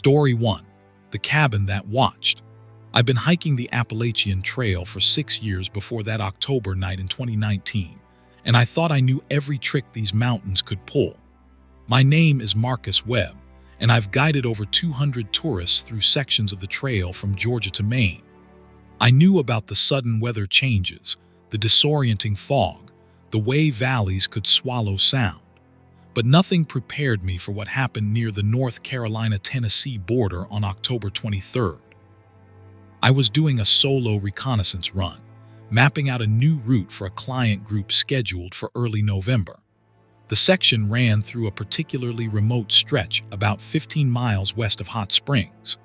Story 1. The Cabin That Watched. I've been hiking the Appalachian Trail for 6 years before that October night in 2019, and I thought I knew every trick these mountains could pull. My name is Marcus Webb, and I've guided over 200 tourists through sections of the trail from Georgia to Maine. I knew about the sudden weather changes, the disorienting fog, the way valleys could swallow sound. But nothing prepared me for what happened near the North Carolina-Tennessee border on October 23rd. I was doing a solo reconnaissance run, mapping out a new route for a client group scheduled for early November. The section ran through a particularly remote stretch about 15 miles west of Hot Springs.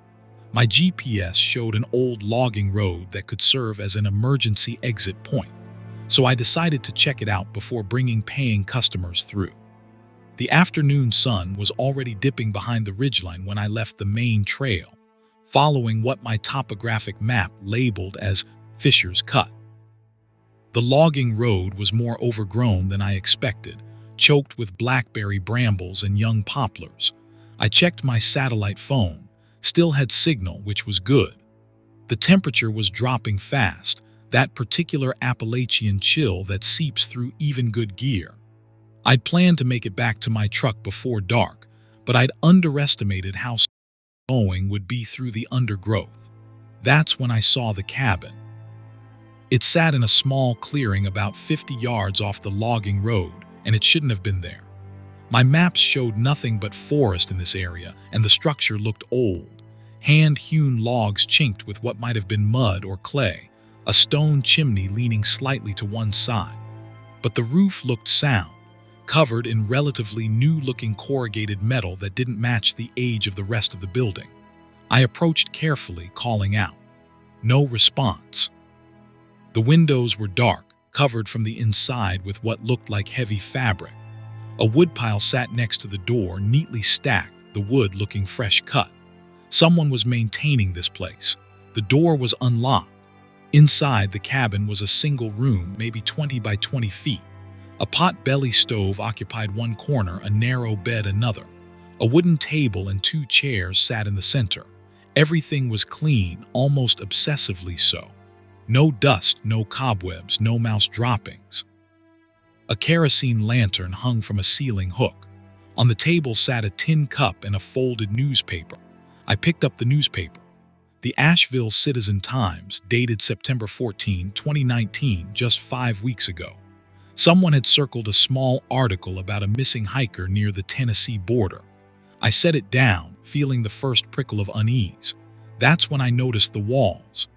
My GPS showed an old logging road that could serve as an emergency exit point, so I decided to check it out before bringing paying customers through. The afternoon sun was already dipping behind the ridgeline when I left the main trail, following what my topographic map labeled as Fisher's Cut. The logging road was more overgrown than I expected, choked with blackberry brambles and young poplars. I checked my satellite phone, still had signal, which was good. The temperature was dropping fast, that particular Appalachian chill that seeps through even good gear. I'd planned to make it back to my truck before dark, but I'd underestimated how slow going would be through the undergrowth. That's when I saw the cabin. It sat in a small clearing about 50 yards off the logging road, and it shouldn't have been there. My maps showed nothing but forest in this area, and the structure looked old. Hand-hewn logs chinked with what might have been mud or clay, a stone chimney leaning slightly to one side. But the roof looked sound, covered in relatively new-looking corrugated metal that didn't match the age of the rest of the building. I approached carefully, calling out. No response. The windows were dark, covered from the inside with what looked like heavy fabric. A woodpile sat next to the door, neatly stacked, the wood looking fresh cut. Someone was maintaining this place. The door was unlocked. Inside the cabin was a single room, maybe 20 by 20 feet. A pot-belly stove occupied one corner, a narrow bed another. A wooden table and 2 chairs sat in the center. Everything was clean, almost obsessively so. No dust, no cobwebs, no mouse droppings. A kerosene lantern hung from a ceiling hook. On the table sat a tin cup and a folded newspaper. I picked up the newspaper. The Asheville Citizen-Times, dated September 14, 2019, just 5 weeks ago. Someone had circled a small article about a missing hiker near the Tennessee border. I set it down, feeling the first prickle of unease. That's when I noticed the walls.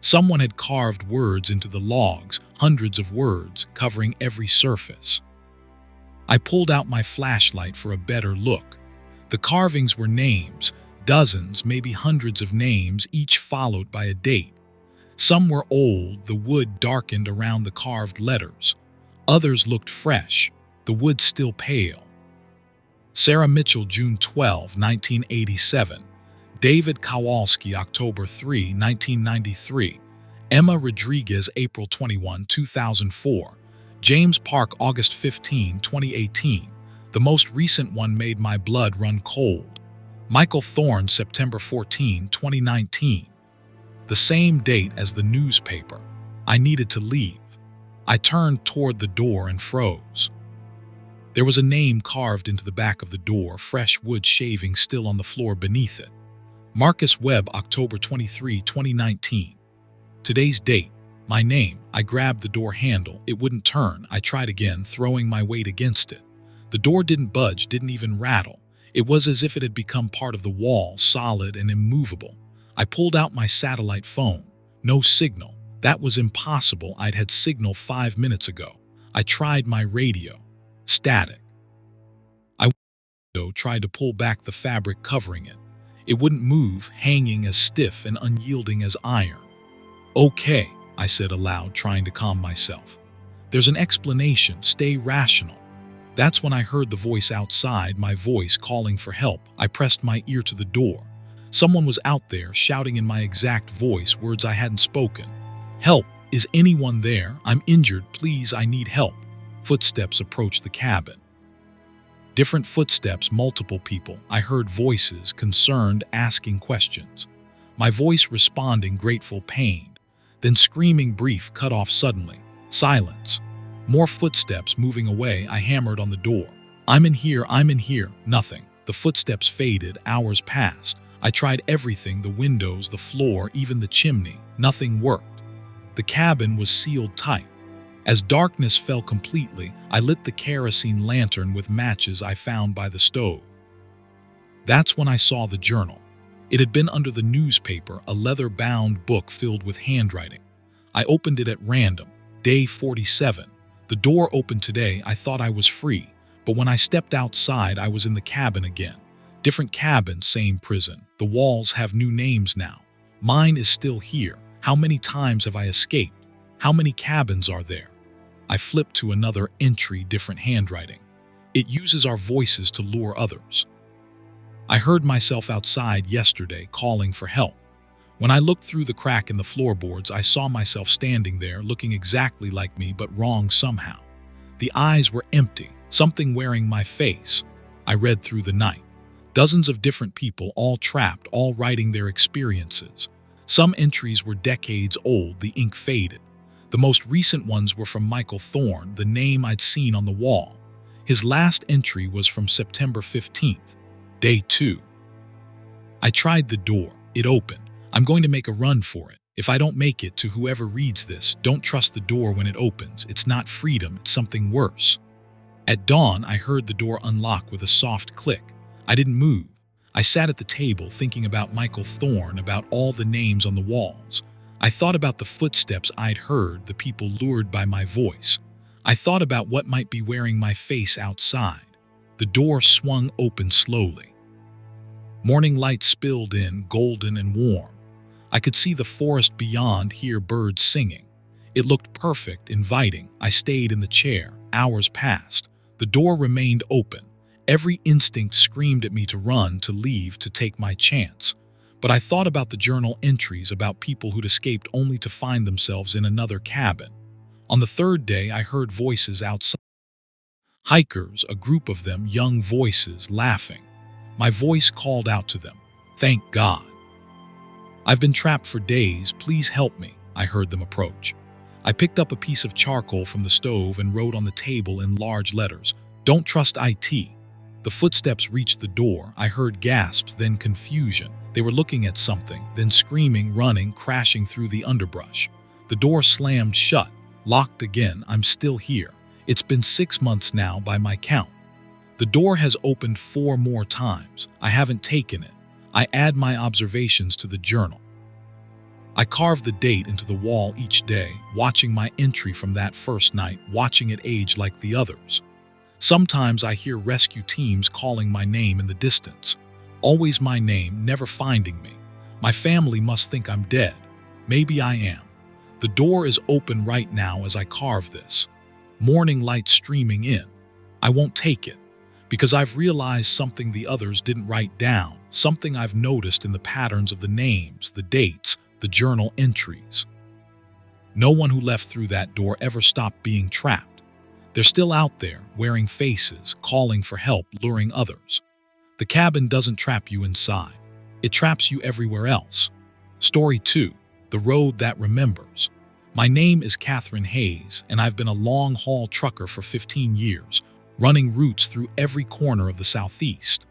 Someone had carved words into the logs, hundreds of words, covering every surface. I pulled out my flashlight for a better look. The carvings were names, dozens, maybe hundreds of names, each followed by a date. Some were old, the wood darkened around the carved letters. Others looked fresh, the wood still pale. Sarah Mitchell, June 12, 1987. David Kowalski, October 3, 1993. Emma Rodriguez, April 21, 2004. James Park, August 15, 2018. The most recent one made my blood run cold. Michael Thorne, September 14, 2019. The same date as the newspaper. I needed to leave. I turned toward the door and froze. There was a name carved into the back of the door, fresh wood shaving still on the floor beneath it. Marcus Webb, October 23, 2019. Today's date. My name. I grabbed the door handle. It wouldn't turn. I tried again, throwing my weight against it. The door didn't budge, didn't even rattle. It was as if it had become part of the wall, solid and immovable. I pulled out my satellite phone. No signal. That was impossible. I'd had signal 5 minutes ago. I tried my radio. Static. I tried to pull back the fabric covering it. It wouldn't move, hanging as stiff and unyielding as iron. Okay, I said aloud, trying to calm myself. There's an explanation. Stay rational. That's when I heard the voice outside, my voice calling for help. I pressed my ear to the door. Someone was out there, shouting in my exact voice, words I hadn't spoken. Help! Is anyone there? I'm injured. Please, I need help. Footsteps approached the cabin. Different footsteps, multiple people. I heard voices, concerned, asking questions. My voice responding, grateful, pained. Then screaming, brief, cut off suddenly. Silence. More footsteps moving away. I hammered on the door. I'm in here, Nothing. The footsteps faded, hours passed. I tried everything, the windows, the floor, even the chimney. Nothing worked. The cabin was sealed tight. As darkness fell completely, I lit the kerosene lantern with matches I found by the stove. That's when I saw the journal. It had been under the newspaper, a leather-bound book filled with handwriting. I opened it at random. Day 47. The door opened today. I thought I was free, but when I stepped outside, I was in the cabin again. Different cabin, same prison. The walls have new names now. Mine is still here. How many times have I escaped? How many cabins are there? I flipped to another entry, different handwriting. It uses our voices to lure others. I heard myself outside yesterday calling for help. When I looked through the crack in the floorboards, I saw myself standing there, looking exactly like me, but wrong somehow. The eyes were empty, something wearing my face. I read through the night. Dozens of different people, all trapped, all writing their experiences. Some entries were decades old, the ink faded. The most recent ones were from Michael Thorne, the name I'd seen on the wall. His last entry was from September 15th, day 2. I tried the door. It opened. I'm going to make a run for it. If I don't make it, to whoever reads this, don't trust the door when it opens. It's not freedom, it's something worse. At dawn, I heard the door unlock with a soft click. I didn't move. I sat at the table thinking about Michael Thorne, about all the names on the walls. I thought about the footsteps I'd heard, the people lured by my voice. I thought about what might be wearing my face outside. The door swung open slowly. Morning light spilled in, golden and warm. I could see the forest beyond, hear birds singing. It looked perfect, inviting. I stayed in the chair. Hours passed. The door remained open. Every instinct screamed at me to run, to leave, to take my chance. But I thought about the journal entries about people who'd escaped only to find themselves in another cabin. On the third day, I heard voices outside. Hikers, a group of them, young voices, laughing. My voice called out to them. Thank God. I've been trapped for days. Please help me. I heard them approach. I picked up a piece of charcoal from the stove and wrote on the table in large letters, Don't trust IT. The footsteps reached the door. I heard gasps, then confusion. They were looking at something, then screaming, running, crashing through the underbrush. The door slammed shut, locked again. I'm still here. It's been 6 months now by my count. The door has opened 4 more times. I haven't taken it. I add my observations to the journal. I carve the date into the wall each day, watching my entry from that first night, watching it age like the others. Sometimes I hear rescue teams calling my name in the distance. Always my name, never finding me. My family must think I'm dead. Maybe I am. The door is open right now as I carve this. Morning light streaming in. I won't take it, because I've realized something the others didn't write down, something I've noticed in the patterns of the names, the dates, the journal entries. No one who left through that door ever stopped being trapped. They're still out there, wearing faces, calling for help, luring others. The cabin doesn't trap you inside. It traps you everywhere else. Story 2. The Road That Remembers. My name is Catherine Hayes, and I've been a long-haul trucker for 15 years, running routes through every corner of the Southeast.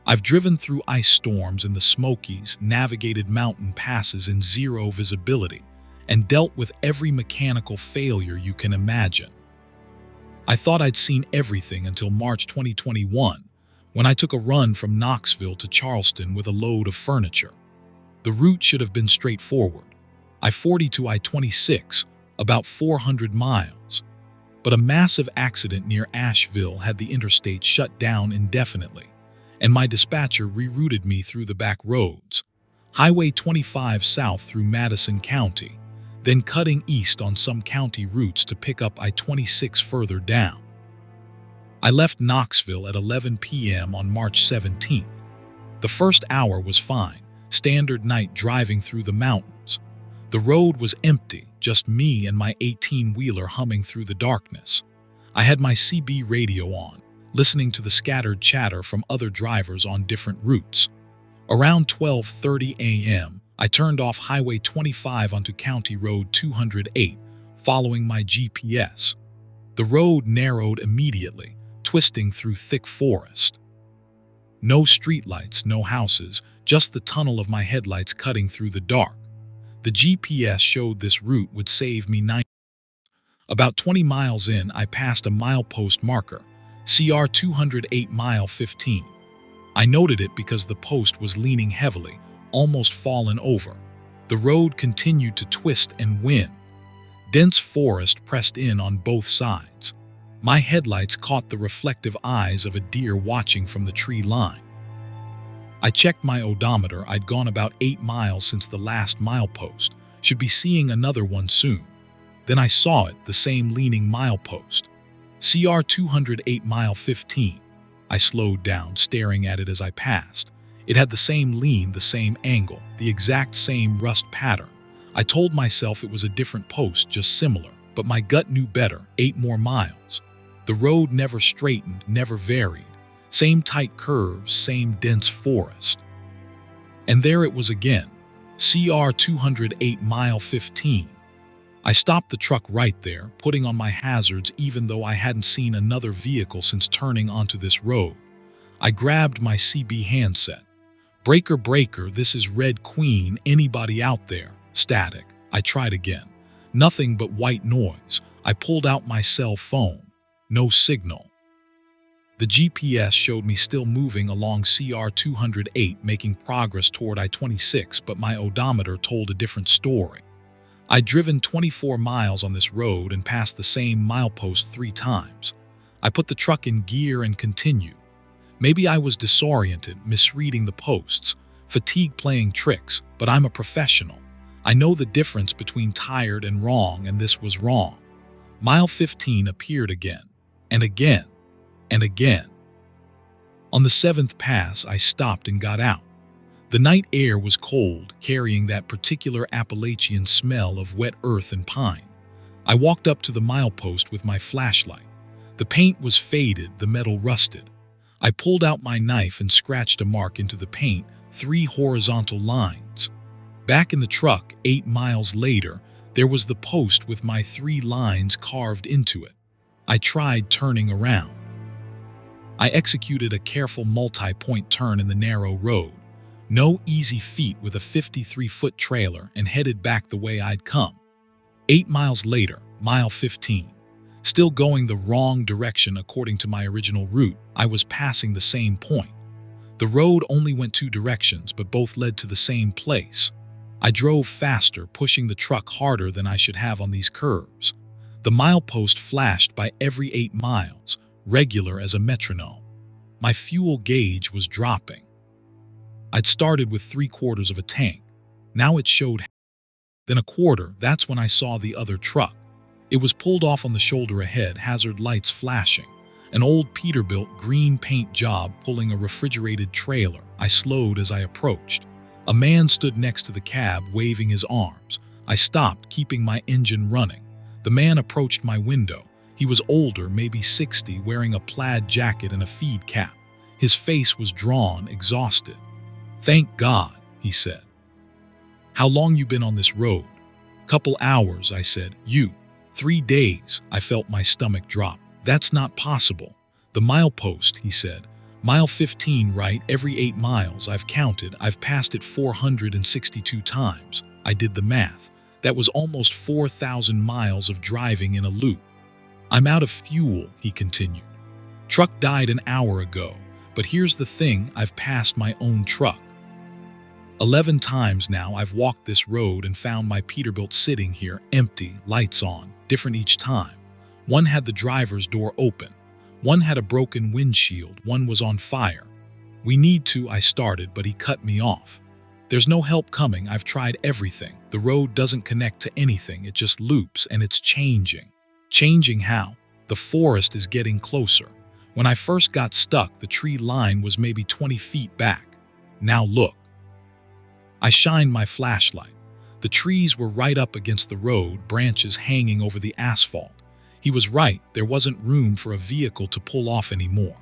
I've driven through ice storms in the Smokies, navigated mountain passes in zero visibility, and dealt with every mechanical failure you can imagine. I thought I'd seen everything until March 2021, when I took a run from Knoxville to Charleston with a load of furniture. The route should have been straightforward. I-40 to I-26, about 400 miles. But a massive accident near Asheville had the interstate shut down indefinitely, and my dispatcher rerouted me through the back roads. Highway 25 south through Madison County, then cutting east on some county routes to pick up I-26 further down. I left Knoxville at 11 p.m. on March 17th. The first hour was fine, standard night driving through the mountains. The road was empty, just me and my 18-wheeler humming through the darkness. I had my CB radio on, listening to the scattered chatter from other drivers on different routes. Around 12:30 a.m., I turned off Highway 25 onto County Road 208, following my GPS. The road narrowed immediately, twisting through thick forest. No streetlights, no houses, just the tunnel of my headlights cutting through the dark. The GPS showed this route would save me 9. About 20 miles in, I passed a milepost marker, CR 208 mile 15. I noted it because the post was leaning heavily, almost fallen over. The road continued to twist and wind. Dense forest pressed in on both sides. My headlights caught the reflective eyes of a deer watching from the tree line. I checked my odometer. I'd gone about 8 miles since the last milepost. Should be seeing another one soon. Then I saw it, the same leaning milepost. CR 208 mile 15. I slowed down, staring at it as I passed. It had the same lean, the same angle, the exact same rust pattern. I told myself it was a different post, just similar, but my gut knew better. 8 more miles. The road never straightened, never varied. Same tight curves, same dense forest. And there it was again, CR 208 mile 15. I stopped the truck right there, putting on my hazards even though I hadn't seen another vehicle since turning onto this road. I grabbed my CB handset. Breaker, breaker, this is Red Queen, anybody out there? Static. I tried again. Nothing but white noise. I pulled out my cell phone. No signal. The GPS showed me still moving along CR 208, making progress toward I-26, but my odometer told a different story. I'd driven 24 miles on this road and passed the same milepost 3 times. I put the truck in gear and continued. Maybe I was disoriented, misreading the posts, fatigue playing tricks, but I'm a professional. I know the difference between tired and wrong, and this was wrong. Mile 15 appeared again, and again, and again. On the 7th pass, I stopped and got out. The night air was cold, carrying that particular Appalachian smell of wet earth and pine. I walked up to the milepost with my flashlight. The paint was faded, the metal rusted. I pulled out my knife and scratched a mark into the paint, 3 horizontal lines. Back in the truck, 8 miles later, there was the post with my 3 lines carved into it. I tried turning around. I executed a careful multi-point turn in the narrow road. No easy feat with a 53-foot trailer, and headed back the way I'd come. 8 miles later, mile 15. Still going the wrong direction according to my original route, I was passing the same point. The road only went 2 directions, but both led to the same place. I drove faster, pushing the truck harder than I should have on these curves. The milepost flashed by every 8 miles, regular as a metronome. My fuel gauge was dropping. I'd started with 3/4 of a tank. Now it showed then a quarter. That's when I saw the other truck. It was pulled off on the shoulder ahead, hazard lights flashing. An old Peterbilt green paint job pulling a refrigerated trailer. I slowed as I approached. A man stood next to the cab, waving his arms. I stopped, keeping my engine running. The man approached my window. He was older, maybe 60, wearing a plaid jacket and a feed cap. His face was drawn, exhausted. "Thank God," he said. "How long you been on this road?" "Couple hours," I said. "You?" "3 days." I felt my stomach drop. "That's not possible." "The milepost," he said. "Mile 15, right? Every 8 miles. I've counted. I've passed it 462 times." I did the math. That was almost 4,000 miles of driving in a loop. "I'm out of fuel," he continued. "Truck died an hour ago. But here's the thing, I've passed my own truck. 11 times now I've walked this road and found my Peterbilt sitting here, empty, lights on, different each time. One had the driver's door open. One had a broken windshield. One was on fire. "We need to," I started, but he cut me off. "There's no help coming. I've tried everything. The road doesn't connect to anything. It just loops, and it's changing." "Changing how?" "The forest is getting closer. When I first got stuck, the tree line was maybe 20 feet back. Now look." I shined my flashlight. The trees were right up against the road, branches hanging over the asphalt. He was right, there wasn't room for a vehicle to pull off anymore.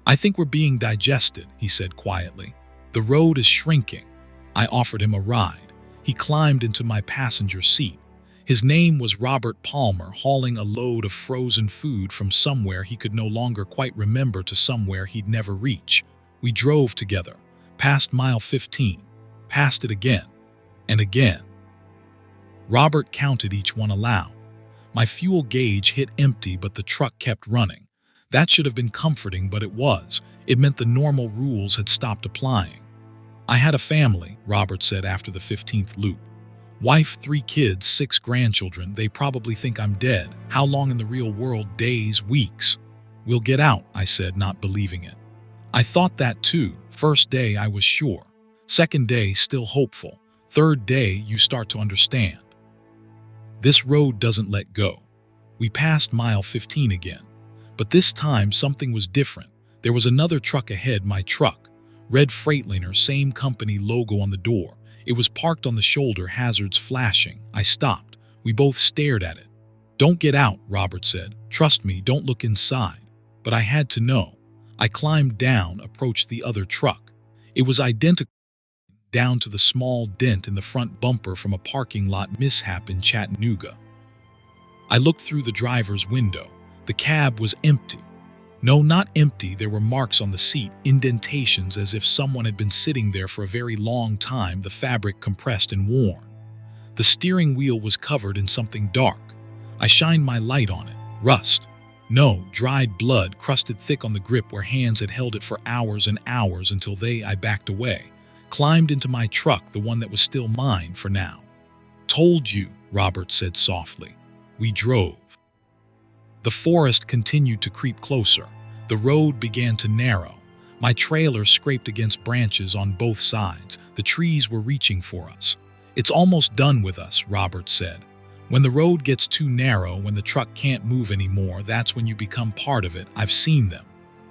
"I think we're being digested," he said quietly. "The road is shrinking." I offered him a ride. He climbed into my passenger seat. His name was Robert Palmer, hauling a load of frozen food from somewhere he could no longer quite remember to somewhere he'd never reach. We drove together, past mile 15, past it again, and again. Robert counted each one aloud. My fuel gauge hit empty, but the truck kept running. That should have been comforting, but it was. It meant the normal rules had stopped applying. "I had a family," Robert said after the 15th loop. "Wife, 3 kids, 6 grandchildren. They probably think I'm dead. How long in the real world? Days, weeks." "We'll get out," I said, not believing it. I thought that too. First day I was sure. Second day still hopeful. Third day you start to understand. This road doesn't let go. We passed mile 15 again. But this time something was different. There was another truck ahead, my truck. Red Freightliner, same company logo on the door. It was parked on the shoulder, hazards flashing. I stopped. We both stared at it. "Don't get out," Robert said. "Trust me, don't look inside." But I had to know. I climbed down, approached the other truck. It was identical down to the small dent in the front bumper from a parking lot mishap in Chattanooga. I looked through the driver's window. The cab was empty. No, not empty. There were marks on the seat, indentations as if someone had been sitting there for a very long time, the fabric compressed and worn. The steering wheel was covered in something dark. I shined my light on it. Rust. No, dried blood, crusted thick on the grip where hands had held it for hours and hours until I backed away. Climbed into my truck, the one that was still mine for now. "Told you," Robert said softly. We drove. The forest continued to creep closer. The road began to narrow. My trailer scraped against branches on both sides. The trees were reaching for us. "It's almost done with us," Robert said. "When the road gets too narrow, when the truck can't move anymore, that's when you become part of it. I've seen them."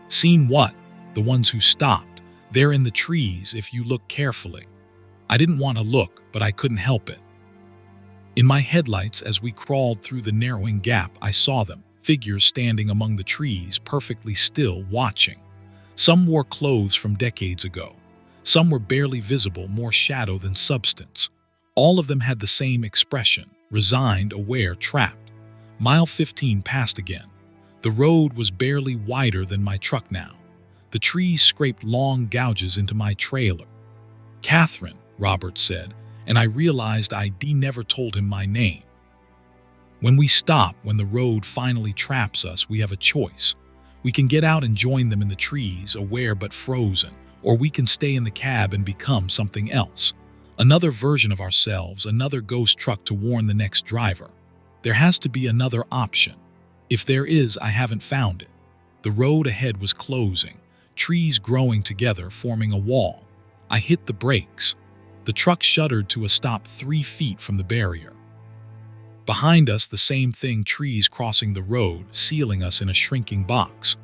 "Seen what?" "The ones who stopped. They're in the trees if you look carefully." I didn't want to look, but I couldn't help it. In my headlights, as we crawled through the narrowing gap, I saw them. Figures standing among the trees, perfectly still, watching. Some wore clothes from decades ago. Some were barely visible, more shadow than substance. All of them had the same expression, resigned, aware, trapped. Mile 15 passed again. The road was barely wider than my truck now. The trees scraped long gouges into my trailer. "Catherine," Robert said, and I realized I'd never told him my name. When we stop, when the road finally traps us, we have a choice. We can get out and join them in the trees, aware but frozen, or we can stay in the cab and become something else. Another version of ourselves, another ghost truck to warn the next driver. There has to be another option. If there is, I haven't found it. The road ahead was closing, trees growing together, forming a wall. I hit the brakes. The truck shuddered to a stop 3 feet from the barrier. Behind us, the same thing, trees crossing the road, sealing us in a shrinking box.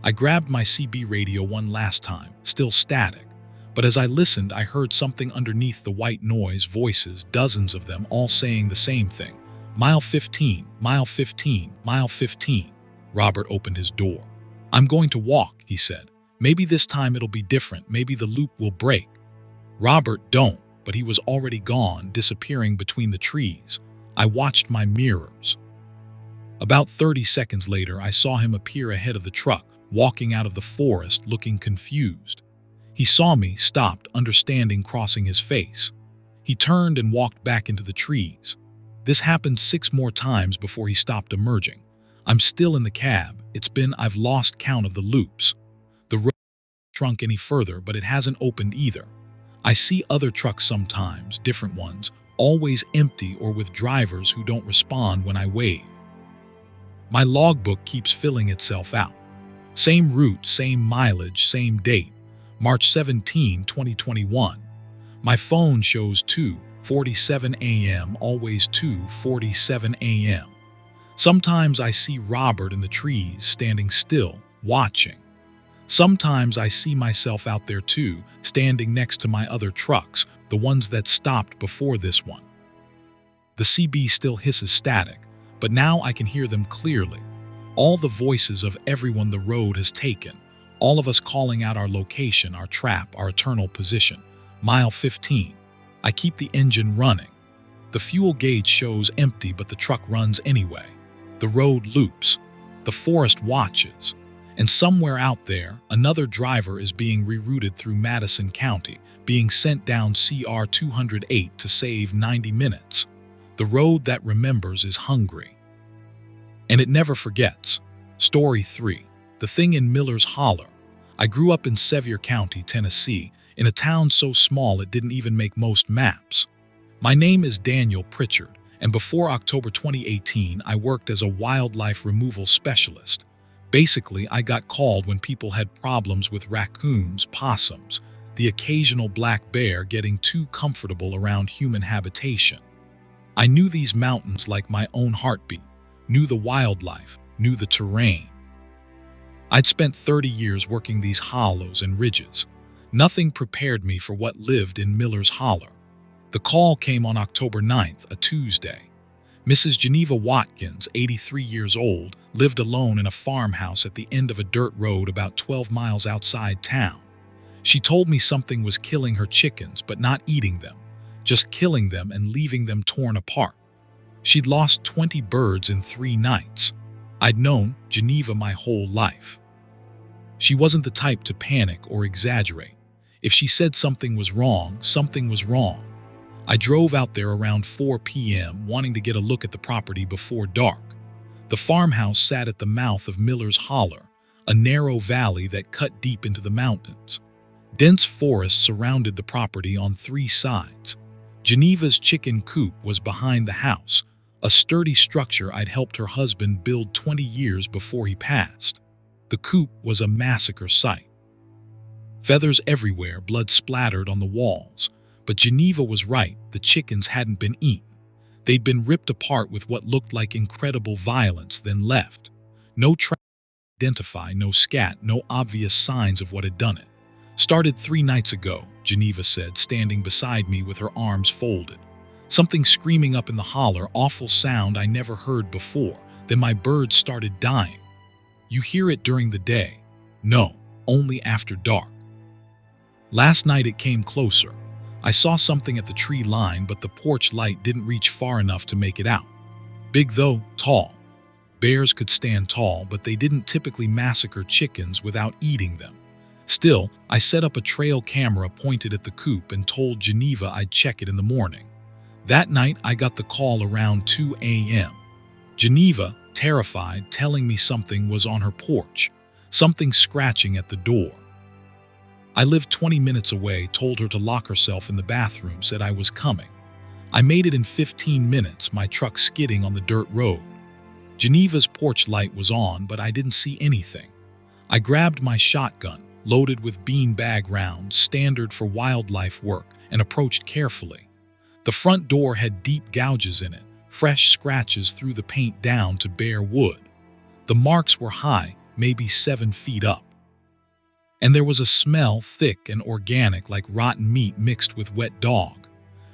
I grabbed my CB radio one last time, still static. But as I listened, I heard something underneath the white noise, voices, dozens of them, all saying the same thing. "Mile 15, mile 15, mile 15. Robert opened his door. "I'm going to walk," he said. "Maybe this time it'll be different. Maybe the loop will break." "Robert, don't." But he was already gone, disappearing between the trees. I watched my mirrors. About 30 seconds later, I saw him appear ahead of the truck, walking out of the forest, looking confused. He saw me, stopped, understanding crossing his face. He turned and walked back into the trees. This happened 6 more times before he stopped emerging. I'm still in the cab. I've lost count of the loops. The road hasn't shrunk any further, but it hasn't opened either. I see other trucks sometimes, different ones, always empty or with drivers who don't respond when I wave. My logbook keeps filling itself out. Same route, same mileage, same date. March 17, 2021. My phone shows 2:47 a.m., always 2:47 a.m. Sometimes I see Robert in the trees, standing still, watching. Sometimes I see myself out there too, standing next to my other trucks, the ones that stopped before this one. The CB still hisses static. but now I can hear them clearly. All the voices of everyone the road has taken, all of us calling out our location, our trap, our eternal position. Mile 15. I keep the engine running. The fuel gauge shows empty, but the truck runs anyway. The road loops. The forest watches. And somewhere out there, another driver is being rerouted through Madison County, being sent down CR 208 to save 90 minutes. The road that remembers is hungry. And it never forgets. Story 3. The Thing in Miller's Holler. I grew up in Sevier County, Tennessee, in a town so small it didn't even make most maps. My name is Daniel Pritchard, and before October 2018, I worked as a wildlife removal specialist. Basically, I got called when people had problems with raccoons, possums, the occasional black bear getting too comfortable around human habitation. I knew these mountains like my own heartbeat, knew the wildlife, knew the terrain. I'd spent 30 years working these hollows and ridges. Nothing prepared me for what lived in Miller's Holler. The call came on October 9th, a Tuesday. Mrs. Geneva Watkins, 83 years old, lived alone in a farmhouse at the end of a dirt road about 12 miles outside town. She told me something was killing her chickens, but not eating them, just killing them and leaving them torn apart. She'd lost 20 birds in 3 nights. I'd known Geneva my whole life. She wasn't the type to panic or exaggerate. If she said something was wrong, something was wrong. I drove out there around 4 p.m. wanting to get a look at the property before dark. The farmhouse sat at the mouth of Miller's Holler, a narrow valley that cut deep into the mountains. Dense forests surrounded the property on 3 sides. Geneva's chicken coop was behind the house, a sturdy structure I'd helped her husband build 20 years before he passed. The coop was a massacre site. Feathers everywhere, blood splattered on the walls. But Geneva was right, the chickens hadn't been eaten. They'd been ripped apart with what looked like incredible violence, then left. No track to identify, no scat, no obvious signs of what had done it. Started 3 nights ago, Geneva said, standing beside me with her arms folded. Something screaming up in the holler, awful sound I never heard before. Then my birds started dying. You hear it during the day. No, only after dark. Last night it came closer. I saw something at the tree line, but the porch light didn't reach far enough to make it out. Big though, tall. Bears could stand tall, but they didn't typically massacre chickens without eating them. Still, I set up a trail camera pointed at the coop and told Geneva I'd check it in the morning. That night, I got the call around 2 a.m. Geneva, terrified, telling me something was on her porch, something scratching at the door. I lived 20 minutes away, told her to lock herself in the bathroom, said I was coming. I made it in 15 minutes, my truck skidding on the dirt road. Geneva's porch light was on, but I didn't see anything. I grabbed my shotgun, loaded with beanbag rounds, standard for wildlife work, and approached carefully. The front door had deep gouges in it, fresh scratches through the paint down to bare wood. The marks were high, maybe 7 feet up. And there was a smell, thick and organic, like rotten meat mixed with wet dog.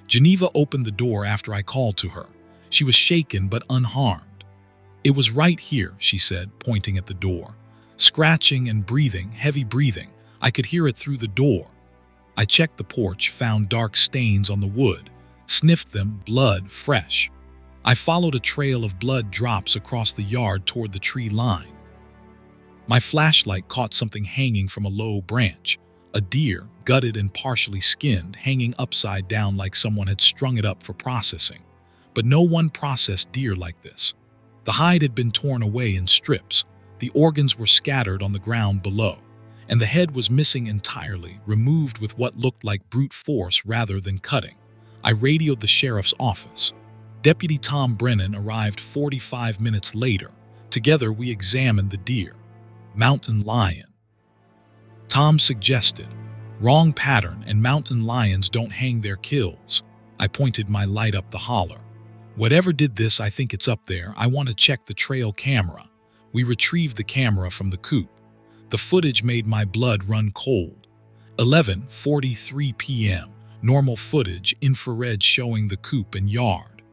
Geneva opened the door after I called to her. She was shaken but unharmed. It was right here, she said, pointing at the door. Scratching and breathing, heavy breathing. I could hear it through the door. I checked the porch, found dark stains on the wood, sniffed them, blood, fresh. I followed a trail of blood drops across the yard toward the tree line. My flashlight caught something hanging from a low branch, a deer, gutted and partially skinned, hanging upside down like someone had strung it up for processing. But no one processed deer like this. The hide had been torn away in strips, the organs were scattered on the ground below, and the head was missing entirely, removed with what looked like brute force rather than cutting. I radioed the sheriff's office. Deputy Tom Brennan arrived 45 minutes later. Together we examined the deer. Mountain lion. Tom suggested, wrong pattern, and mountain lions don't hang their kills. I pointed my light up the holler. Whatever did this, I think it's up there. I want to check the trail camera. We retrieved the camera from the coop. The footage made my blood run cold. 11:43 p.m. Normal footage, infrared showing the coop and yard.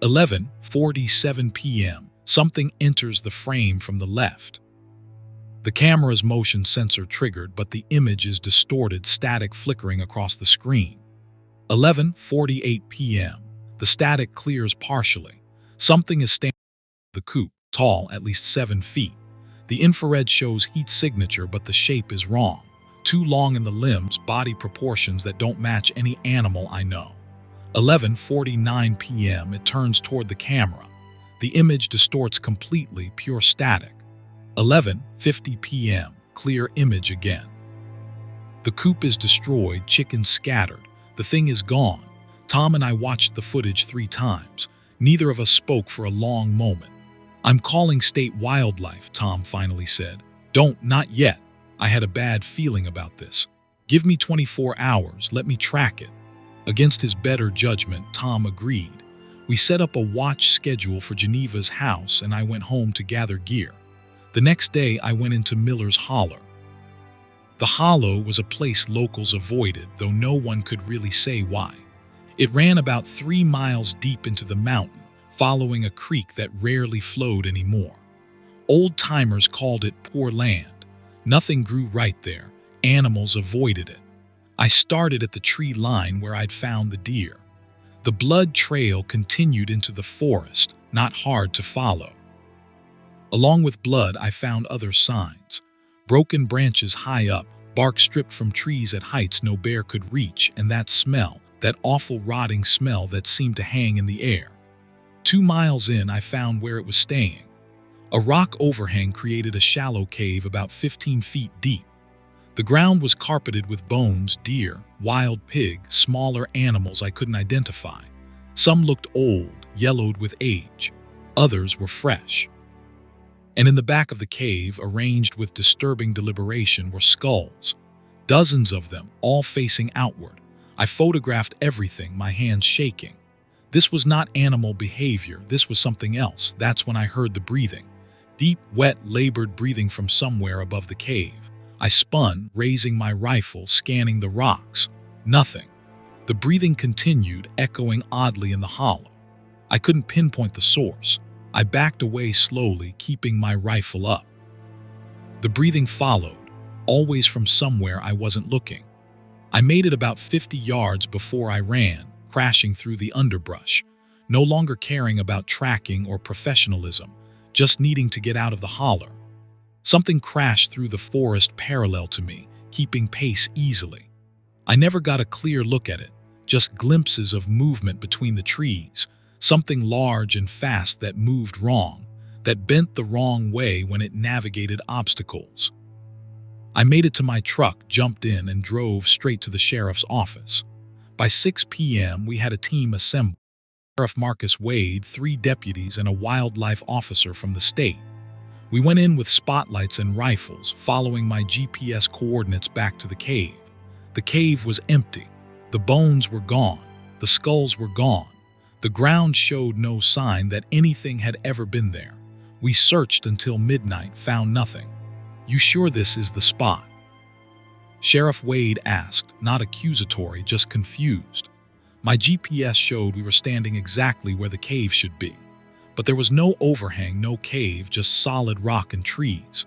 11:47 p.m. Something enters the frame from the left. The camera's motion sensor triggered, but the image is distorted, static flickering across the screen. 11:48 p.m. The static clears partially. Something is standing in the coop, tall, at least 7 feet. The infrared shows heat signature, but the shape is wrong. Too long in the limbs, body proportions that don't match any animal I know. 11:49 p.m. It turns toward the camera. The image distorts completely, pure static. 11:50 p.m. Clear image again. The coop is destroyed, chickens scattered. The thing is gone. Tom and I watched the footage 3 times. Neither of us spoke for a long moment. "I'm calling state wildlife," Tom finally said. "Don't, not yet. I had a bad feeling about this. Give me 24 hours, let me track it." Against his better judgment, Tom agreed. We set up a watch schedule for Geneva's house, and I went home to gather gear. The next day, I went into Miller's Holler. The hollow was a place locals avoided, though no one could really say why. It ran about 3 miles deep into the mountain, following a creek that rarely flowed anymore. Old-timers called it poor land. Nothing grew right there. Animals avoided it. I started at the tree line where I'd found the deer. The blood trail continued into the forest, not hard to follow. Along with blood, I found other signs. Broken branches high up, bark stripped from trees at heights no bear could reach, and that smell, that awful rotting smell that seemed to hang in the air. 2 miles in, I found where it was staying. A rock overhang created a shallow cave about 15 feet deep. The ground was carpeted with bones, deer, wild pig, smaller animals I couldn't identify. Some looked old, yellowed with age. Others were fresh. And in the back of the cave, arranged with disturbing deliberation, were skulls. Dozens of them, all facing outward. I photographed everything, my hands shaking. This was not animal behavior, this was something else. That's when I heard the breathing. Deep, wet, labored breathing from somewhere above the cave. I spun, raising my rifle, scanning the rocks. Nothing. The breathing continued, echoing oddly in the hollow. I couldn't pinpoint the source. I backed away slowly, keeping my rifle up. The breathing followed, always from somewhere I wasn't looking. I made it about 50 yards before I ran, crashing through the underbrush, no longer caring about tracking or professionalism, just needing to get out of the holler. Something crashed through the forest parallel to me, keeping pace easily. I never got a clear look at it, just glimpses of movement between the trees, something large and fast that moved wrong, that bent the wrong way when it navigated obstacles. I made it to my truck, jumped in, and drove straight to the sheriff's office. By 6 p.m., we had a team assembled. Sheriff Marcus Wade, 3 deputies, and a wildlife officer from the state. We went in with spotlights and rifles, following my GPS coordinates back to the cave. The cave was empty. The bones were gone. The skulls were gone. The ground showed no sign that anything had ever been there. We searched until midnight, found nothing. "You sure this is the spot?" Sheriff Wade asked, not accusatory, just confused. My GPS showed we were standing exactly where the cave should be. But there was no overhang, no cave, just solid rock and trees.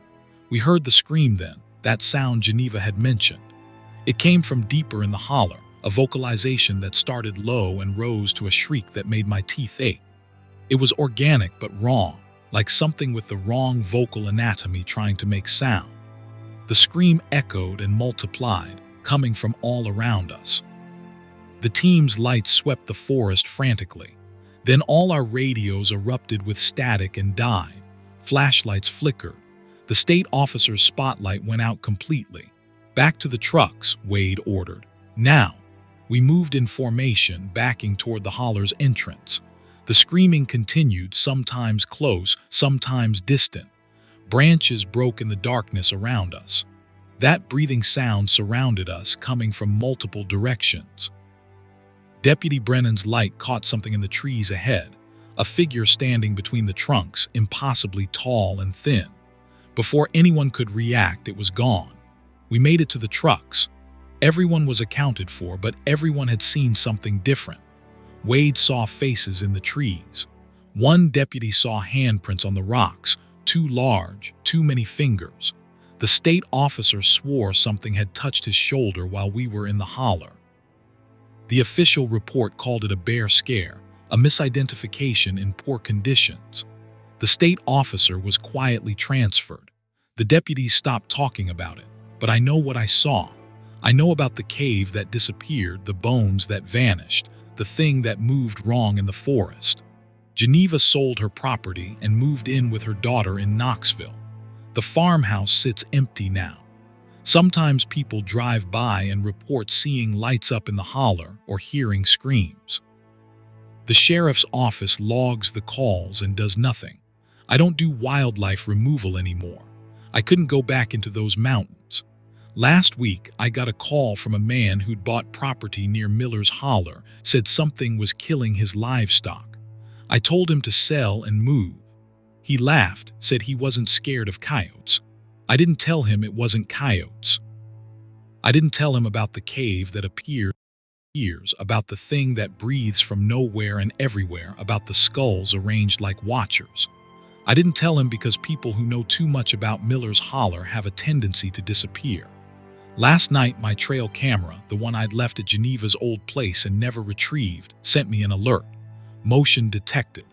We heard the scream then, that sound Geneva had mentioned. It came from deeper in the holler, a vocalization that started low and rose to a shriek that made my teeth ache. It was organic but wrong, like something with the wrong vocal anatomy trying to make sound. The scream echoed and multiplied, coming from all around us. The team's lights swept the forest frantically. Then all our radios erupted with static and died. Flashlights flickered. The state officer's spotlight went out completely. "Back to the trucks," Wade ordered. "Now." We moved in formation, backing toward the holler's entrance. The screaming continued, sometimes close, sometimes distant. Branches broke in the darkness around us. That breathing sound surrounded us, coming from multiple directions. Deputy Brennan's light caught something in the trees ahead, a figure standing between the trunks, impossibly tall and thin. Before anyone could react, it was gone. We made it to the trucks. Everyone was accounted for, but everyone had seen something different. Wade saw faces in the trees. One deputy saw handprints on the rocks, too large, too many fingers. The state officer swore something had touched his shoulder while we were in the holler. The official report called it a bear scare, a misidentification in poor conditions. The state officer was quietly transferred. The deputies stopped talking about it, but I know what I saw. I know about the cave that disappeared, the bones that vanished, the thing that moved wrong in the forest. Geneva sold her property and moved in with her daughter in Knoxville. The farmhouse sits empty now. Sometimes people drive by and report seeing lights up in the holler or hearing screams. The sheriff's office logs the calls and does nothing. I don't do wildlife removal anymore. I couldn't go back into those mountains. Last week, I got a call from a man who'd bought property near Miller's Holler, said something was killing his livestock. I told him to sell and move. He laughed, said he wasn't scared of coyotes. I didn't tell him it wasn't coyotes. I didn't tell him about the cave that appears, about the thing that breathes from nowhere and everywhere, about the skulls arranged like watchers. I didn't tell him because people who know too much about Miller's Holler have a tendency to disappear. Last night, my trail camera, the one I'd left at Geneva's old place and never retrieved, sent me an alert. Motion detected.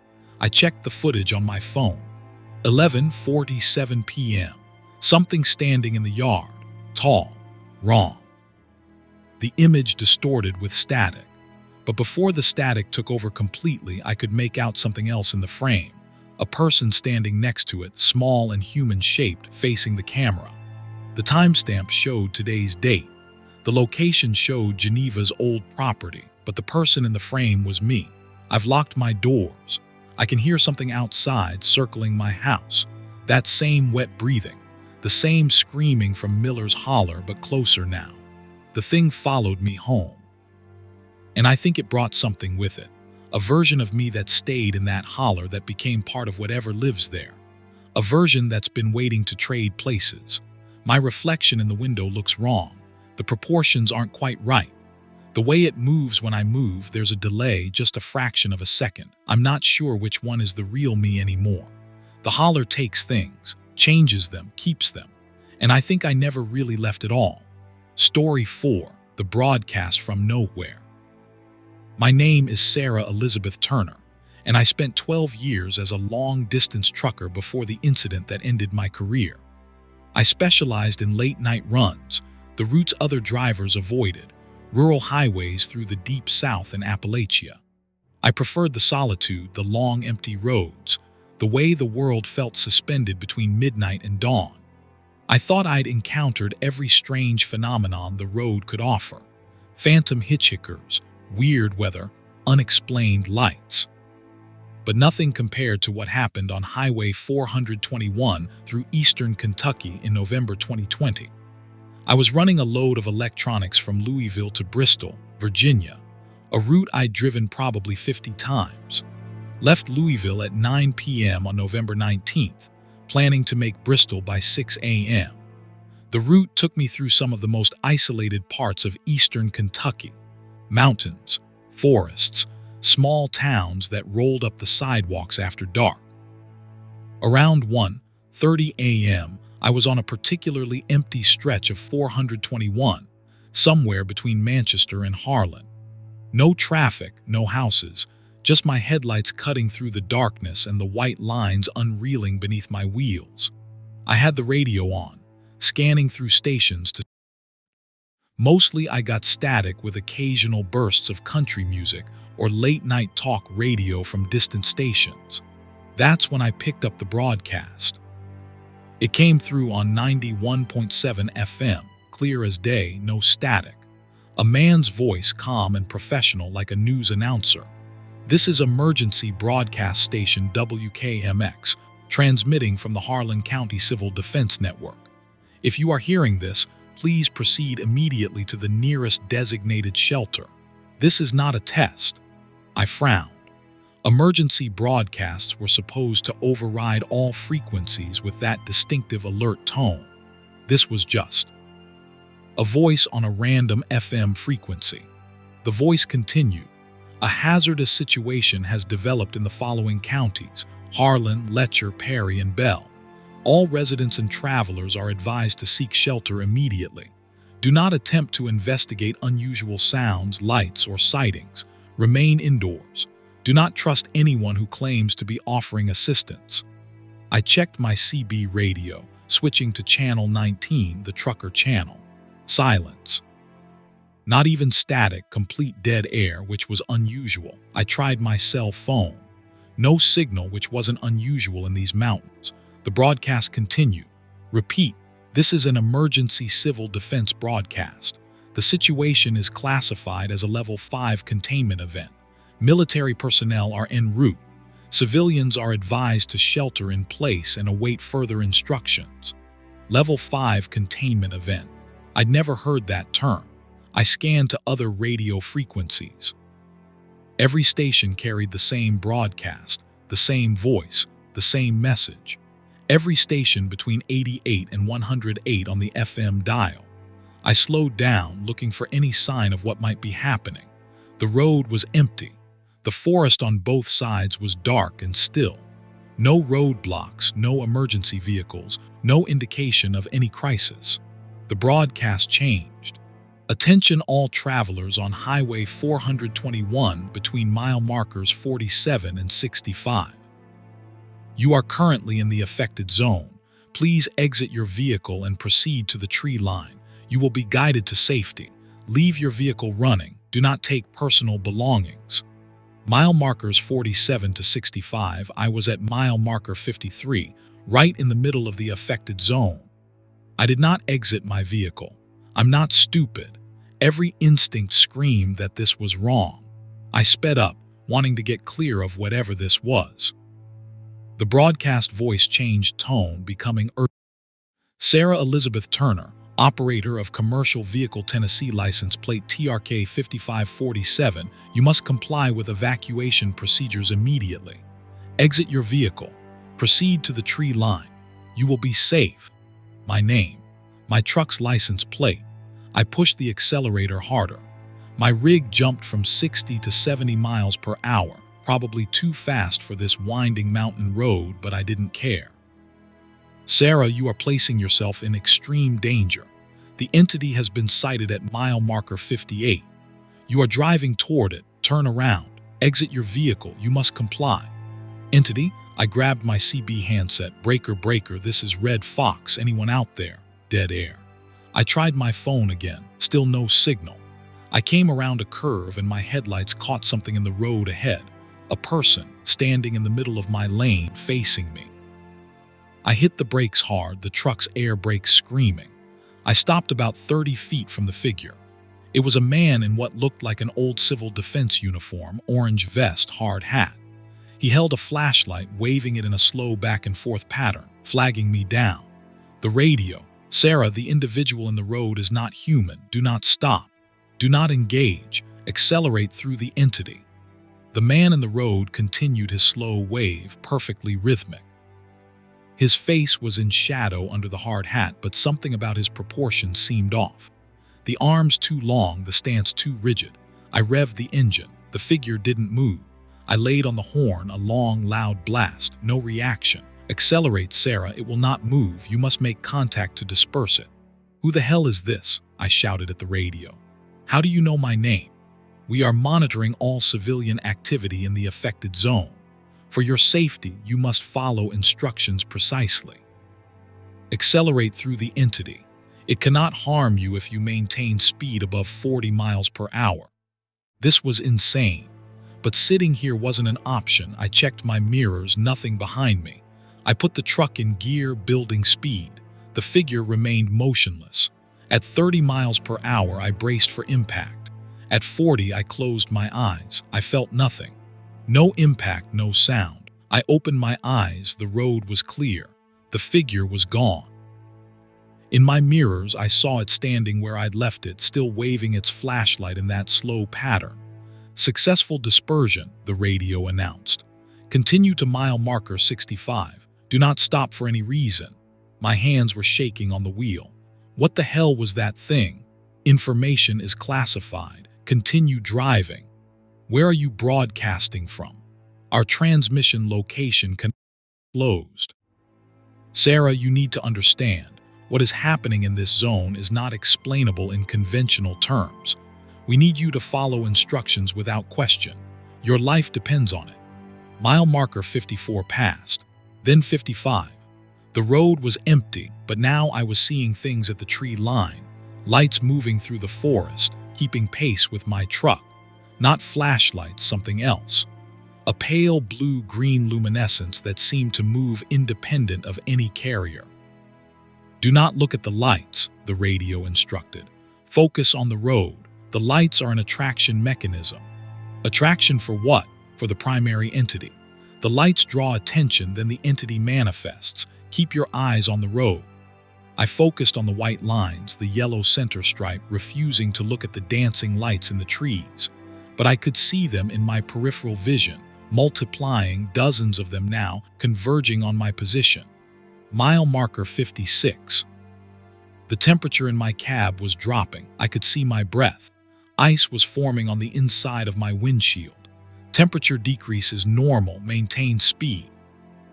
I checked the footage on my phone. 11:47 p.m. Something standing in the yard. Tall. Wrong. The image distorted with static. But before the static took over completely, I could make out something else in the frame. A person standing next to it, small and human-shaped, facing the camera. The timestamp showed today's date. The location showed Geneva's old property, but the person in the frame was me. I've locked my doors. I can hear something outside circling my house. That same wet breathing. The same screaming from Miller's Holler, but closer now. The thing followed me home. And I think it brought something with it. A version of me that stayed in that holler, that became part of whatever lives there. A version that's been waiting to trade places. My reflection in the window looks wrong. The proportions aren't quite right. The way it moves when I move, there's a delay, just a fraction of a second. I'm not sure which one is the real me anymore. The holler takes things, changes them, keeps them. And I think I never really left it all. Story 4, the broadcast from nowhere. My name is Sarah Elizabeth Turner, and I spent 12 years as a long-distance trucker before the incident that ended my career. I specialized in late-night runs, the routes other drivers avoided, rural highways through the deep south in Appalachia. I preferred the solitude, the long empty roads, the way the world felt suspended between midnight and dawn. I thought I'd encountered every strange phenomenon the road could offer. Phantom hitchhikers, weird weather, unexplained lights. But nothing compared to what happened on Highway 421 through eastern Kentucky in November 2020. I was running a load of electronics from Louisville to Bristol, Virginia, a route I'd driven probably 50 times. Left Louisville at 9 p.m. on November 19th, planning to make Bristol by 6 a.m. The route took me through some of the most isolated parts of eastern Kentucky. Mountains, forests, small towns that rolled up the sidewalks after dark. Around 1:30 a.m., I was on a particularly empty stretch of 421, somewhere between Manchester and Harlan. No traffic, no houses, just my headlights cutting through the darkness and the white lines unreeling beneath my wheels. I had the radio on, scanning through stations to... Mostly I got static with occasional bursts of country music or late-night talk radio from distant stations. That's when I picked up the broadcast. It came through on 91.7 FM, clear as day, no static. A man's voice, calm and professional like a news announcer. This is emergency broadcast station WKMX, transmitting from the Harlan County Civil Defense Network. If you are hearing this, please proceed immediately to the nearest designated shelter. This is not a test. I frowned. Emergency broadcasts were supposed to override all frequencies with that distinctive alert tone. This was just a voice on a random FM frequency. The voice continued. A hazardous situation has developed in the following counties: Harlan, Letcher, Perry, and Bell. All residents and travelers are advised to seek shelter immediately. Do not attempt to investigate unusual sounds, lights, or sightings. Remain indoors. Do not trust anyone who claims to be offering assistance. I checked my CB radio, switching to channel 19, the trucker channel. Silence. Not even static, complete dead air, which was unusual. I tried my cell phone. No signal, which wasn't unusual in these mountains. The broadcast continued. Repeat, this is an emergency civil defense broadcast. The situation is classified as a level 5 containment event. Military personnel are en route. Civilians are advised to shelter in place and await further instructions. Level 5 containment event. I'd never heard that term. I scanned to other radio frequencies. Every station carried the same broadcast, the same voice, the same message. Every station between 88 and 108 on the FM dial. I slowed down, looking for any sign of what might be happening. The road was empty. The forest on both sides was dark and still. No roadblocks, no emergency vehicles, no indication of any crisis. The broadcast changed. Attention all travelers on Highway 421 between mile markers 47 and 65. You are currently in the affected zone. Please exit your vehicle and proceed to the tree line. You will be guided to safety. Leave your vehicle running. Do not take personal belongings. Mile markers 47 to 65, I was at mile marker 53, right in the middle of the affected zone. I did not exit my vehicle. I'm not stupid. Every instinct screamed that this was wrong. I sped up, wanting to get clear of whatever this was. The broadcast voice changed tone, becoming urgent. Sarah Elizabeth Turner, operator of commercial vehicle Tennessee license plate TRK 5547, you must comply with evacuation procedures immediately. Exit your vehicle. Proceed to the tree line. You will be safe. My name. My truck's license plate. I pushed the accelerator harder. My rig jumped from 60 to 70 miles per hour, probably too fast for this winding mountain road, but I didn't care. Sarah, you are placing yourself in extreme danger. The entity has been sighted at mile marker 58. You are driving toward it. Turn around. Exit your vehicle. You must comply. Entity, I grabbed my CB handset. Breaker, breaker, this is Red Fox. Anyone out there? Dead air. I tried my phone again. Still no signal. I came around a curve and my headlights caught something in the road ahead. A person standing in the middle of my lane facing me. I hit the brakes hard, the truck's air brakes screaming. I stopped about 30 feet from the figure. It was a man in what looked like an old civil defense uniform, orange vest, hard hat. He held a flashlight, waving it in a slow back and forth pattern, flagging me down. The radio. Sarah, the individual in the road is not human. Do not stop. Do not engage. Accelerate through the entity. The man in the road continued his slow wave, perfectly rhythmic. His face was in shadow under the hard hat, but something about his proportions seemed off. The arms too long, the stance too rigid. I revved the engine. The figure didn't move. I laid on the horn, a long, loud blast. No reaction. Accelerate, Sarah. It will not move. You must make contact to disperse it. Who the hell is this? I shouted at the radio. How do you know my name? We are monitoring all civilian activity in the affected zone. For your safety, you must follow instructions precisely. Accelerate through the entity. It cannot harm you if you maintain speed above 40 miles per hour. This was insane. But sitting here wasn't an option. I checked my mirrors, nothing behind me. I put the truck in gear, building speed. The figure remained motionless. At 30 miles per hour, I braced for impact. At 40, I closed my eyes. I felt nothing. No impact, no sound. I opened my eyes. The road was clear. The figure was gone. In my mirrors, I saw it standing where I'd left it, still waving its flashlight in that slow pattern. Successful dispersion, the radio announced. Continue to mile marker 65. Do not stop for any reason. My hands were shaking on the wheel. What the hell was that thing? Information is classified. Continue driving. Where are you broadcasting from? Our transmission location closed. Sarah, you need to understand. What is happening in this zone is not explainable in conventional terms. We need you to follow instructions without question. Your life depends on it. Mile marker 54 passed, then 55. The road was empty, but now I was seeing things at the tree line. Lights moving through the forest, keeping pace with my truck. Not flashlights, something else. A pale blue-green luminescence that seemed to move independent of any carrier. Do not look at the lights, the radio instructed. Focus on the road. The lights are an attraction mechanism. Attraction for what? For the primary entity. The lights draw attention, then the entity manifests. Keep your eyes on the road. I focused on the white lines, the yellow center stripe, refusing to look at the dancing lights in the trees. But I could see them in my peripheral vision, multiplying, dozens of them now, converging on my position. Mile marker 56. The temperature in my cab was dropping. I could see my breath. Ice was forming on the inside of my windshield. Temperature decrease is normal, maintain speed.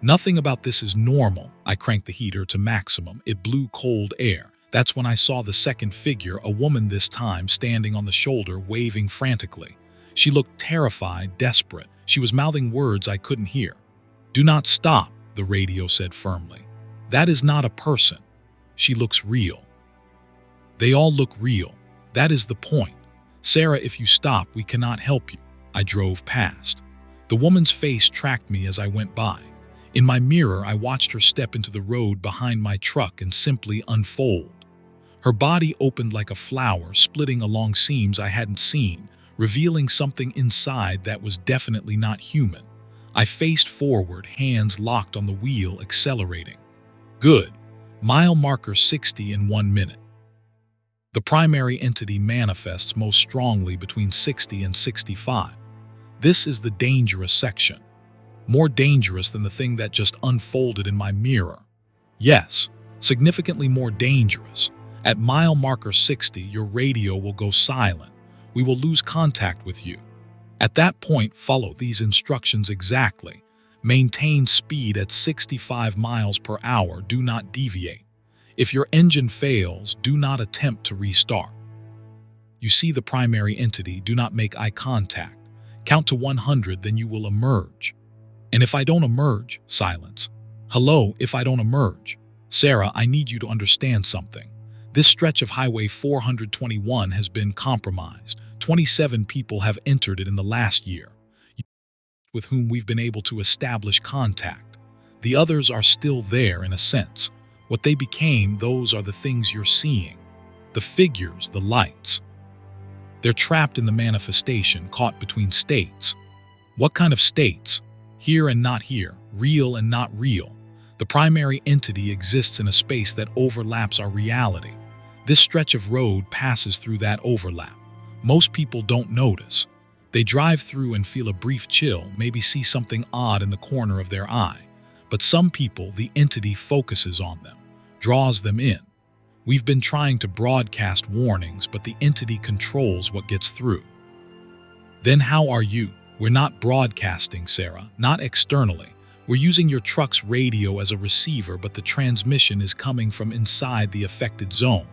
Nothing about this is normal. I cranked the heater to maximum. It blew cold air. That's when I saw the second figure, a woman this time, standing on the shoulder, waving frantically. She looked terrified, desperate. She was mouthing words I couldn't hear. "Do not stop," the radio said firmly. "That is not a person. She looks real." They all look real. That is the point. "Sarah, if you stop, we cannot help you." I drove past. The woman's face tracked me as I went by. In my mirror, I watched her step into the road behind my truck and simply unfold. Her body opened like a flower, splitting along seams I hadn't seen, revealing something inside that was definitely not human. I faced forward, hands locked on the wheel, accelerating. Good. Mile marker 60 in 1 minute. The primary entity manifests most strongly between 60 and 65. This is the dangerous section. More dangerous than the thing that just unfolded in my mirror. Yes, significantly more dangerous. At mile marker 60, your radio will go silent. We will lose contact with you. At that point, follow these instructions exactly. Maintain speed at 65 miles per hour. Do not deviate. If your engine fails, do not attempt to restart. You see the primary entity, do not make eye contact. Count to 100, then you will emerge. And if I don't emerge, silence. Hello, if I don't emerge. Sarah, I need you to understand something. This stretch of Highway 421 has been compromised. 27 people have entered it in the last year, with whom we've been able to establish contact. The others are still there in a sense. What they became, those are the things you're seeing. The figures, the lights. They're trapped in the manifestation, caught between states. What kind of states? Here and not here, real and not real. The primary entity exists in a space that overlaps our reality. This stretch of road passes through that overlap. Most people don't notice. They drive through and feel a brief chill, maybe see something odd in the corner of their eye. But some people, the entity focuses on them, draws them in. We've been trying to broadcast warnings, but the entity controls what gets through. Then how are you? We're not broadcasting, Sarah, not externally. We're using your truck's radio as a receiver, but the transmission is coming from inside the affected zone.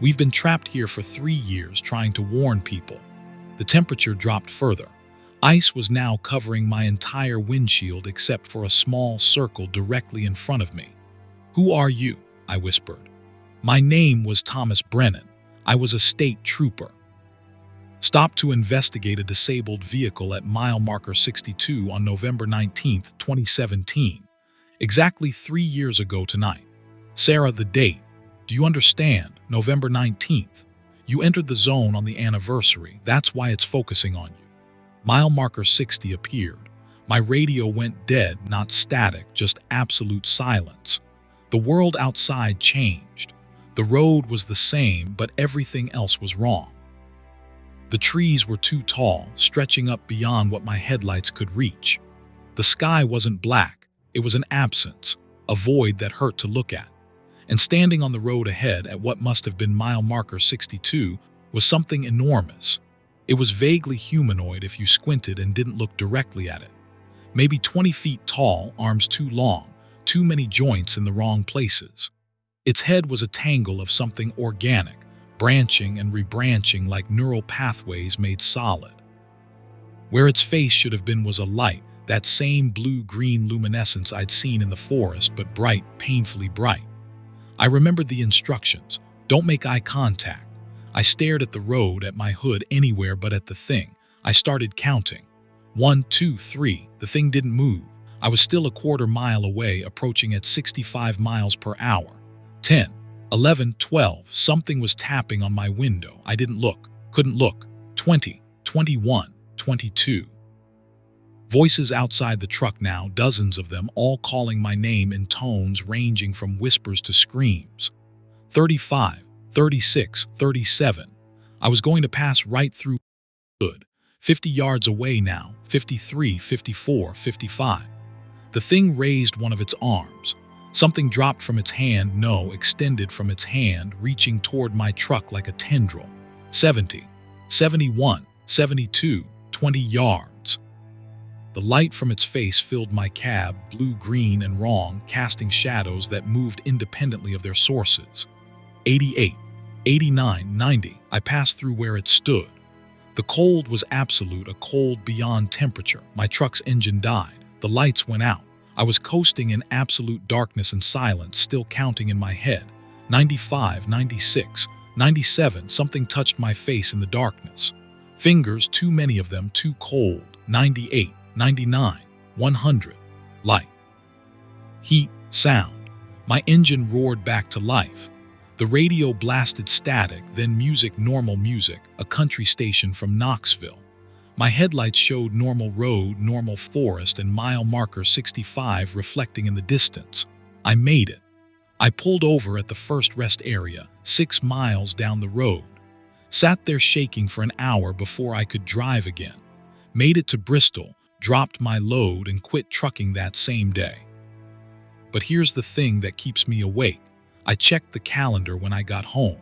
We've been trapped here for 3 years trying to warn people. The temperature dropped further. Ice was now covering my entire windshield except for a small circle directly in front of me. "Who are you?" I whispered. My name was Thomas Brennan. I was a state trooper. Stopped to investigate a disabled vehicle at mile marker 62 on November 19, 2017. Exactly 3 years ago tonight. Sarah, the date. Do you understand? November 19th. You entered the zone on the anniversary. That's why it's focusing on you. Mile marker 60 appeared. My radio went dead, not static, just absolute silence. The world outside changed. The road was the same, but everything else was wrong. The trees were too tall, stretching up beyond what my headlights could reach. The sky wasn't black. It was an absence, a void that hurt to look at. And standing on the road ahead at what must have been mile marker 62 was something enormous. It was vaguely humanoid if you squinted and didn't look directly at it. Maybe 20 feet tall, arms too long, too many joints in the wrong places. Its head was a tangle of something organic, branching and rebranching like neural pathways made solid. Where its face should have been was a light, that same blue-green luminescence I'd seen in the forest, but bright, painfully bright. I remembered the instructions. Don't make eye contact. I stared at the road, at my hood, anywhere but at the thing. I started counting. 1, 2, 3. The thing didn't move. I was still a quarter mile away, approaching at 65 miles per hour. 10, 11, 12. Something was tapping on my window. I didn't look. Couldn't look. 20, 21, 22. Voices outside the truck now, dozens of them, all calling my name in tones ranging from whispers to screams. 35, 36, 37. I was going to pass right through hood. 50 yards away now. 53, 54, 55. The thing raised one of its arms. Something dropped from its hand, no, extended from its hand, reaching toward my truck like a tendril. 70, 71, 72, 20 yards. The light from its face filled my cab, blue, green, and wrong, casting shadows that moved independently of their sources. 88, 89, 90. I passed through where it stood. The cold was absolute, a cold beyond temperature. My truck's engine died. The lights went out. I was coasting in absolute darkness and silence, still counting in my head. 95, 96, 97. Something touched my face in the darkness. Fingers, too many of them, too cold. 98, 99, 100. Light. Heat. Sound. My engine roared back to life. The radio blasted static, then music, normal music, a country station from Knoxville. My headlights showed normal road, normal forest, and mile marker 65 reflecting in the distance. I made it. I pulled over at the first rest area, 6 miles down the road. Sat there shaking for an hour before I could drive again. Made it to Bristol, dropped my load, and quit trucking that same day. But here's the thing that keeps me awake. I checked the calendar when I got home.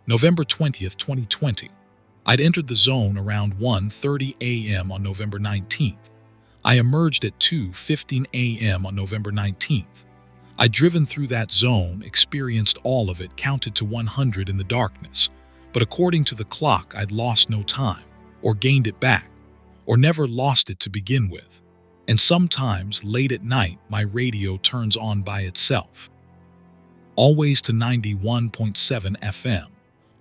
November 20th, 2020. I'd entered the zone around 1:30 a.m. on November 19th. I emerged at 2:15 a.m. on November 19th. I'd driven through that zone, experienced all of it, counted to 100 in the darkness. But according to the clock, I'd lost no time, or gained it back, or never lost it to begin with. And sometimes, late at night, my radio turns on by itself. Always to 91.7 FM.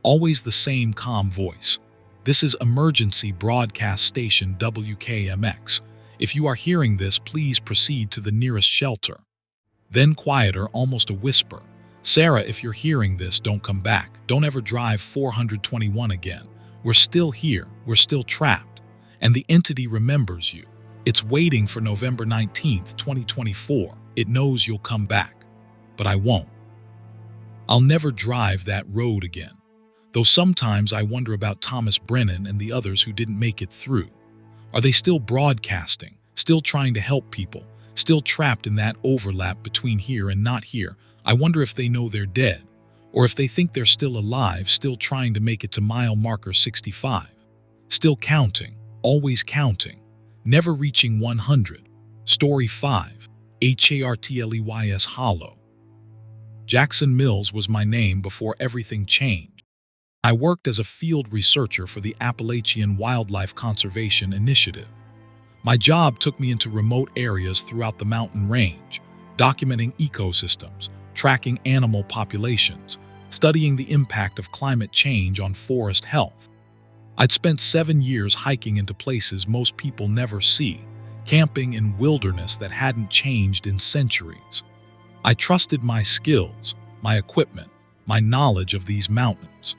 Always the same calm voice. This is emergency broadcast station WKMX. If you are hearing this, please proceed to the nearest shelter. Then quieter, almost a whisper. Sarah, if you're hearing this, don't come back. Don't ever drive 421 again. We're still here. We're still trapped. And the entity remembers you. It's waiting for November 19th, 2024. It knows you'll come back. But I won't. I'll never drive that road again. Though sometimes I wonder about Thomas Brennan and the others who didn't make it through. Are they still broadcasting, still trying to help people, still trapped in that overlap between here and not here? I wonder if they know they're dead, or if they think they're still alive, still trying to make it to mile marker 65. Still counting, always counting, never reaching 100. Story 5, Hartleys Hollow. Jackson Mills was my name before everything changed. I worked as a field researcher for the Appalachian Wildlife Conservation Initiative. My job took me into remote areas throughout the mountain range, documenting ecosystems, tracking animal populations, studying the impact of climate change on forest health. I'd spent 7 years hiking into places most people never see, camping in wilderness that hadn't changed in centuries. I trusted my skills, my equipment, my knowledge of these mountains.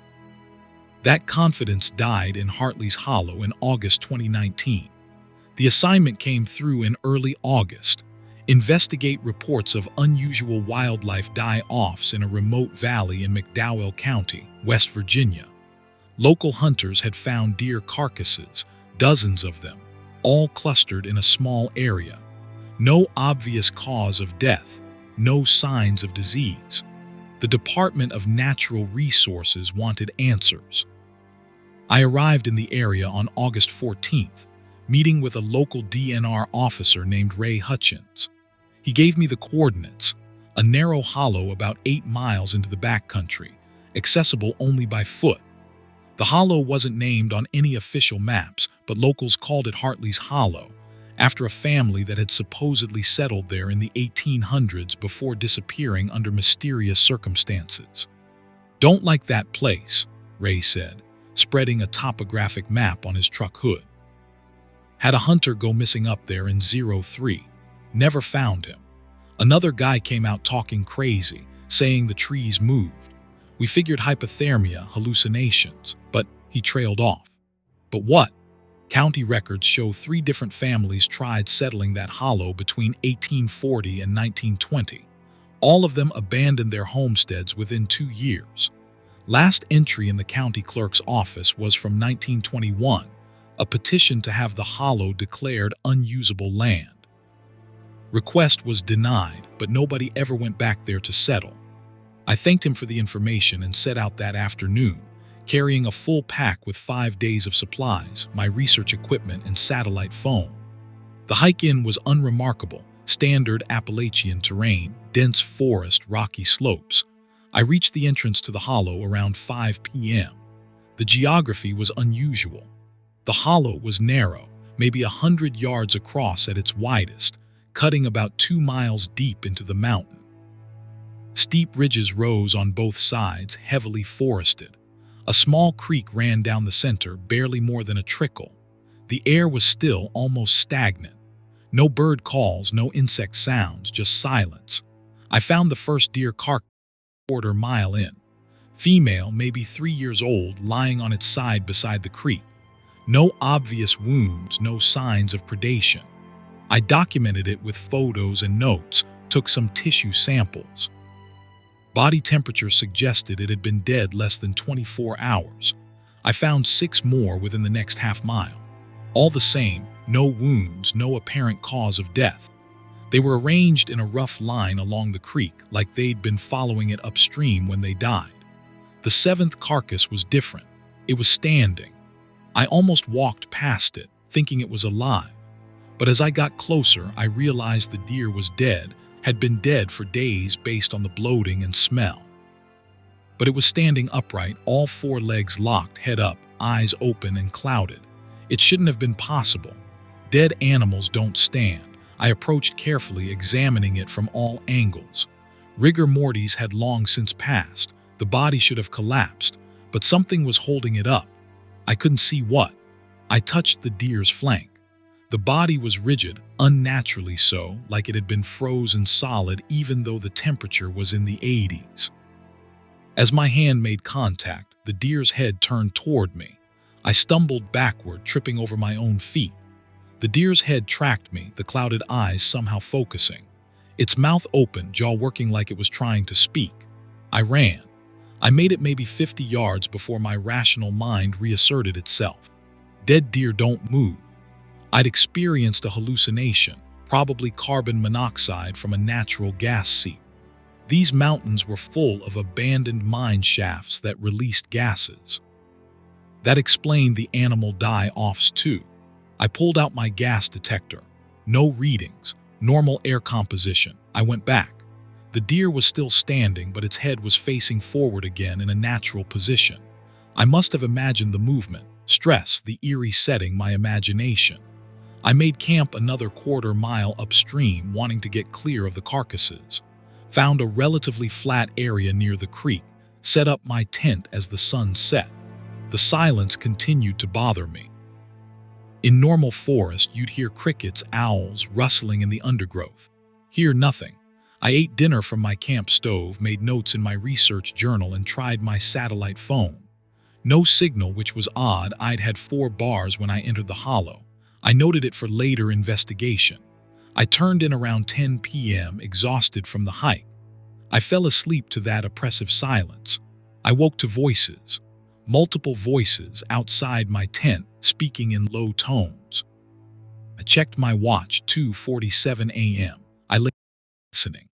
That confidence died in Hartleys Hollow in August 2019. The assignment came through in early August. Investigate reports of unusual wildlife die-offs in a remote valley in McDowell County, West Virginia. Local hunters had found deer carcasses, dozens of them, all clustered in a small area. No obvious cause of death, no signs of disease. The Department of Natural Resources wanted answers. I arrived in the area on August 14th, meeting with a local DNR officer named Ray Hutchins. He gave me the coordinates, a narrow hollow about 8 miles into the backcountry, accessible only by foot. The hollow wasn't named on any official maps, but locals called it Hartley's Hollow, after a family that had supposedly settled there in the 1800s before disappearing under mysterious circumstances. "Don't like that place," Ray said, spreading a topographic map on his truck hood. "Had a hunter go missing up there in '03. Never found him. Another guy came out talking crazy, saying the trees moved. We figured hypothermia, hallucinations, but he trailed off." But what? County records show 3 different families tried settling that hollow between 1840 and 1920. All of them abandoned their homesteads within 2 years. Last entry in the county clerk's office was from 1921, a petition to have the hollow declared unusable land. Request was denied, but nobody ever went back there to settle. I thanked him for the information and set out that afternoon, carrying a full pack with 5 days of supplies, my research equipment, and satellite phone. The hike-in was unremarkable, standard Appalachian terrain, dense forest, rocky slopes. I reached the entrance to the hollow around 5 p.m. The geography was unusual. The hollow was narrow, maybe 100 yards across at its widest, cutting about 2 miles deep into the mountain. Steep ridges rose on both sides, heavily forested. A small creek ran down the center, barely more than a trickle. The air was still, almost stagnant. No bird calls, no insect sounds, just silence. I found the first deer carcass a quarter mile in. Female, maybe 3 years old, lying on its side beside the creek. No obvious wounds, no signs of predation. I documented it with photos and notes, took some tissue samples. Body temperature suggested it had been dead less than 24 hours. I found 6 more within the next half mile. All the same, no wounds, no apparent cause of death. They were arranged in a rough line along the creek, like they'd been following it upstream when they died. The 7th carcass was different. It was standing. I almost walked past it, thinking it was alive. But as I got closer, I realized the deer was dead, had been dead for days based on the bloating and smell. But it was standing upright, all 4 legs locked, head up, eyes open and clouded. It shouldn't have been possible. Dead animals don't stand. I approached carefully, examining it from all angles. Rigor mortis had long since passed. The body should have collapsed, but something was holding it up. I couldn't see what. I touched the deer's flank. The body was rigid, unnaturally so, like it had been frozen solid even though the temperature was in the 80s. As my hand made contact, the deer's head turned toward me. I stumbled backward, tripping over my own feet. The deer's head tracked me, the clouded eyes somehow focusing. Its mouth open, jaw working like it was trying to speak. I ran. I made it maybe 50 yards before my rational mind reasserted itself. Dead deer don't move. I'd experienced a hallucination, probably carbon monoxide from a natural gas seep. These mountains were full of abandoned mine shafts that released gases. That explained the animal die-offs too. I pulled out my gas detector. No readings, normal air composition. I went back. The deer was still standing, but its head was facing forward again in a natural position. I must have imagined the movement, stress, the eerie setting, my imagination. I made camp another quarter mile upstream, wanting to get clear of the carcasses. Found a relatively flat area near the creek, set up my tent as the sun set. The silence continued to bother me. In normal forest, you'd hear crickets, owls, rustling in the undergrowth. Here, nothing. I ate dinner from my camp stove, made notes in my research journal, and tried my satellite phone. No signal, which was odd. I'd had 4 bars when I entered the hollow. I noted it for later investigation. I turned in around 10 p.m., exhausted from the hike. I fell asleep to that oppressive silence. I woke to voices. Multiple voices outside my tent, speaking in low tones. I checked my watch, 2:47 a.m. I lay listening.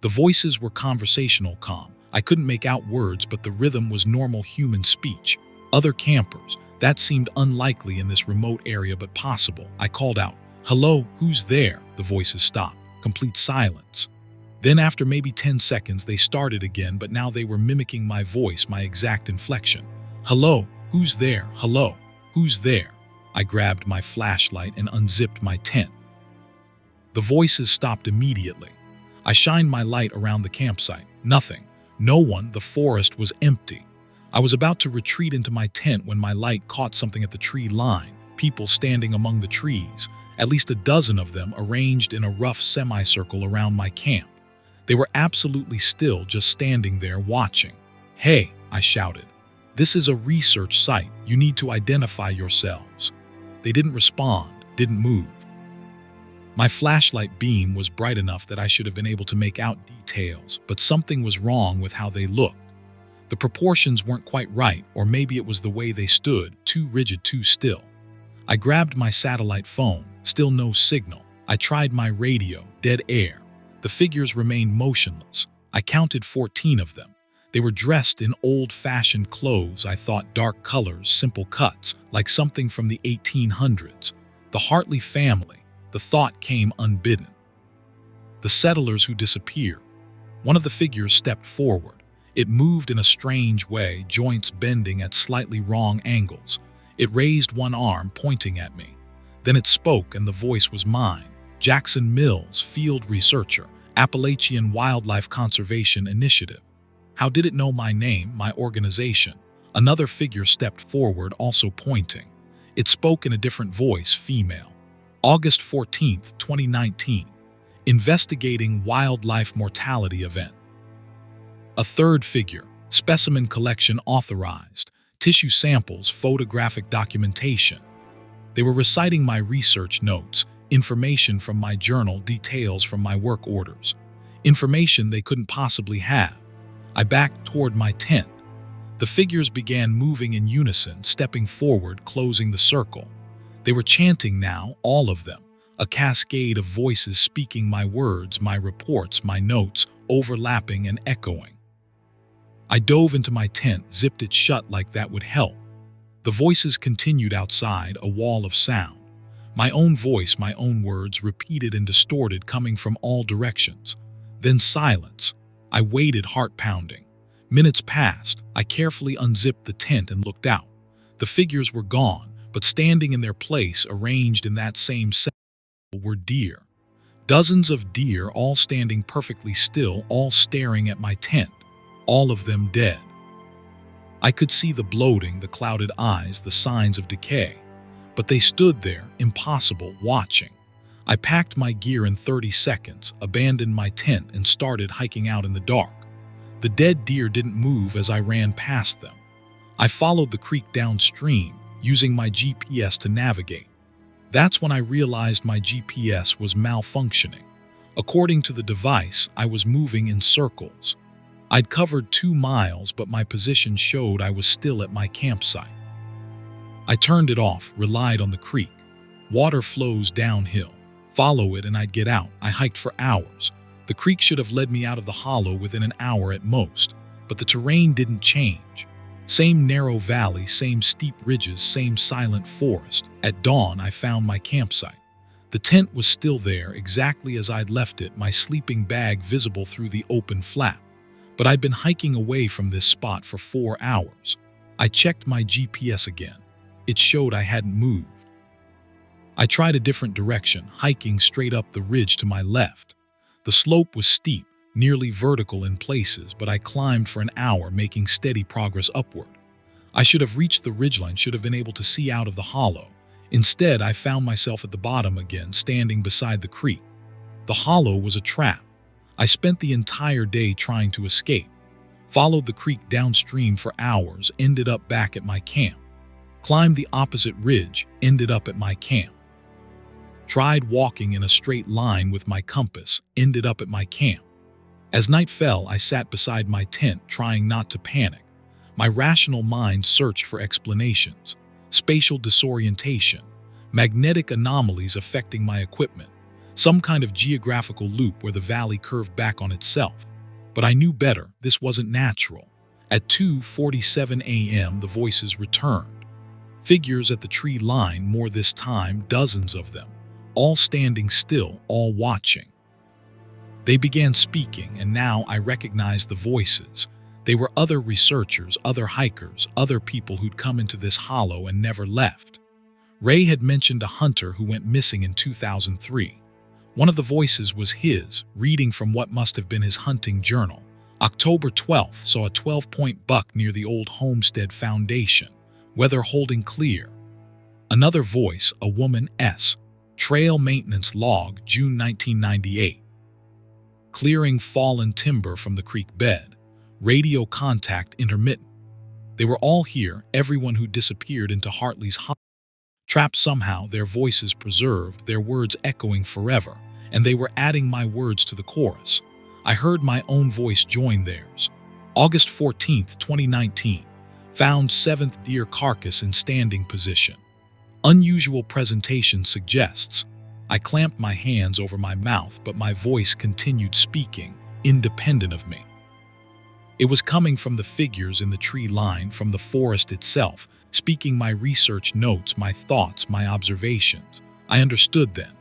The voices were conversational, calm. I couldn't make out words, but the rhythm was normal human speech. Other campers, That seemed unlikely in this remote area, but possible. I called out, "Hello, who's there?" The voices stopped. Complete silence. Then after maybe 10 seconds, they started again, but now they were mimicking my voice, my exact inflection. "Hello, who's there? Hello, who's there?" I grabbed my flashlight and unzipped my tent. The voices stopped immediately. I shined my light around the campsite. Nothing. No one. The forest was empty. I was about to retreat into my tent when my light caught something at the tree line. People standing among the trees, at least a dozen of them arranged in a rough semicircle around my camp. They were absolutely still, just standing there watching. "Hey," I shouted. "This is a research site. You need to identify yourselves." They didn't respond, didn't move. My flashlight beam was bright enough that I should have been able to make out details, but something was wrong with how they looked. The proportions weren't quite right, or maybe it was the way they stood, too rigid, too still. I grabbed my satellite phone, still no signal. I tried my radio, dead air. The figures remained motionless. I counted 14 of them. They were dressed in old-fashioned clothes, I thought, dark colors, simple cuts, like something from the 1800s. The Hartley family. The thought came unbidden. The settlers who disappeared. One of the figures stepped forward. It moved in a strange way, joints bending at slightly wrong angles. It raised one arm, pointing at me. Then it spoke, and the voice was mine. Jackson Mills, field researcher, Appalachian Wildlife Conservation Initiative. How did it know my name, my organization? Another figure stepped forward, also pointing. It spoke in a different voice, female. August 14th, 2019. Investigating wildlife mortality event. A third figure, specimen collection authorized, tissue samples, photographic documentation. They were reciting my research notes, information from my journal, details from my work orders, information they couldn't possibly have. I backed toward my tent. The figures began moving in unison, stepping forward, closing the circle. They were chanting now, all of them, a cascade of voices speaking my words, my reports, my notes, overlapping and echoing. I dove into my tent, zipped it shut like that would help. The voices continued outside, a wall of sound. My own voice, my own words, repeated and distorted, coming from all directions. Then silence. I waited, heart pounding. Minutes passed. I carefully unzipped the tent and looked out. The figures were gone, but standing in their place, arranged in that same circle, were deer. Dozens of deer, all standing perfectly still, all staring at my tent, all of them dead. I could see the bloating, the clouded eyes, the signs of decay. But they stood there, impassible, watching. I packed my gear in 30 seconds, abandoned my tent, and started hiking out in the dark. The dead deer didn't move as I ran past them. I followed the creek downstream, using my GPS to navigate. That's when I realized my GPS was malfunctioning. According to the device, I was moving in circles. I'd covered 2 miles, but my position showed I was still at my campsite. I turned it off, relied on the creek. Water flows downhill. Follow it and I'd get out. I hiked for hours. The creek should have led me out of the hollow within an hour at most, but the terrain didn't change. Same narrow valley, same steep ridges, same silent forest. At dawn, I found my campsite. The tent was still there, exactly as I'd left it, my sleeping bag visible through the open flap. But I'd been hiking away from this spot for 4 hours. I checked my GPS again. It showed I hadn't moved. I tried a different direction, hiking straight up the ridge to my left. The slope was steep, nearly vertical in places, but I climbed for an hour, making steady progress upward. I should have reached the ridgeline, should have been able to see out of the hollow. Instead, I found myself at the bottom again, standing beside the creek. The hollow was a trap. I spent the entire day trying to escape. Followed the creek downstream for hours, ended up back at my camp. Climbed the opposite ridge, ended up at my camp. Tried walking in a straight line with my compass, ended up at my camp. As night fell, I sat beside my tent, trying not to panic. My rational mind searched for explanations. Spatial disorientation, magnetic anomalies affecting my equipment, some kind of geographical loop where the valley curved back on itself. But I knew better. This wasn't natural. At 2:47 a.m., the voices returned. Figures at the tree line, more this time, dozens of them, all standing still, all watching. They began speaking, and now I recognized the voices. They were other researchers, other hikers, other people who'd come into this hollow and never left. Ray had mentioned a hunter who went missing in 2003. One of the voices was his, reading from what must have been his hunting journal. October 12th saw a 12-point buck near the old Homestead Foundation, weather holding clear. Another voice, a woman, S. Trail maintenance log, June 1998. Clearing fallen timber from the creek bed. Radio contact intermittent. They were all here, everyone who disappeared into Hartley's hollow. Trapped somehow, their voices preserved, their words echoing forever, and they were adding my words to the chorus. I heard my own voice join theirs. August 14th, 2019. Found 7th deer carcass in standing position. Unusual presentation suggests. I clamped my hands over my mouth, but my voice continued speaking, independent of me. It was coming from the figures in the tree line, from the forest itself, speaking my research notes, my thoughts, my observations. I understood then.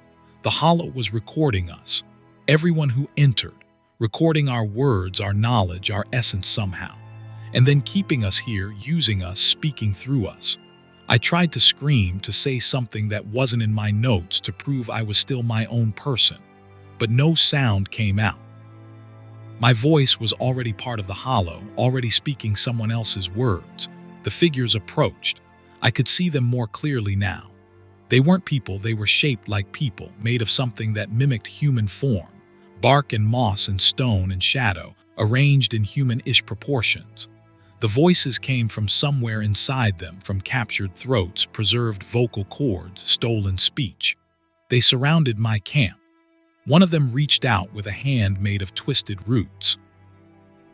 The hollow was recording us, everyone who entered, recording our words, our knowledge, our essence somehow, and then keeping us here, using us, speaking through us. I tried to scream, to say something that wasn't in my notes, to prove I was still my own person, but no sound came out. My voice was already part of the hollow, already speaking someone else's words. The figures approached. I could see them more clearly now. They weren't people, they were shaped like people, made of something that mimicked human form. Bark and moss and stone and shadow, arranged in human-ish proportions. The voices came from somewhere inside them, from captured throats, preserved vocal cords, stolen speech. They surrounded my camp. One of them reached out with a hand made of twisted roots.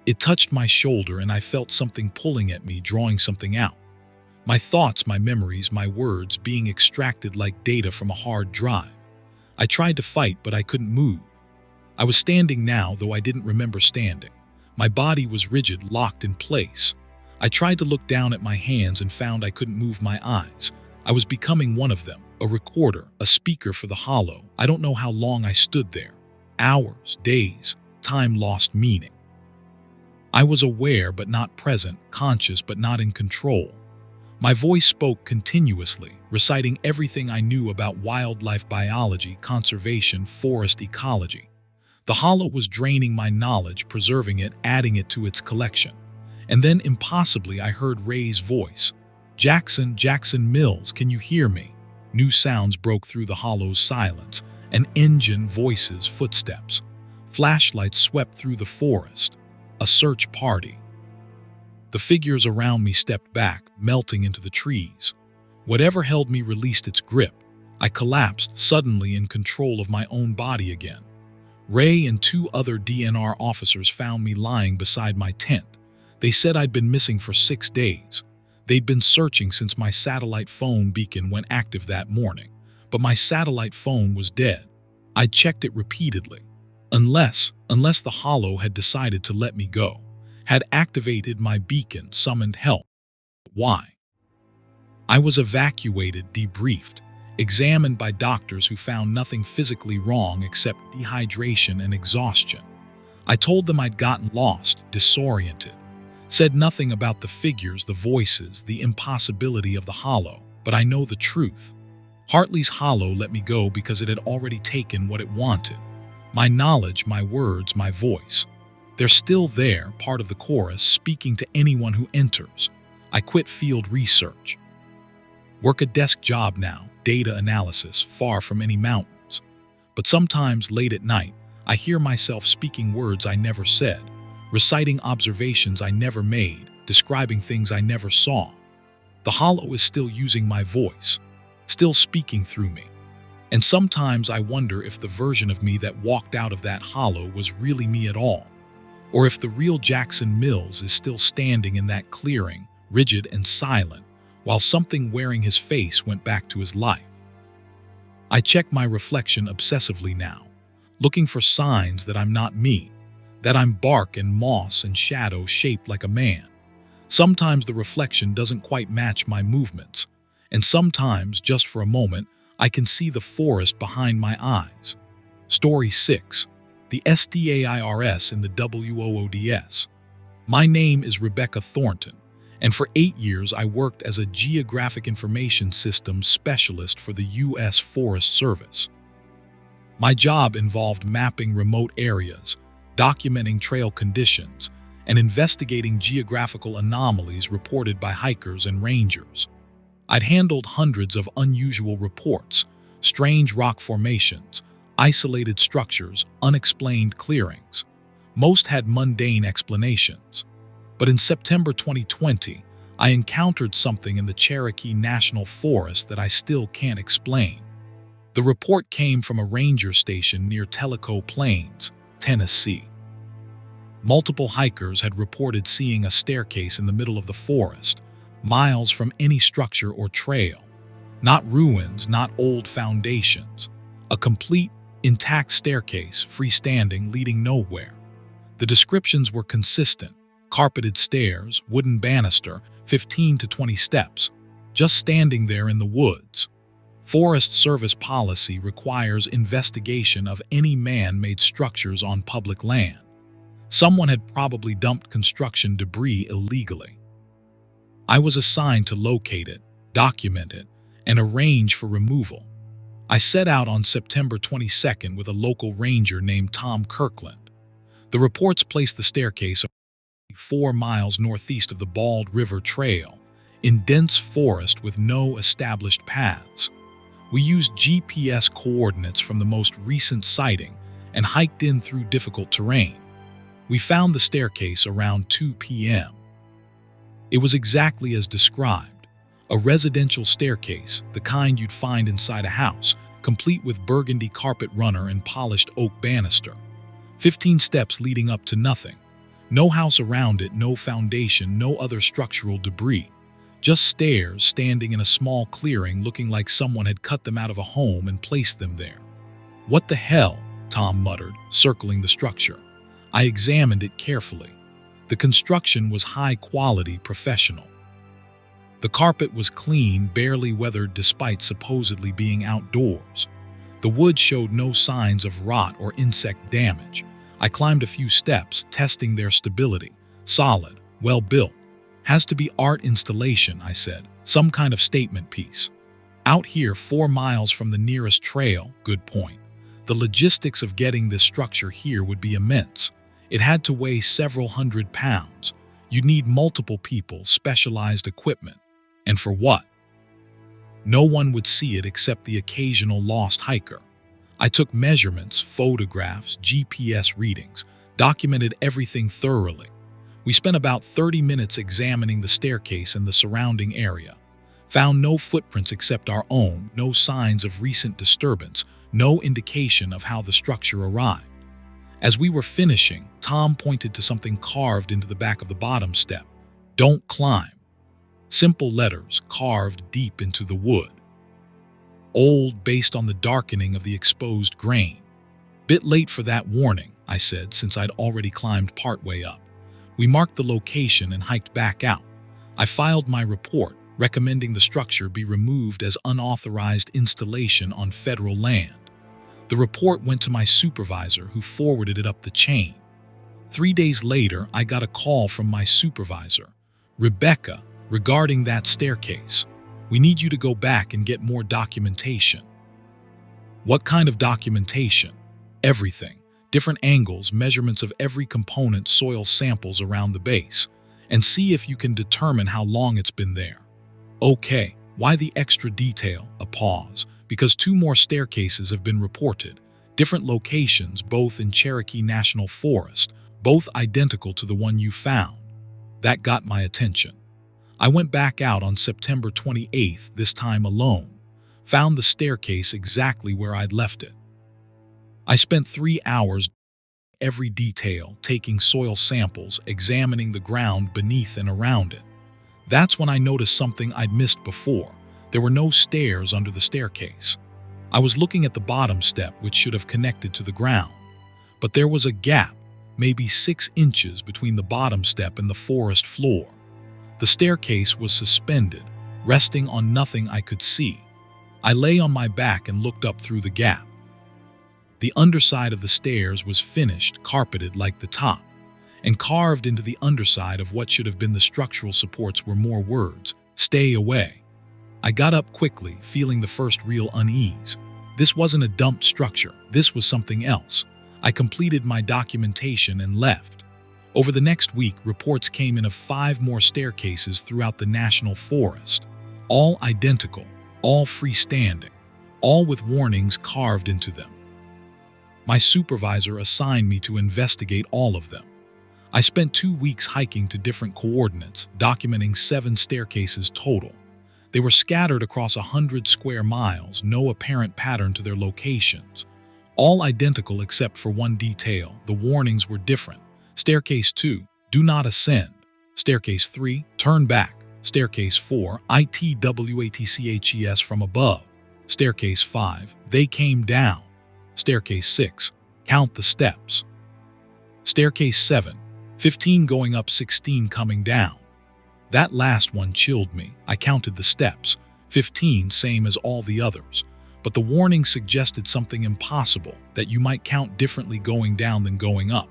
It touched my shoulder and I felt something pulling at me, drawing something out. My thoughts, my memories, my words being extracted like data from a hard drive. I tried to fight, but I couldn't move. I was standing now, though I didn't remember standing. My body was rigid, locked in place. I tried to look down at my hands and found I couldn't move my eyes. I was becoming one of them, a recorder, a speaker for the hollow. I don't know how long I stood there. Hours, days, time lost meaning. I was aware but not present, conscious but not in control. My voice spoke continuously, reciting everything I knew about wildlife biology, conservation, forest ecology. The hollow was draining my knowledge, preserving it, adding it to its collection. And then, impossibly, I heard Ray's voice. Jackson Mills, can you hear me?" New sounds broke through the hollow's silence. An engine, voices, footsteps. Flashlights swept through the forest. A search party. The figures around me stepped back, melting into the trees. Whatever held me released its grip. I collapsed, suddenly in control of my own body again. Ray and 2 other DNR officers found me lying beside my tent. They said I'd been missing for 6 days. They'd been searching since my satellite phone beacon went active that morning, but my satellite phone was dead. I'd checked it repeatedly. Unless the hollow had decided to let me go, had activated my beacon, summoned help. Why? I was evacuated, debriefed, examined by doctors who found nothing physically wrong except dehydration and exhaustion. I told them I'd gotten lost, disoriented. Said nothing about the figures, the voices, the impossibility of the hollow, but I know the truth. Hartley's hollow let me go because it had already taken what it wanted. My knowledge, my words, my voice. They're still there, part of the chorus, speaking to anyone who enters. I quit field research. Work a desk job now, data analysis, far from any mountains. But sometimes late at night, I hear myself speaking words I never said, reciting observations I never made, describing things I never saw. The hollow is still using my voice, still speaking through me. And sometimes I wonder if the version of me that walked out of that hollow was really me at all, or if the real Jackson Mills is still standing in that clearing, rigid and silent, while something wearing his face went back to his life. I check my reflection obsessively now, looking for signs that I'm not me, that I'm bark and moss and shadow shaped like a man. Sometimes the reflection doesn't quite match my movements, and sometimes, just for a moment, I can see the forest behind my eyes. Story 6. The SDAIRS in the WOODS. My name is Rebecca Thornton, and for 8 years I worked as a Geographic Information Systems specialist for the U.S. Forest Service. My job involved mapping remote areas, documenting trail conditions, and investigating geographical anomalies reported by hikers and rangers. I'd handled hundreds of unusual reports, strange rock formations, isolated structures, unexplained clearings. Most had mundane explanations. But in September 2020, I encountered something in the Cherokee National Forest that I still can't explain. The report came from a ranger station near Tellico Plains, Tennessee. Multiple hikers had reported seeing a staircase in the middle of the forest, miles from any structure or trail. Not ruins, not old foundations. A complete, intact staircase, freestanding, leading nowhere. The descriptions were consistent. Carpeted stairs, wooden banister, 15 to 20 steps, just standing there in the woods. Forest Service policy requires investigation of any man-made structures on public land. Someone had probably dumped construction debris illegally. I was assigned to locate it, document it, and arrange for removal. I set out on September 22nd with a local ranger named Tom Kirkland. The reports placed the staircase 4 miles northeast of the Bald River Trail, in dense forest with no established paths. We used GPS coordinates from the most recent sighting and hiked in through difficult terrain. We found the staircase around 2 p.m. It was exactly as described, a residential staircase, the kind you'd find inside a house, complete with burgundy carpet runner and polished oak banister. 15 steps leading up to nothing. No house around it, no foundation, no other structural debris. Just stairs standing in a small clearing looking like someone had cut them out of a home and placed them there. "What the hell?" Tom muttered, circling the structure. I examined it carefully. The construction was high quality, professional. The carpet was clean, barely weathered despite supposedly being outdoors. The wood showed no signs of rot or insect damage. I climbed a few steps, testing their stability. Solid, well built. "Has to be art installation," I said. "Some kind of statement piece. Out here 4 miles from the nearest trail," good point. "The logistics of getting this structure here would be immense. It had to weigh several hundred pounds. You'd need multiple people, specialized equipment. And for what? No one would see it except the occasional lost hiker." I took measurements, photographs, GPS readings, documented everything thoroughly. We spent about 30 minutes examining the staircase and the surrounding area. Found no footprints except our own, no signs of recent disturbance, no indication of how the structure arrived. As we were finishing, Tom pointed to something carved into the back of the bottom step. "Don't climb." Simple letters carved deep into the wood. Old, based on the darkening of the exposed grain. "Bit late for that warning," I said, since I'd already climbed partway up. We marked the location and hiked back out. I filed my report, recommending the structure be removed as unauthorized installation on federal land. The report went to my supervisor, who forwarded it up the chain. 3 days later, I got a call from my supervisor. "Rebecca, regarding that staircase, we need you to go back and get more documentation." "What kind of documentation?" "Everything. Different angles, measurements of every component, soil samples around the base, and see if you can determine how long it's been there." "Okay, why the extra detail?" A pause. "Because 2 more staircases have been reported, different locations, both in Cherokee National Forest, both identical to the one you found." That got my attention. I went back out on September 28th, this time alone. Found the staircase exactly where I'd left it. I spent 3 hours every detail, taking soil samples, examining the ground beneath and around it. That's when I noticed something I'd missed before. There were no stairs under the staircase. I was looking at the bottom step, which should have connected to the ground. But there was a gap, maybe 6 inches between the bottom step and the forest floor. The staircase was suspended, resting on nothing I could see. I lay on my back and looked up through the gap. The underside of the stairs was finished, carpeted like the top, and carved into the underside of what should have been the structural supports were more words, "Stay away." I got up quickly, feeling the first real unease. This wasn't a dumped structure, this was something else. I completed my documentation and left. Over the next week, reports came in of 5 more staircases throughout the national forest, all identical, all freestanding, all with warnings carved into them. My supervisor assigned me to investigate all of them. I spent 2 weeks hiking to different coordinates, documenting 7 staircases total. They were scattered across 100 square miles, no apparent pattern to their locations. All identical except for one detail, the warnings were different. Staircase 2, do not ascend. Staircase 3, turn back. Staircase 4, ITWATCHES from above. Staircase 5, they came down. Staircase 6, count the steps. Staircase 7, 15 going up, 16 coming down. That last one chilled me. I counted the steps, 15 same as all the others. But the warning suggested something impossible, that you might count differently going down than going up.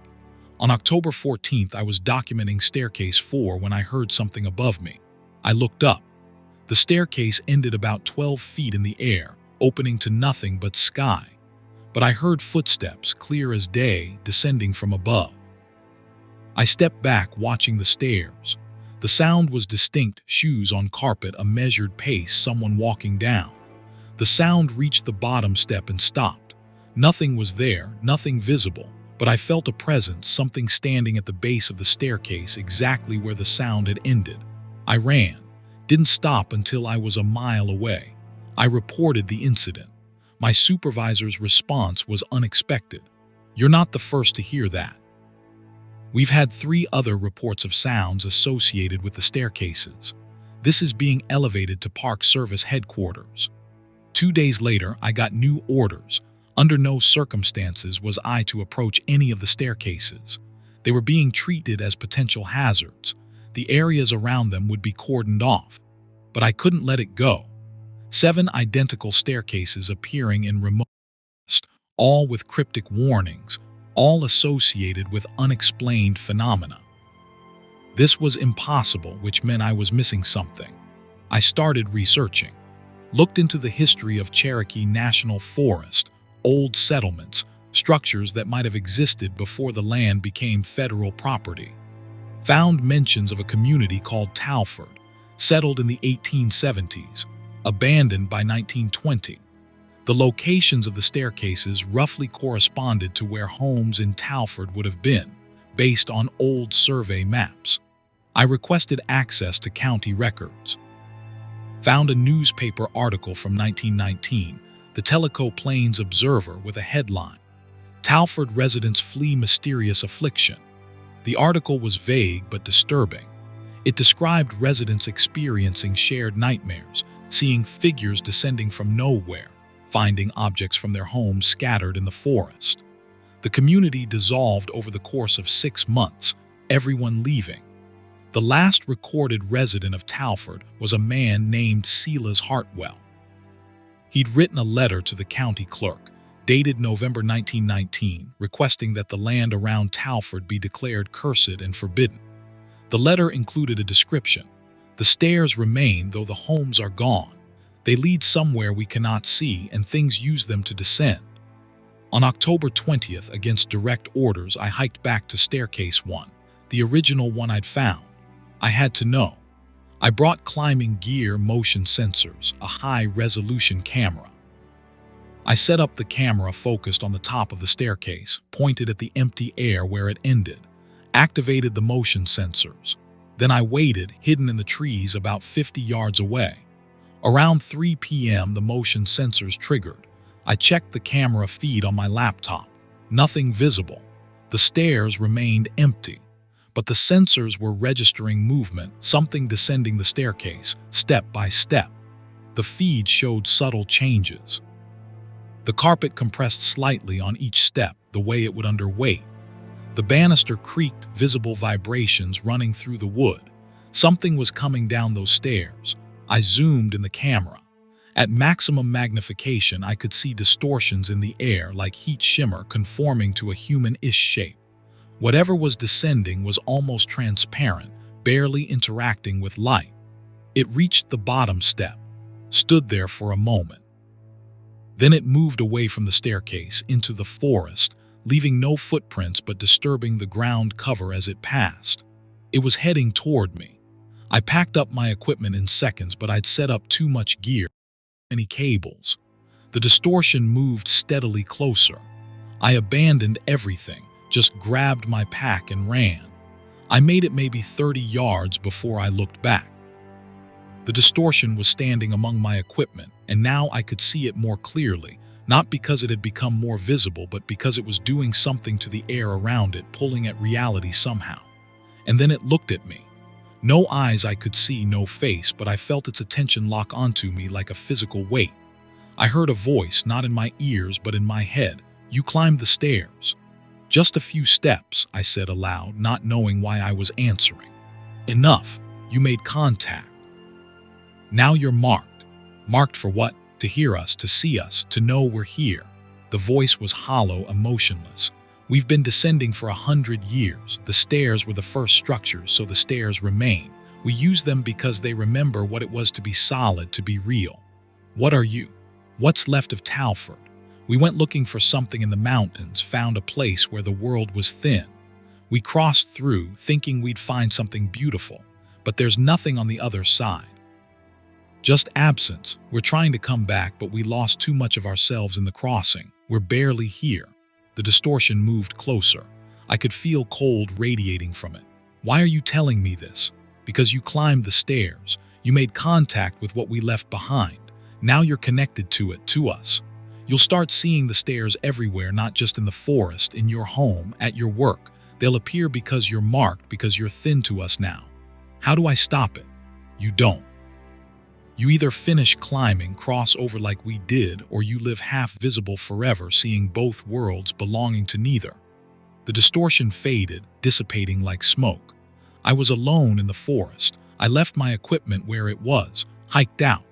On October 14th, I was documenting staircase 4 when I heard something above me. I looked up. The staircase ended about 12 feet in the air, opening to nothing but sky. But I heard footsteps, clear as day, descending from above. I stepped back, watching the stairs. The sound was distinct, shoes on carpet, a measured pace, someone walking down. The sound reached the bottom step and stopped. Nothing was there, nothing visible, but I felt a presence, something standing at the base of the staircase exactly where the sound had ended. I ran, didn't stop until I was a mile away. I reported the incident. My supervisor's response was unexpected. "You're not the first to hear that. We've had 3 other reports of sounds associated with the staircases. This is being elevated to Park Service headquarters." 2 days later, I got new orders. Under no circumstances was I to approach any of the staircases. They were being treated as potential hazards. The areas around them would be cordoned off. But I couldn't let it go. 7 identical staircases appearing in remote, all with cryptic warnings, all associated with unexplained phenomena. This was impossible, which meant I was missing something. I started researching. Looked into the history of Cherokee National Forest, old settlements, structures that might have existed before the land became federal property. Found mentions of a community called Talford, settled in the 1870s, abandoned by 1920. The locations of the staircases roughly corresponded to where homes in Talford would have been, based on old survey maps. I requested access to county records. Found a newspaper article from 1919, the Tellico Plains Observer, with a headline, "Talford Residents Flee Mysterious Affliction." The article was vague but disturbing. It described residents experiencing shared nightmares, seeing figures descending from nowhere, finding objects from their homes scattered in the forest. The community dissolved over the course of 6 months, everyone leaving. The last recorded resident of Talford was a man named Silas Hartwell. He'd written a letter to the county clerk, dated November 1919, requesting that the land around Talford be declared cursed and forbidden. The letter included a description. "The stairs remain, though the homes are gone. They lead somewhere we cannot see, and things use them to descend." On October 20th, against direct orders, I hiked back to staircase 1, the original one I'd found. I had to know. I brought climbing gear, motion sensors, a high-resolution camera. I set up the camera focused on the top of the staircase, pointed at the empty air where it ended, activated the motion sensors. Then I waited, hidden in the trees about 50 yards away. Around 3 p.m., the motion sensors triggered. I checked the camera feed on my laptop. Nothing visible. The stairs remained empty. But the sensors were registering movement, something descending the staircase, step by step. The feed showed subtle changes. The carpet compressed slightly on each step, the way it would under weight. The banister creaked, visible vibrations running through the wood. Something was coming down those stairs. I zoomed in the camera. At maximum magnification, I could see distortions in the air like heat shimmer conforming to a human-ish shape. Whatever was descending was almost transparent, barely interacting with light. It reached the bottom step, stood there for a moment. Then it moved away from the staircase into the forest, leaving no footprints but disturbing the ground cover as it passed. It was heading toward me. I packed up my equipment in seconds, but I'd set up too much gear, many cables. The distortion moved steadily closer. I abandoned everything, just grabbed my pack and ran. I made it maybe 30 yards before I looked back. The distortion was standing among my equipment, and now I could see it more clearly, not because it had become more visible, but because it was doing something to the air around it, pulling at reality somehow. And then it looked at me. No eyes I could see, no face, but I felt its attention lock onto me like a physical weight. I heard a voice, not in my ears, but in my head. "You climbed the stairs." "Just a few steps," I said aloud, not knowing why I was answering. "Enough. You made contact. Now you're marked." "Marked for what?" "To hear us, to see us, to know we're here." The voice was hollow, emotionless. "We've been descending for 100 years. The stairs were the first structures, so the stairs remain. We use them because they remember what it was to be solid, to be real." "What are you?" "What's left of Talford. We went looking for something in the mountains, found a place where the world was thin. We crossed through, thinking we'd find something beautiful, but there's nothing on the other side. Just absence. We're trying to come back, but we lost too much of ourselves in the crossing. We're barely here." The distortion moved closer. I could feel cold radiating from it. "Why are you telling me this?" "Because you climbed the stairs. You made contact with what we left behind. Now you're connected to it, to us. You'll start seeing the stairs everywhere, not just in the forest, in your home, at your work. They'll appear because you're marked, because you're thin to us now." "How do I stop it?" "You don't. You either finish climbing, cross over like we did, or you live half visible forever, seeing both worlds belonging to neither." The distortion faded, dissipating like smoke. I was alone in the forest. I left my equipment where it was, hiked out,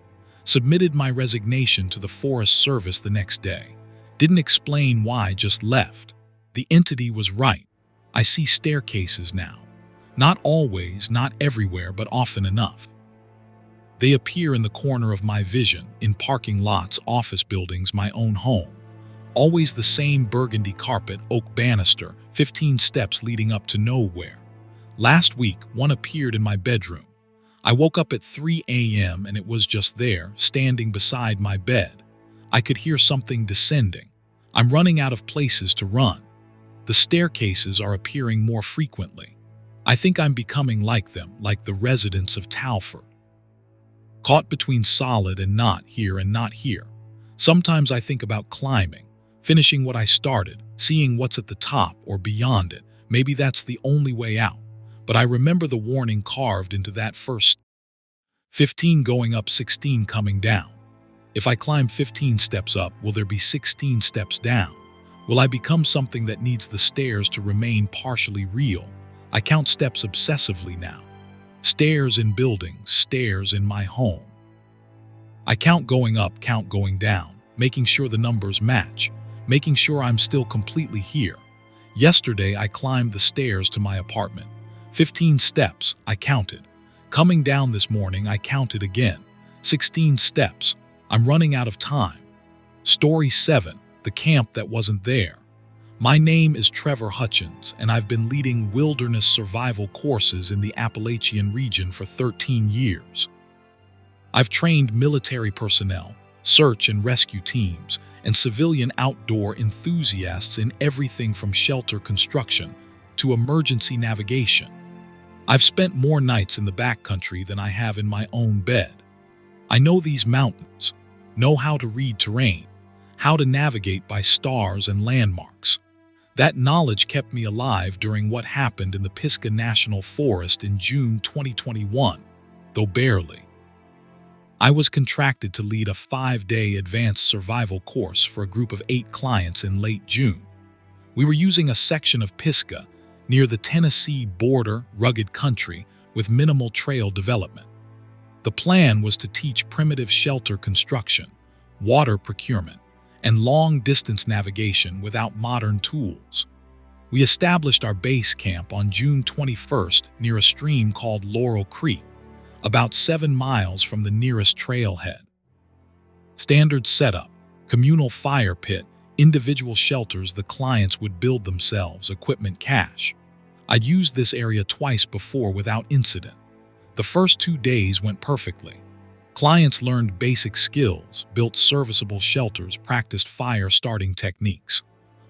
submitted my resignation to the Forest Service the next day. Didn't explain why, just left. The entity was right. I see staircases now. Not always, not everywhere, but often enough. They appear in the corner of my vision, in parking lots, office buildings, my own home. Always the same burgundy carpet, oak banister, 15 steps leading up to nowhere. Last week, one appeared in my bedroom. I woke up at 3 a.m. and it was just there, standing beside my bed. I could hear something descending. I'm running out of places to run. The staircases are appearing more frequently. I think I'm becoming like them, like the residents of Talford. Caught between solid and not here and not here. Sometimes I think about climbing, finishing what I started, seeing what's at the top or beyond it. Maybe that's the only way out. But I remember the warning carved into that first 15 going up, 16 coming down. If I climb 15 steps up, will there be 16 steps down? Will I become something that needs the stairs to remain partially real? I count steps obsessively now. Stairs in buildings, stairs in my home. I count going up, count going down, making sure the numbers match, making sure I'm still completely here. Yesterday, I climbed the stairs to my apartment. 15 steps, I counted. Coming down this morning, I counted again. 16 steps. I'm running out of time. Story 7, the camp that wasn't there. My name is Trevor Hutchins, and I've been leading wilderness survival courses in the Appalachian region for 13 years. I've trained military personnel, search and rescue teams, and civilian outdoor enthusiasts in everything from shelter construction to emergency navigation. I've spent more nights in the backcountry than I have in my own bed. I know these mountains, know how to read terrain, how to navigate by stars and landmarks. That knowledge kept me alive during what happened in the Pisgah National Forest in June 2021, though barely. I was contracted to lead a 5-day advanced survival course for a group of 8 clients in late June. We were using a section of Pisgah near the Tennessee border, rugged country with minimal trail development. The plan was to teach primitive shelter construction, water procurement, and long-distance navigation without modern tools. We established our base camp on June 21st near a stream called Laurel Creek, about 7 miles from the nearest trailhead. Standard setup: communal fire pit, individual shelters the clients would build themselves, equipment cache. I'd used this area twice before without incident. The first 2 days went perfectly. Clients learned basic skills, built serviceable shelters, practiced fire starting techniques.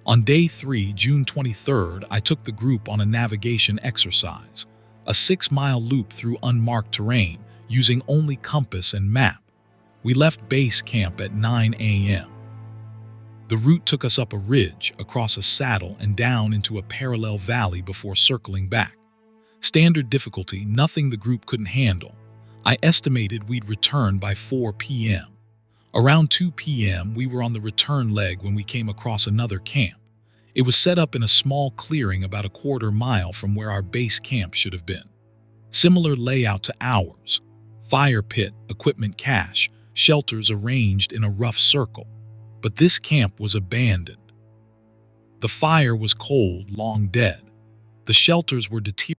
On day 3, June 23rd, I took the group on a navigation exercise, a 6-mile loop through unmarked terrain, using only compass and map. We left base camp at 9 a.m. The route took us up a ridge, across a saddle, and down into a parallel valley before circling back. Standard difficulty, nothing the group couldn't handle. I estimated we'd return by 4 p.m. Around 2 p.m., we were on the return leg when we came across another camp. It was set up in a small clearing about a quarter mile from where our base camp should have been. Similar layout to ours: fire pit, equipment cache, shelters arranged in a rough circle. But this camp was abandoned. The fire was cold, long dead. The shelters were deteriorated,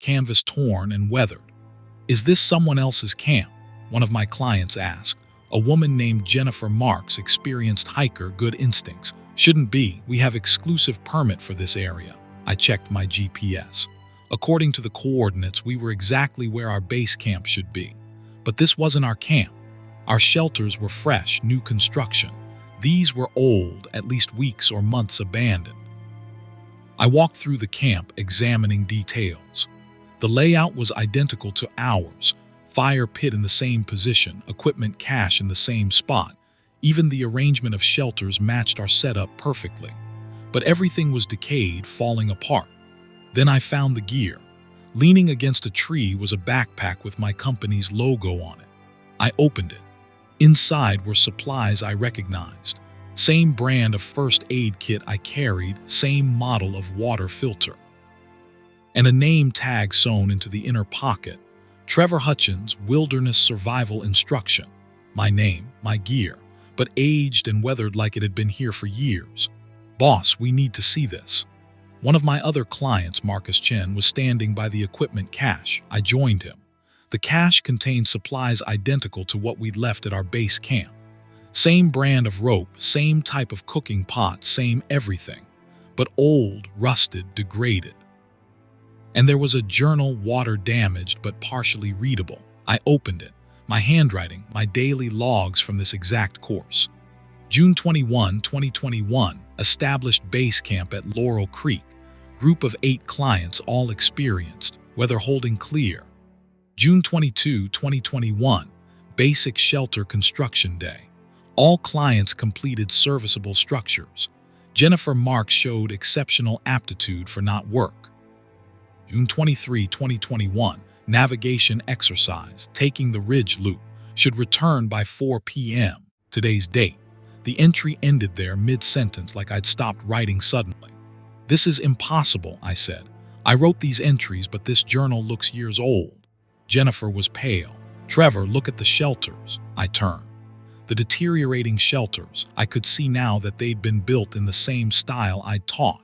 canvas torn and weathered. "Is this someone else's camp?" one of my clients asked. A woman named Jennifer Marks, experienced hiker, good instincts. "Shouldn't be. We have exclusive permit for this area." I checked my GPS. According to the coordinates, we were exactly where our base camp should be. But this wasn't our camp. Our shelters were fresh, new construction. These were old, at least weeks or months abandoned. I walked through the camp, examining details. The layout was identical to ours: fire pit in the same position, equipment cache in the same spot. Even the arrangement of shelters matched our setup perfectly. But everything was decayed, falling apart. Then I found the gear. Leaning against a tree was a backpack with my company's logo on it. I opened it. Inside were supplies I recognized. Same brand of first aid kit I carried, same model of water filter. And a name tag sewn into the inner pocket: Trevor Hutchins, Wilderness Survival Instruction. My name, my gear, but aged and weathered like it had been here for years. "Boss, we need to see this." One of my other clients, Marcus Chen, was standing by the equipment cache. I joined him. The cache contained supplies identical to what we'd left at our base camp. Same brand of rope, same type of cooking pot, same everything. But old, rusted, degraded. And there was a journal, water damaged but partially readable. I opened it. My handwriting, my daily logs from this exact course. June 21, 2021, established base camp at Laurel Creek. Group of 8 clients, all experienced, weather holding clear. June 22, 2021, basic shelter construction day. All clients completed serviceable structures. Jennifer Marks showed exceptional aptitude for not work. June 23, 2021, navigation exercise, taking the ridge loop, should return by 4 p.m. Today's date. The entry ended there mid-sentence, like I'd stopped writing suddenly. "This is impossible," I said. "I wrote these entries, but this journal looks years old." Jennifer was pale. "Trevor, look at the shelters." I turned. The deteriorating shelters, I could see now that they'd been built in the same style I'd taught.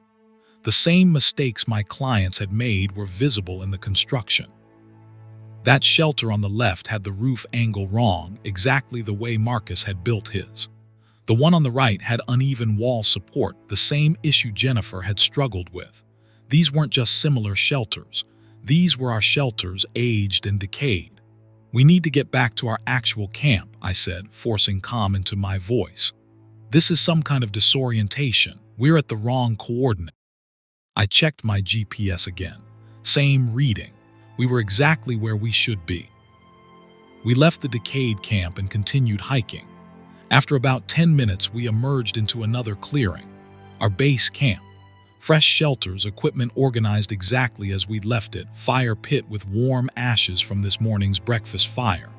The same mistakes my clients had made were visible in the construction. That shelter on the left had the roof angle wrong, exactly the way Marcus had built his. The one on the right had uneven wall support, the same issue Jennifer had struggled with. These weren't just similar shelters. These were our shelters, aged and decayed. "We need to get back to our actual camp," I said, forcing calm into my voice. "This is some kind of disorientation. We're at the wrong coordinate." I checked my GPS again. Same reading. We were exactly where we should be. We left the decayed camp and continued hiking. After about 10 minutes, we emerged into another clearing. Our base camp. Fresh shelters, equipment organized exactly as we'd left it, fire pit with warm ashes from this morning's breakfast fire.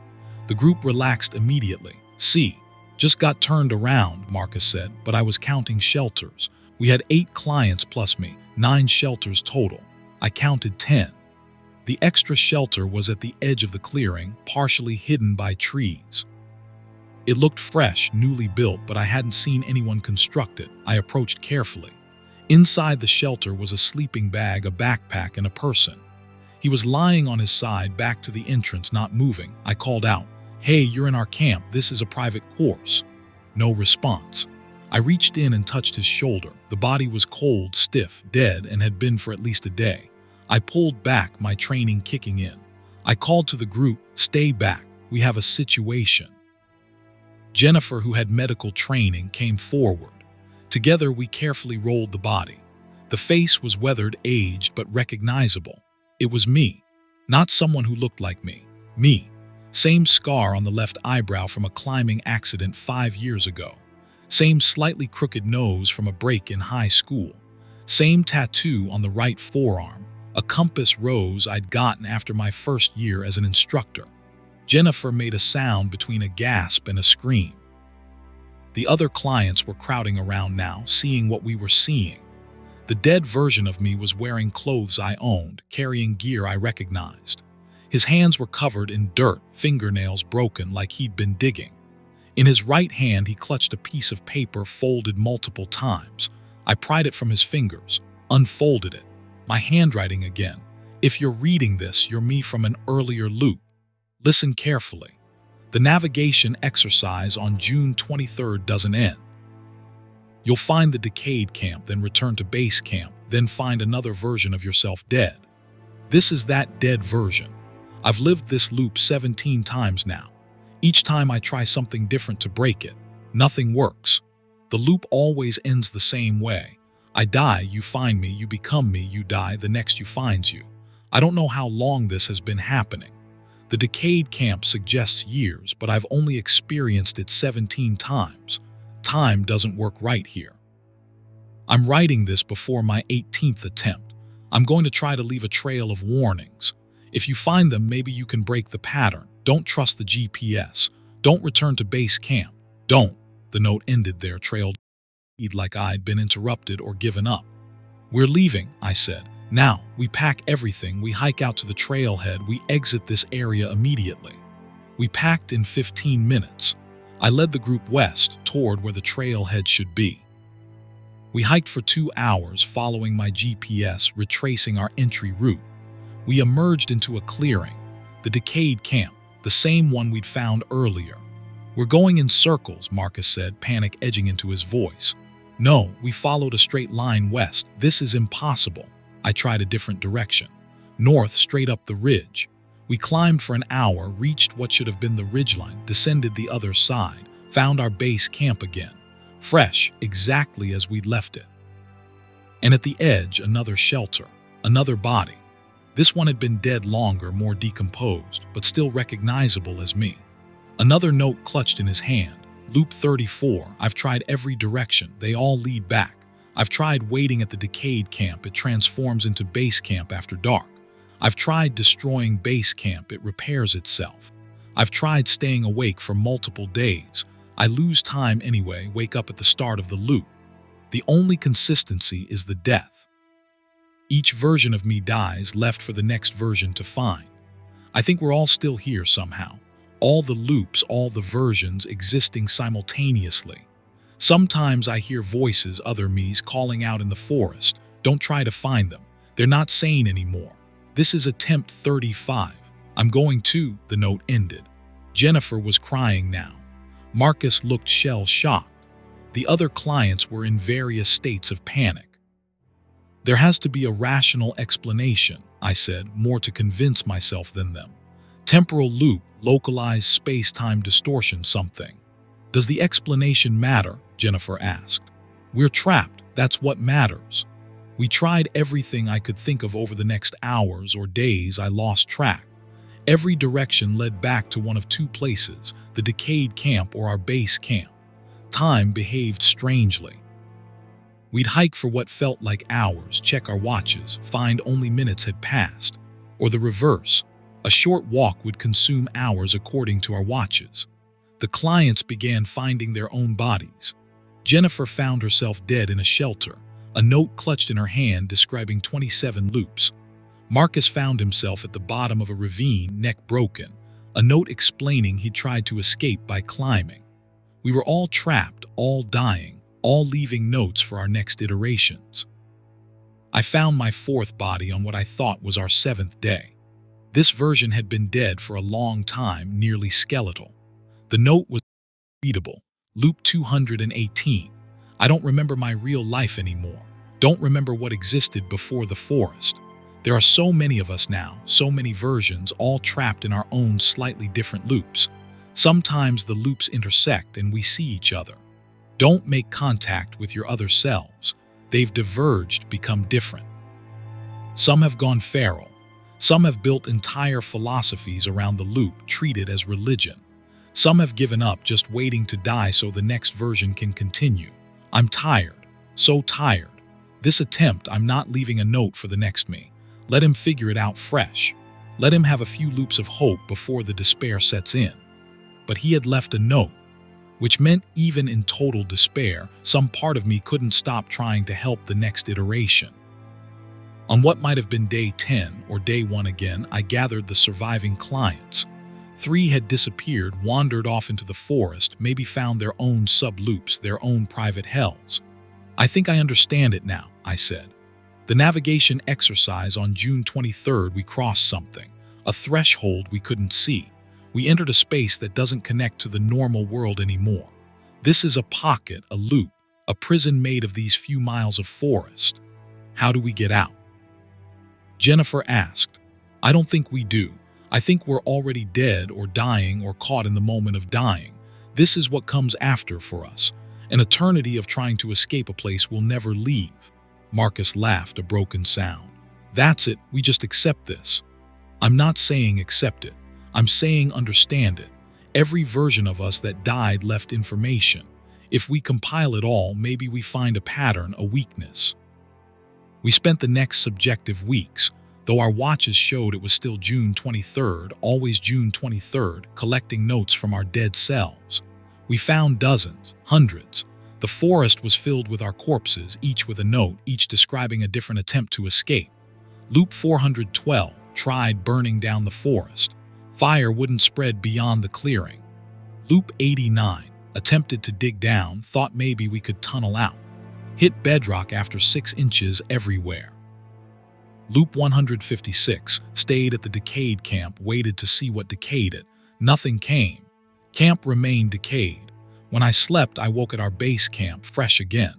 The group relaxed immediately. "See, just got turned around," Marcus said, "but I was counting shelters. We had 8 clients plus me, 9 shelters total. I counted 10. The extra shelter was at the edge of the clearing, partially hidden by trees. It looked fresh, newly built, but I hadn't seen anyone construct it. I approached carefully. Inside the shelter was a sleeping bag, a backpack, and a person. He was lying on his side, back to the entrance, not moving. I called out, "Hey, you're in our camp. This is a private course." No response. I reached in and touched his shoulder. The body was cold, stiff, dead, and had been for at least a day. I pulled back, my training kicking in. I called to the group, "Stay back. We have a situation." Jennifer, who had medical training, came forward. Together, we carefully rolled the body. The face was weathered, aged, but recognizable. It was me. Not someone who looked like me. Me. Same scar on the left eyebrow from a climbing accident 5 years ago. Same slightly crooked nose from a break in high school. Same tattoo on the right forearm, a compass rose I'd gotten after my first year as an instructor. Jennifer made a sound between a gasp and a scream. The other clients were crowding around now, seeing what we were seeing. The dead version of me was wearing clothes I owned, carrying gear I recognized. His hands were covered in dirt, fingernails broken like he'd been digging. In his right hand, he clutched a piece of paper folded multiple times. I pried it from his fingers, unfolded it. My handwriting again. If you're reading this, you're me from an earlier loop. Listen carefully. The navigation exercise on June 23rd doesn't end. You'll find the decayed camp, then return to base camp, then find another version of yourself dead. This is that dead version. I've lived this loop 17 times now. Each time I try something different to break it, nothing works. The loop always ends the same way. I die, you find me, you become me, you die, the next you finds you. I don't know how long this has been happening. The decayed camp suggests years, but I've only experienced it 17 times. Time doesn't work right here. I'm writing this before my 18th attempt. I'm going to try to leave a trail of warnings. If you find them, maybe you can break the pattern. Don't trust the GPS. Don't return to base camp. Don't. The note ended there, trailed like I'd been interrupted or given up. We're leaving, I said. Now, we pack everything, we hike out to the trailhead, we exit this area immediately. We packed in 15 minutes. I led the group west, toward where the trailhead should be. We hiked for 2 hours, following my GPS, retracing our entry route. We emerged into a clearing, the decayed camp, the same one we'd found earlier. "We're going in circles," Marcus said, panic edging into his voice. "No, we followed a straight line west. This is impossible." I tried a different direction. North, straight up the ridge. We climbed for an hour, reached what should have been the ridgeline, descended the other side, found our base camp again. Fresh, exactly as we'd left it. And at the edge, another shelter, another body. This one had been dead longer, more decomposed, but still recognizable as me. Another note clutched in his hand. "Loop 34. I've tried every direction. They all lead back. I've tried waiting at the decayed camp. It transforms into base camp after dark. I've tried destroying base camp. It repairs itself. I've tried staying awake for multiple days. I lose time anyway, wake up at the start of the loop. The only consistency is the death. Each version of me dies, left for the next version to find. I think we're all still here somehow. All the loops, all the versions existing simultaneously. Sometimes I hear voices, other me's, calling out in the forest. Don't try to find them. They're not sane anymore. This is attempt 35. I'm going to," the note ended. Jennifer was crying now. Marcus looked shell-shocked. The other clients were in various states of panic. "There has to be a rational explanation," I said, more to convince myself than them. "Temporal loop, localized space-time distortion, something." "Does the explanation matter?" Jennifer asked. "We're trapped. That's what matters." We tried everything I could think of. Over the next hours or days, I lost track. Every direction led back to one of two places, the decayed camp or our base camp. Time behaved strangely. We'd hike for what felt like hours, check our watches, find only minutes had passed. Or the reverse. A short walk would consume hours according to our watches. The clients began finding their own bodies. Jennifer found herself dead in a shelter, a note clutched in her hand describing 27 loops. Marcus found himself at the bottom of a ravine, neck broken, a note explaining he'd tried to escape by climbing. We were all trapped, all dying, all leaving notes for our next iterations. I found my fourth body on what I thought was our seventh day. This version had been dead for a long time, nearly skeletal. The note was readable. Loop 218. I don't remember my real life anymore. Don't remember what existed before the forest. There are so many of us now, so many versions, all trapped in our own slightly different loops. Sometimes the loops intersect and we see each other. Don't make contact with your other selves. They've diverged, become different. Some have gone feral. Some have built entire philosophies around the loop, treat it as religion. Some have given up, just waiting to die so the next version can continue. I'm tired, so tired. This attempt, I'm not leaving a note for the next me. Let him figure it out fresh. Let him have a few loops of hope before the despair sets in. But he had left a note, which meant even in total despair, some part of me couldn't stop trying to help the next iteration. On what might have been day 10 or day 1 again, I gathered the surviving clients. 3 had disappeared, wandered off into the forest, maybe found their own sub-loops, their own private hells. I think I understand it now, I said. The navigation exercise on June 23rd, we crossed something, a threshold we couldn't see. We entered a space that doesn't connect to the normal world anymore. This is a pocket, a loop, a prison made of these few miles of forest. How do we get out? Jennifer asked. I don't think we do. I think we're already dead or dying or caught in the moment of dying. This is what comes after for us. An eternity of trying to escape a place we'll never leave. Marcus laughed, a broken sound. That's it, we just accept this. I'm not saying accept it. I'm saying understand it. Every version of us that died left information. If we compile it all, maybe we find a pattern, a weakness. We spent the next subjective weeks, though our watches showed it was still June 23rd, always June 23rd, collecting notes from our dead selves. We found dozens, hundreds. The forest was filled with our corpses, each with a note, each describing a different attempt to escape. Loop 412 tried burning down the forest. Fire wouldn't spread beyond the clearing. Loop 89 attempted to dig down, thought maybe we could tunnel out. Hit bedrock after 6 inches everywhere. Loop 156 stayed at the decayed camp, waited to see what decayed it. Nothing came. Camp remained decayed. When I slept, I woke at our base camp, fresh again.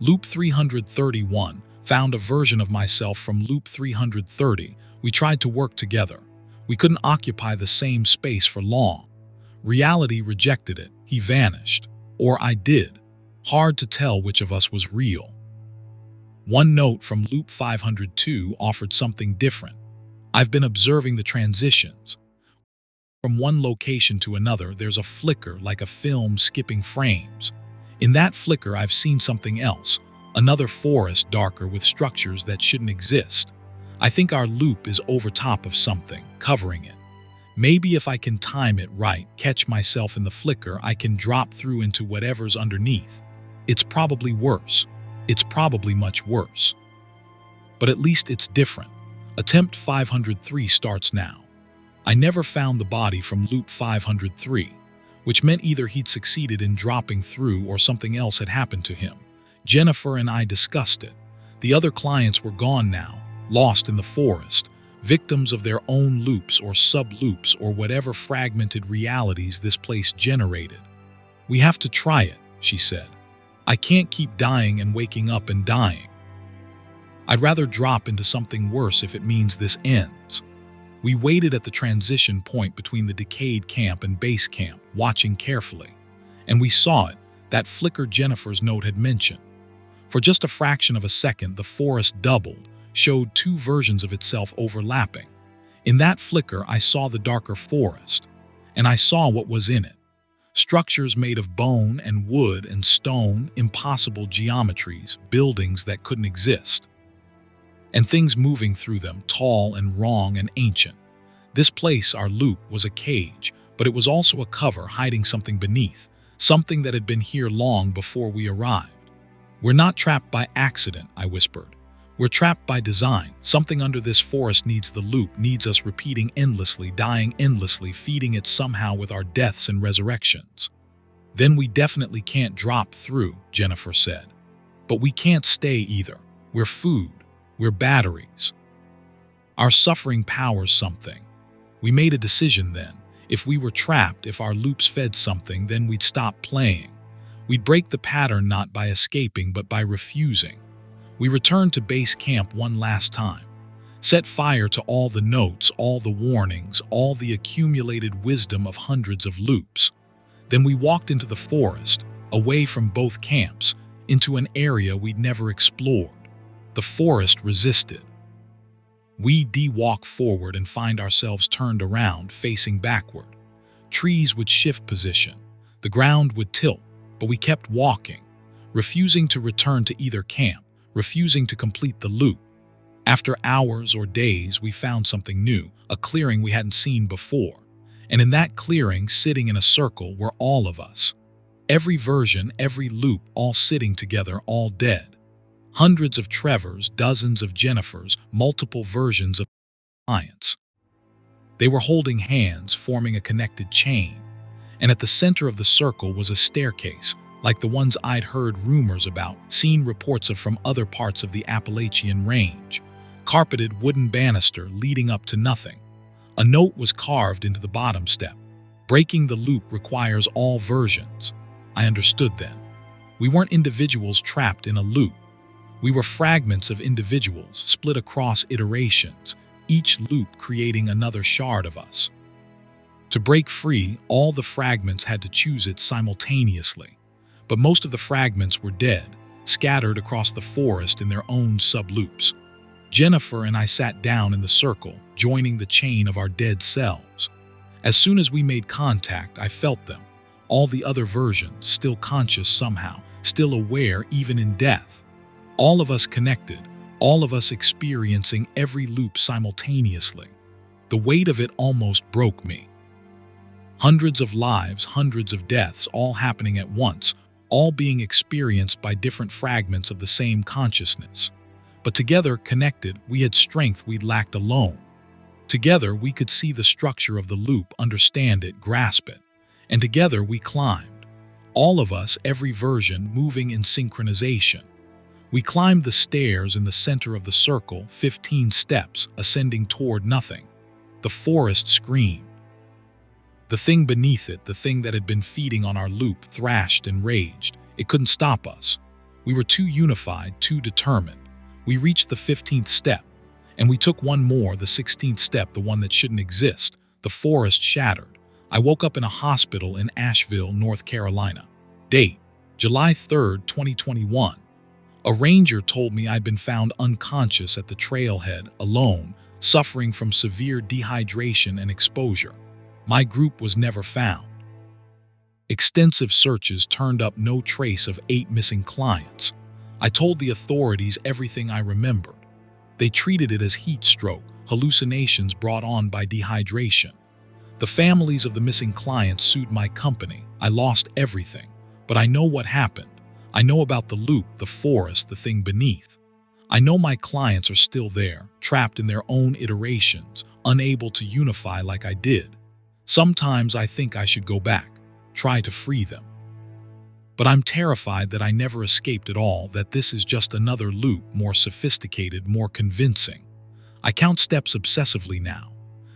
Loop 331 found a version of myself from Loop 330. We tried to work together. We couldn't occupy the same space for long. Reality rejected it. He vanished. Or I did. Hard to tell which of us was real. One note from Loop 502 offered something different. I've been observing the transitions. From one location to another, there's a flicker like a film skipping frames. In that flicker, I've seen something else, another forest darker with structures that shouldn't exist. I think our loop is over top of something, covering it. Maybe if I can time it right, catch myself in the flicker, I can drop through into whatever's underneath. It's probably worse. It's probably much worse. But at least it's different. Attempt 503 starts now. I never found the body from Loop 503, which meant either he'd succeeded in dropping through or something else had happened to him. Jennifer and I discussed it. The other clients were gone now, lost in the forest, victims of their own loops or sub-loops or whatever fragmented realities this place generated. We have to try it, she said. I can't keep dying and waking up and dying. I'd rather drop into something worse if it means this ends. We waited at the transition point between the decayed camp and base camp, watching carefully. And we saw it, that flicker Jennifer's note had mentioned. For just a fraction of a second, the forest doubled, showed 2 versions of itself overlapping. In that flicker, I saw the darker forest, and I saw what was in it. Structures made of bone and wood and stone, impossible geometries, buildings that couldn't exist. And things moving through them, tall and wrong and ancient. This place, our loop, was a cage, but it was also a cover hiding something beneath, something that had been here long before we arrived. We're not trapped by accident, I whispered. We're trapped by design. Something under this forest needs the loop, needs us repeating endlessly, dying endlessly, feeding it somehow with our deaths and resurrections. Then we definitely can't drop through, Jennifer said. But we can't stay either. We're food. We're batteries. Our suffering powers something. We made a decision then. If we were trapped, if our loops fed something, then we'd stop playing. We'd break the pattern not by escaping, but by refusing. We returned to base camp one last time. Set fire to all the notes, all the warnings, all the accumulated wisdom of hundreds of loops. Then we walked into the forest, away from both camps, into an area we'd never explored. The forest resisted. We walk forward and find ourselves turned around, facing backward. Trees would shift position. The ground would tilt, but we kept walking, refusing to return to either camp, refusing to complete the loop. After hours or days, we found something new, a clearing we hadn't seen before. And in that clearing, sitting in a circle, were all of us. Every version, every loop, all sitting together, all dead. Hundreds of Trevors, dozens of Jennifers, multiple versions of clients. They were holding hands, forming a connected chain. And at the center of the circle was a staircase, like the ones I'd heard rumors about, seen reports of from other parts of the Appalachian range. Carpeted wooden banister leading up to nothing. A note was carved into the bottom step. Breaking the loop requires all versions. I understood then. We weren't individuals trapped in a loop. We were fragments of individuals split across iterations, each loop creating another shard of us. To break free, all the fragments had to choose it simultaneously. But most of the fragments were dead, scattered across the forest in their own subloops. Jennifer and I sat down in the circle, joining the chain of our dead selves. As soon as we made contact, I felt them. All the other versions, still conscious somehow, still aware even in death. All of us connected, all of us experiencing every loop simultaneously. The weight of it almost broke me. Hundreds of lives, hundreds of deaths, all happening at once, all being experienced by different fragments of the same consciousness. But together, connected, we had strength we'd lacked alone. Together, we could see the structure of the loop, understand it, grasp it. And together, we climbed. All of us, every version, moving in synchronization. We climbed the stairs in the center of the circle, 15 steps, ascending toward nothing. The forest screamed. The thing beneath it, the thing that had been feeding on our loop, thrashed and raged. It couldn't stop us. We were too unified, too determined. We reached the 15th step, and we took one more, the 16th step, the one that shouldn't exist. The forest shattered. I woke up in a hospital in Asheville, North Carolina. Date: July 3rd, 2021. A ranger told me I'd been found unconscious at the trailhead, alone, suffering from severe dehydration and exposure. My group was never found. Extensive searches turned up no trace of 8 missing clients. I told the authorities everything I remembered. They treated it as heat stroke, hallucinations brought on by dehydration. The families of the missing clients sued my company. I lost everything, but I know what happened. I know about the loop, the forest, the thing beneath. I know my clients are still there, trapped in their own iterations, unable to unify like I did. Sometimes I think I should go back, try to free them. But I'm terrified that I never escaped at all, that this is just another loop, more sophisticated, more convincing. I count steps obsessively now.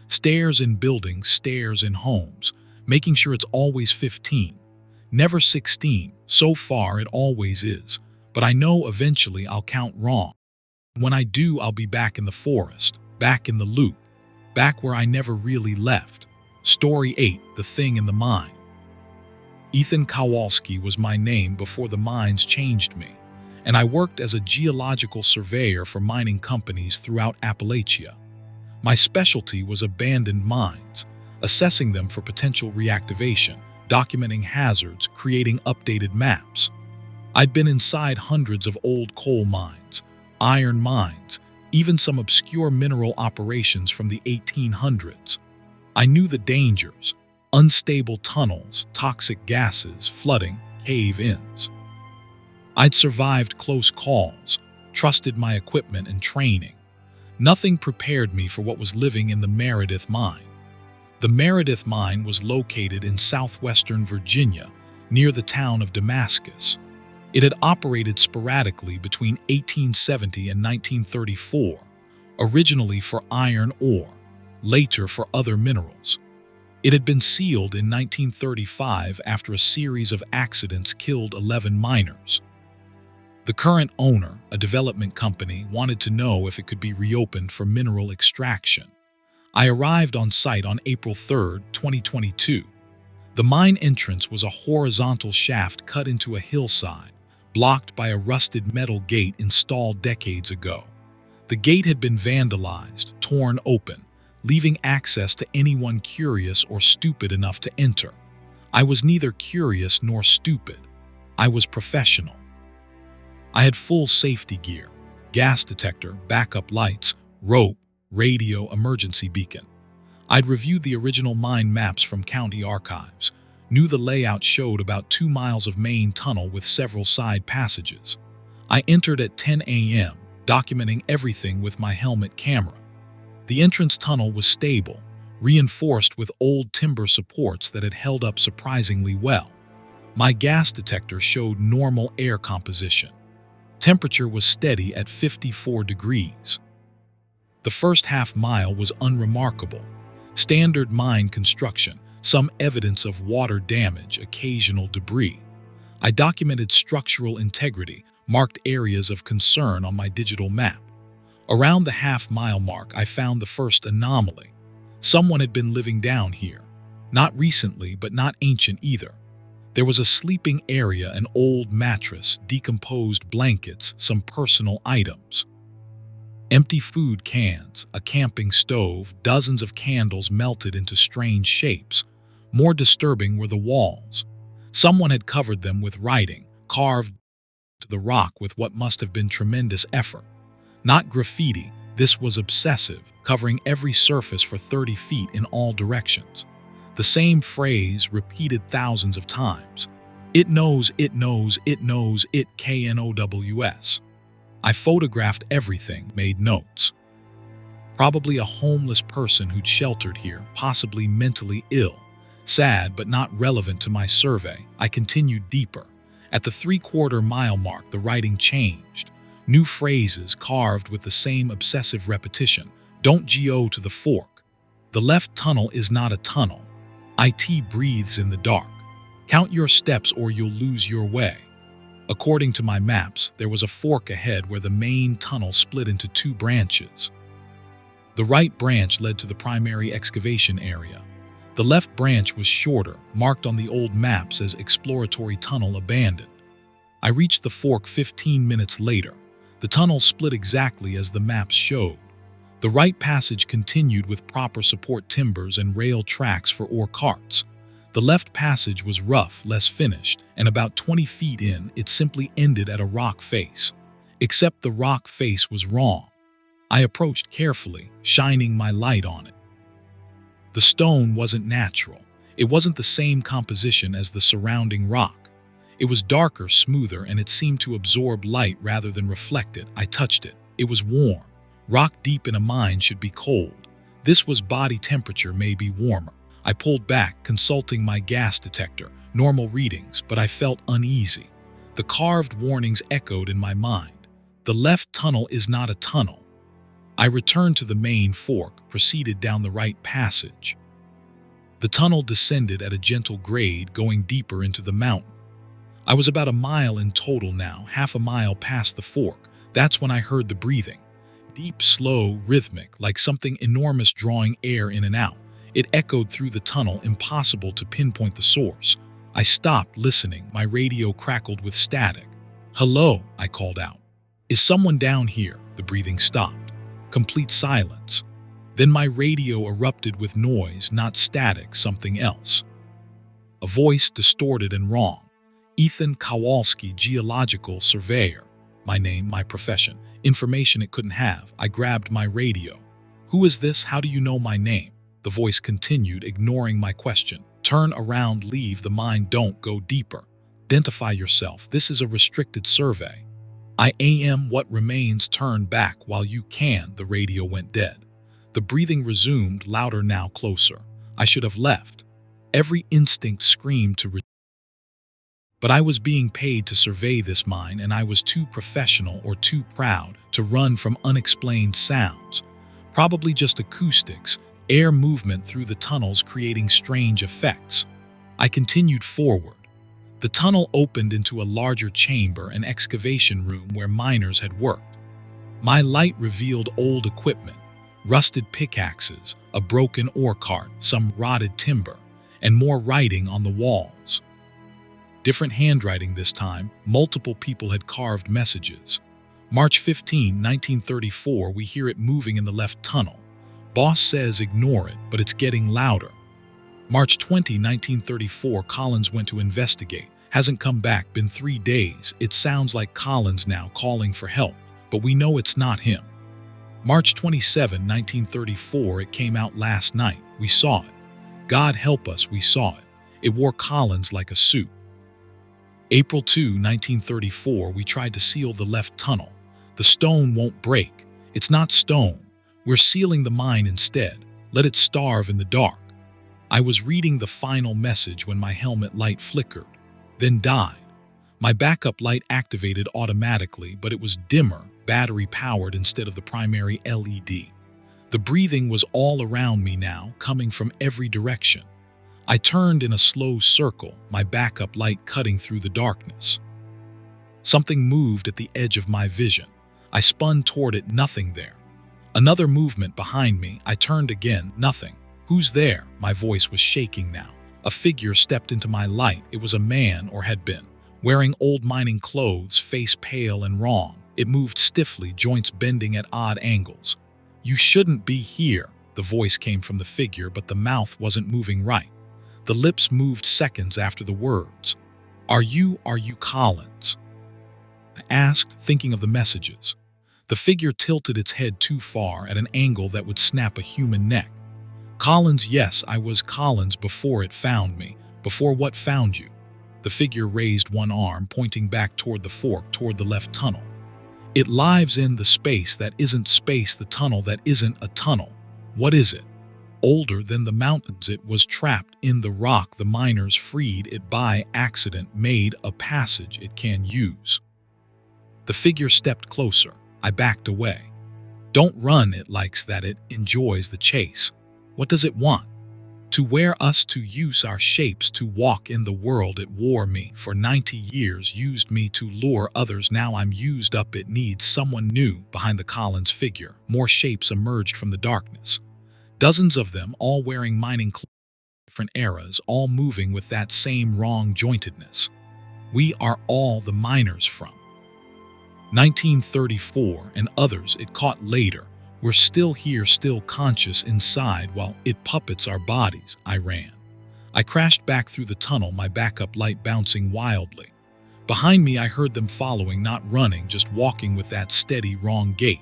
Stairs in buildings, stairs in homes, making sure it's always 15. Never 16. So far, it always is. But I know eventually I'll count wrong. When I do, I'll be back in the forest, back in the loop, back where I never really left. Story 8, The Thing in the Mine. Ethan Kowalski was my name before the mines changed me, and I worked as a geological surveyor for mining companies throughout Appalachia. My specialty was abandoned mines, assessing them for potential reactivation, documenting hazards, creating updated maps. I'd been inside hundreds of old coal mines, iron mines, even some obscure mineral operations from the 1800s. I knew the dangers: unstable tunnels, toxic gases, flooding, cave-ins. I'd survived close calls, trusted my equipment and training. Nothing prepared me for what was living in the Meredith mine. The Meredith mine was located in southwestern Virginia, near the town of Damascus. It had operated sporadically between 1870 and 1934, originally for iron ore, later for other minerals. It had been sealed in 1935 after a series of accidents killed 11 miners. The current owner, a development company, wanted to know if it could be reopened for mineral extraction. I arrived on site on April 3, 2022. The mine entrance was a horizontal shaft cut into a hillside, blocked by a rusted metal gate installed decades ago. The gate had been vandalized, torn open, leaving access to anyone curious or stupid enough to enter. I was neither curious nor stupid. I was professional. I had full safety gear, gas detector, backup lights, rope, radio, emergency beacon. I'd reviewed the original mine maps from county archives, knew the layout showed about 2 miles of main tunnel with several side passages. I entered at 10 a.m., documenting everything with my helmet camera. The entrance tunnel was stable, reinforced with old timber supports that had held up surprisingly well. My gas detector showed normal air composition. Temperature was steady at 54 degrees. The first half mile was unremarkable. Standard mine construction, some evidence of water damage, occasional debris. I documented structural integrity, marked areas of concern on my digital map. Around the half-mile mark, I found the first anomaly. Someone had been living down here. Not recently, but not ancient either. There was a sleeping area, an old mattress, decomposed blankets, some personal items. Empty food cans, a camping stove, dozens of candles melted into strange shapes. More disturbing were the walls. Someone had covered them with writing, carved to the rock with what must have been tremendous effort. Not graffiti, this was obsessive, covering every surface for 30 feet in all directions. The same phrase repeated thousands of times. It knows, it knows, it knows, it knows. I photographed everything, made notes. Probably a homeless person who'd sheltered here, possibly mentally ill. Sad but not relevant to my survey, I continued deeper. At the 3/4 mile mark, the writing changed. New phrases carved with the same obsessive repetition. Don't go to the fork. The left tunnel is not a tunnel. IT breathes in the dark. Count your steps or you'll lose your way. According to my maps, there was a fork ahead where the main tunnel split into 2 branches. The right branch led to the primary excavation area. The left branch was shorter, marked on the old maps as exploratory tunnel abandoned. I reached the fork 15 minutes later. The tunnel split exactly as the maps showed. The right passage continued with proper support timbers and rail tracks for ore carts. The left passage was rough, less finished, and about 20 feet in, it simply ended at a rock face. Except the rock face was wrong. I approached carefully, shining my light on it. The stone wasn't natural. It wasn't the same composition as the surrounding rock. It was darker, smoother, and it seemed to absorb light rather than reflect it. I touched it. It was warm. Rock deep in a mine should be cold. This was body temperature, maybe warmer. I pulled back, consulting my gas detector. Normal readings, but I felt uneasy. The carved warnings echoed in my mind. The left tunnel is not a tunnel. I returned to the main fork, proceeded down the right passage. The tunnel descended at a gentle grade, going deeper into the mountain. I was about a mile in total now, half a mile past the fork. That's when I heard the breathing. Deep, slow, rhythmic, like something enormous drawing air in and out. It echoed through the tunnel, impossible to pinpoint the source. I stopped, listening. My radio crackled with static. "Hello," I called out. "Is someone down here?" The breathing stopped. Complete silence. Then my radio erupted with noise, not static, something else. A voice, distorted and wrong. "Ethan Kowalski, geological surveyor." My name, my profession. Information it couldn't have. I grabbed my radio. "Who is this? How do you know my name?" The voice continued, ignoring my question. "Turn around, leave the mine, don't go deeper. Identify yourself. This is a restricted survey." I am what remains, turn back while you can. The radio went dead. The breathing resumed, louder now, closer. I should have left. Every instinct screamed to but I was being paid to survey this mine, and I was too professional or too proud to run from unexplained sounds. Probably just acoustics, air movement through the tunnels creating strange effects. I continued forward. The tunnel opened into a larger chamber, an excavation room where miners had worked. My light revealed old equipment, rusted pickaxes, a broken ore cart, some rotted timber, and more writing on the walls. Different handwriting this time. Multiple people had carved messages. March 15, 1934, we hear it moving in the left tunnel. Boss says ignore it, but it's getting louder. March 20, 1934, Collins went to investigate. Hasn't come back, been 3 days. It sounds like Collins now calling for help, but we know it's not him. March 27, 1934, it came out last night. We saw it. God help us, we saw it. It wore Collins like a suit. April 2, 1934, we tried to seal the left tunnel. The stone won't break. It's not stone. We're sealing the mine instead. Let it starve in the dark. I was reading the final message when my helmet light flickered, then died. My backup light activated automatically, but it was dimmer, battery-powered instead of the primary LED. The breathing was all around me now, coming from every direction. I turned in a slow circle, my backup light cutting through the darkness. Something moved at the edge of my vision. I spun toward it, nothing there. Another movement behind me. I turned again, nothing. Who's there? My voice was shaking now. A figure stepped into my light. It was a man, or had been, wearing old mining clothes, face pale and wrong. It moved stiffly, joints bending at odd angles. You shouldn't be here, the voice came from the figure, but the mouth wasn't moving right. The lips moved seconds after the words. Are you Collins? I asked, thinking of the messages. The figure tilted its head too far, at an angle that would snap a human neck. Collins, yes, I was Collins before it found me. Before what found you? The figure raised one arm, pointing back toward the fork, toward the left tunnel. It lives in the space that isn't space, the tunnel that isn't a tunnel. What is it? Older than the mountains. It was trapped in the rock. The miners freed it by accident, made a passage it can use. The figure stepped closer. I backed away. Don't run, it likes that, it enjoys the chase. What does it want? To wear us, to use our shapes, to walk in the world. It wore me for 90 years, used me to lure others. Now I'm used up. It needs someone new. Behind the Collins figure, more shapes emerged from the darkness. Dozens of them, all wearing mining clothes, different eras, all moving with that same wrong jointedness. We are all the miners from 1934 and others it caught later. We're still here, still conscious inside while it puppets our bodies. I ran. I crashed back through the tunnel, my backup light bouncing wildly. Behind me I heard them following, not running, just walking with that steady, wrong gait.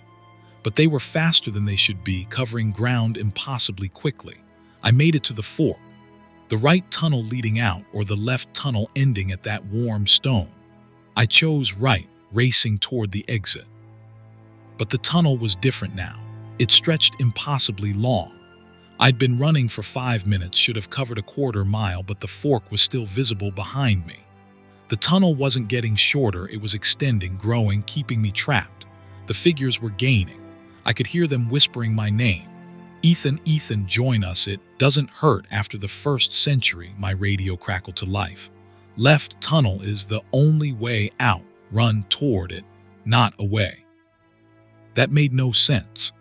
But they were faster than they should be, covering ground impossibly quickly. I made it to the fork. The right tunnel leading out, or the left tunnel ending at that warm stone. I chose right, racing toward the exit. But the tunnel was different now. It stretched impossibly long. I'd been running for 5 minutes, should have covered a quarter mile, but the fork was still visible behind me. The tunnel wasn't getting shorter, it was extending, growing, keeping me trapped. The figures were gaining. I could hear them whispering my name. Ethan, Ethan, join us. It doesn't hurt after the first century. My radio crackled to life. Left tunnel is the only way out. Run toward it, not away. That made no sense.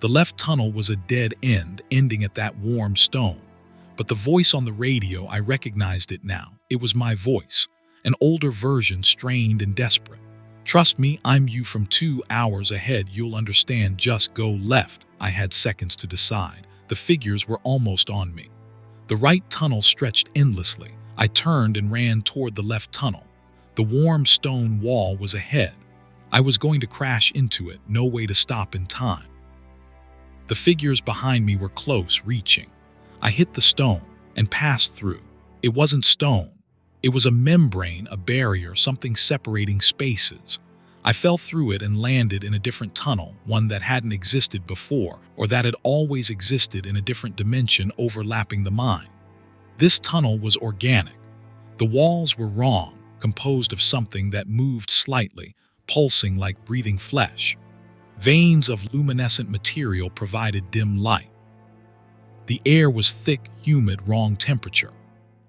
The left tunnel was a dead end, ending at that warm stone. But the voice on the radio, I recognized it now. It was my voice, an older version, strained and desperate. Trust me, I'm you from 2 hours ahead. You'll understand. Just go left. I had seconds to decide. The figures were almost on me. The right tunnel stretched endlessly. I turned and ran toward the left tunnel. The warm stone wall was ahead. I was going to crash into it, no way to stop in time. The figures behind me were close, reaching. I hit the stone and passed through. It wasn't stone. It was a membrane, a barrier, something separating spaces. I fell through it and landed in a different tunnel, one that hadn't existed before, or that had always existed in a different dimension overlapping the mine. This tunnel was organic. The walls were wrong, composed of something that moved slightly, pulsing like breathing flesh. Veins of luminescent material provided dim light. The air was thick, humid, wrong temperature.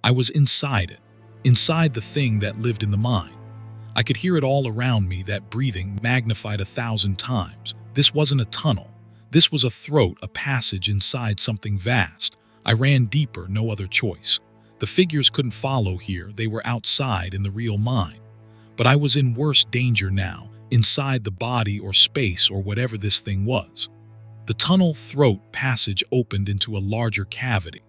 I was inside it, inside the thing that lived in the mine. I could hear it all around me, that breathing magnified 1,000 times. This wasn't a tunnel. This was a throat, a passage inside something vast. I ran deeper, no other choice. The figures couldn't follow here, they were outside in the real mine. But I was in worse danger now, inside the body or space or whatever this thing was. The tunnel throat passage opened into a larger cavity.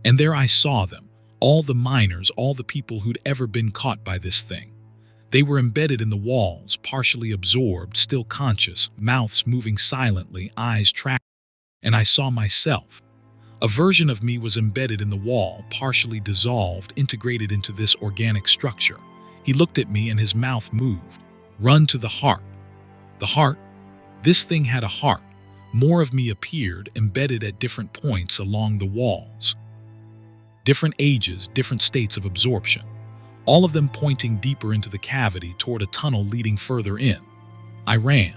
And there I saw them, all the miners, all the people who'd ever been caught by this thing. They were embedded in the walls, partially absorbed, still conscious, mouths moving silently, eyes tracking. And I saw myself. A version of me was embedded in the wall, partially dissolved, integrated into this organic structure. He looked at me and his mouth moved. Run to the heart. The heart? This thing had a heart. More of me appeared, embedded at different points along the walls. Different ages, different states of absorption. All of them pointing deeper into the cavity toward a tunnel leading further in. I ran.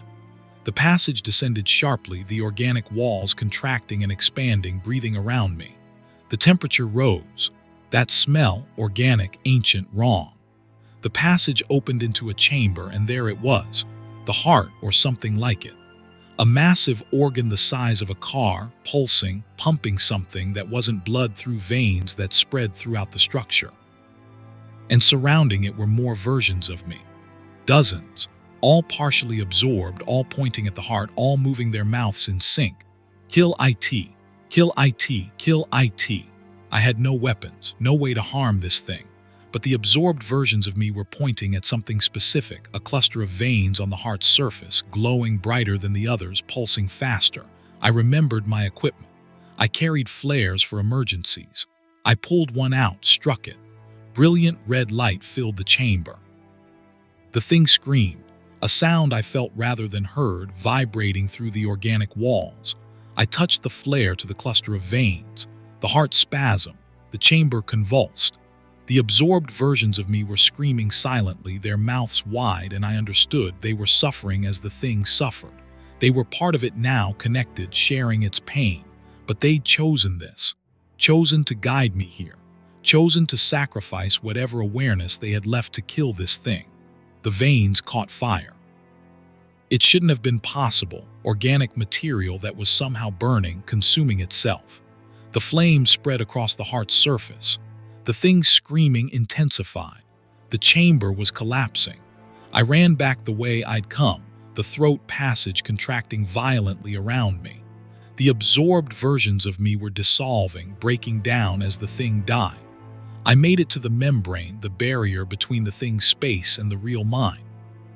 The passage descended sharply, the organic walls contracting and expanding, breathing around me. The temperature rose. That smell, organic, ancient, wrong. The passage opened into a chamber, and there it was, the heart or something like it. A massive organ the size of a car, pulsing, pumping something that wasn't blood through veins that spread throughout the structure. And surrounding it were more versions of me. Dozens, all partially absorbed, all pointing at the heart, all moving their mouths in sync. Kill IT, kill IT, kill IT. I had no weapons, no way to harm this thing. But the absorbed versions of me were pointing at something specific, a cluster of veins on the heart's surface, glowing brighter than the others, pulsing faster. I remembered my equipment. I carried flares for emergencies. I pulled one out, struck it. Brilliant red light filled the chamber. The thing screamed, a sound I felt rather than heard, vibrating through the organic walls. I touched the flare to the cluster of veins. The heart spasmed, the chamber convulsed. The absorbed versions of me were screaming silently, their mouths wide, and I understood they were suffering as the thing suffered. They were part of it now, connected, sharing its pain. But they'd chosen this, chosen to guide me here. Chosen to sacrifice whatever awareness they had left to kill this thing. The veins caught fire. It shouldn't have been possible, organic material that was somehow burning, consuming itself. The flames spread across the heart's surface. The thing's screaming intensified. The chamber was collapsing. I ran back the way I'd come, the throat passage contracting violently around me. The absorbed versions of me were dissolving, breaking down as the thing died. I made it to the membrane, the barrier between the thing's space and the real mine.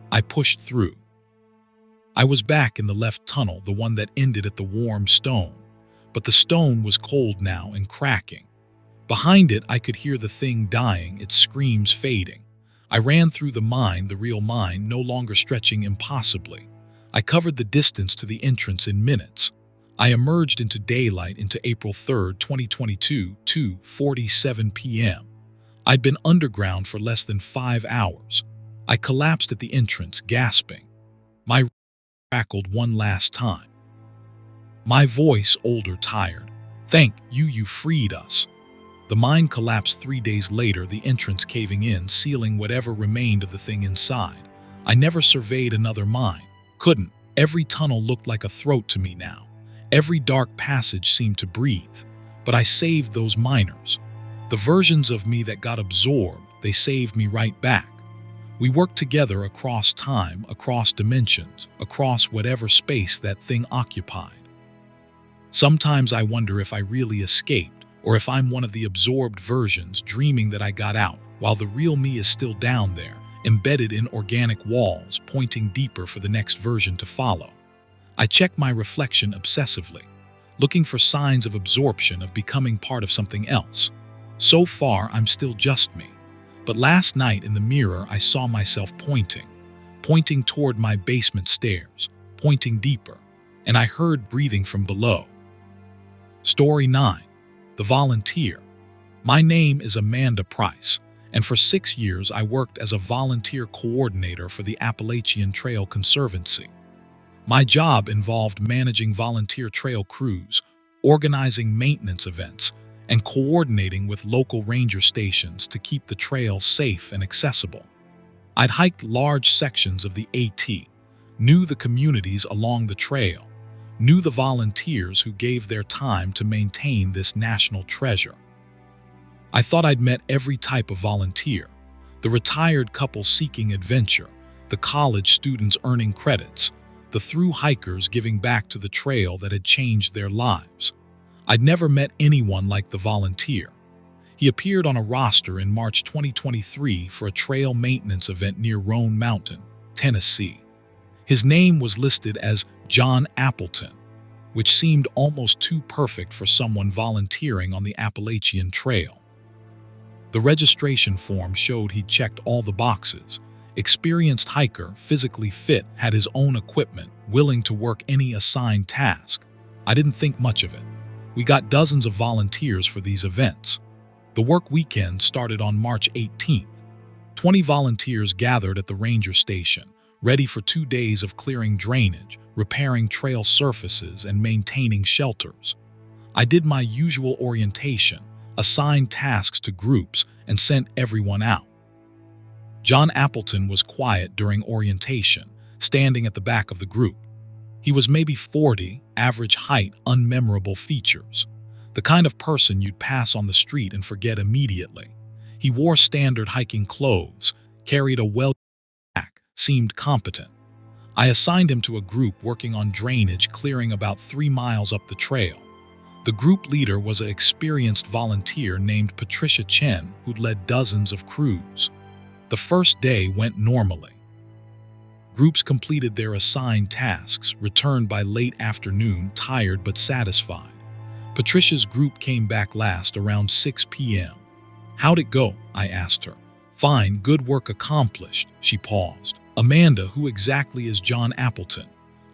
I pushed through. I was back in the left tunnel, the one that ended at the warm stone. But the stone was cold now and cracking. Behind it, I could hear the thing dying, its screams fading. I ran through the mine, the real mine, no longer stretching impossibly. I covered the distance to the entrance in minutes. I emerged into daylight into April 3rd, 2022, 2:47 p.m. I'd been underground for less than 5 hours. I collapsed at the entrance, gasping. My crackled one last time. My voice, older, tired. Thank you, you freed us. The mine collapsed 3 days later, the entrance caving in, sealing whatever remained of the thing inside. I never surveyed another mine. Couldn't. Every tunnel looked like a throat to me now. Every dark passage seemed to breathe. But I saved those miners. The versions of me that got absorbed, they saved me right back. We worked together across time, across dimensions, across whatever space that thing occupied. Sometimes I wonder if I really escaped, or if I'm one of the absorbed versions dreaming that I got out, while the real me is still down there, embedded in organic walls, pointing deeper for the next version to follow. I check my reflection obsessively, looking for signs of absorption, of becoming part of something else. So far, I'm still just me. But last night in the mirror, I saw myself pointing pointing toward my basement stairs, pointing deeper, and I heard breathing from below. Story 9. The Volunteer. My name is Amanda Price, and for 6 years I worked as a volunteer coordinator for the Appalachian Trail Conservancy. My job involved managing volunteer trail crews, organizing maintenance events, and coordinating with local ranger stations to keep the trail safe and accessible. I'd hiked large sections of the AT, knew the communities along the trail, knew the volunteers who gave their time to maintain this national treasure. I thought I'd met every type of volunteer: the retired couple seeking adventure, the college students earning credits, the through hikers giving back to the trail that had changed their lives. I'd never met anyone like the volunteer. He appeared on a roster in March 2023 for a trail maintenance event near Roan Mountain, Tennessee. His name was listed as John Appleton, which seemed almost too perfect for someone volunteering on the Appalachian Trail. The registration form showed he'd checked all the boxes: experienced hiker, physically fit, had his own equipment, willing to work any assigned task. I didn't think much of it. We got dozens of volunteers for these events. The work weekend started on March 18th. 20 volunteers gathered at the ranger station, ready for 2 days of clearing drainage, repairing trail surfaces, and maintaining shelters. I did my usual orientation, assigned tasks to groups, and sent everyone out. John Appleton was quiet during orientation, standing at the back of the group. He was maybe 40, average height, unmemorable features. The kind of person you'd pass on the street and forget immediately. He wore standard hiking clothes, carried a well-pack, seemed competent. I assigned him to a group working on drainage clearing about 3 miles up the trail. The group leader was an experienced volunteer named Patricia Chen, who'd led dozens of crews. The first day went normally. Groups completed their assigned tasks, returned by late afternoon, tired but satisfied. Patricia's group came back last around 6 p.m. "How'd it go?" I asked her. "Fine, good work accomplished." She paused. "Amanda, who exactly is John Appleton?"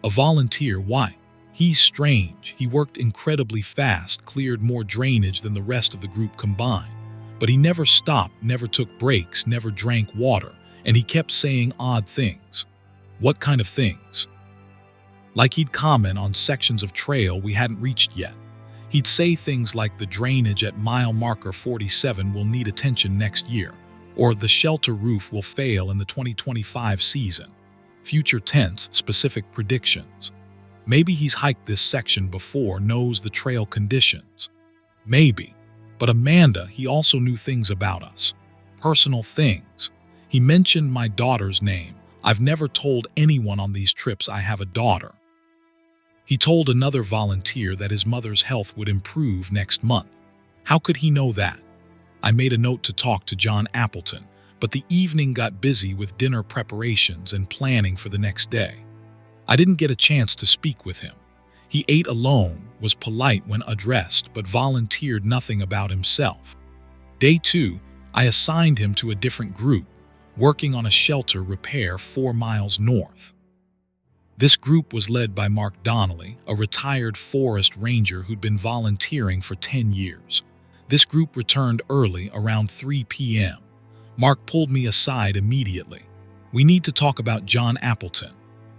"A volunteer. Why?" "He's strange. He worked incredibly fast, cleared more drainage than the rest of the group combined. But he never stopped, never took breaks, never drank water, and he kept saying odd things." "What kind of things?" "Like he'd comment on sections of trail we hadn't reached yet. He'd say things like the drainage at mile marker 47 will need attention next year, or the shelter roof will fail in the 2025 season. Future tense, specific predictions. Maybe he's hiked this section before, knows the trail conditions. Maybe. But Amanda, he also knew things about us. Personal things. He mentioned my daughter's name. I've never told anyone on these trips I have a daughter. He told another volunteer that his mother's health would improve next month. How could he know that? I made a note to talk to John Appleton, but the evening got busy with dinner preparations and planning for the next day. I didn't get a chance to speak with him. He ate alone, was polite when addressed, but volunteered nothing about himself. Day 2, I assigned him to a different group, working on a shelter repair 4 miles north. This group was led by Mark Donnelly, a retired forest ranger who'd been volunteering for 10 years. This group returned early, around 3 p.m. Mark pulled me aside immediately. "We need to talk about John Appleton."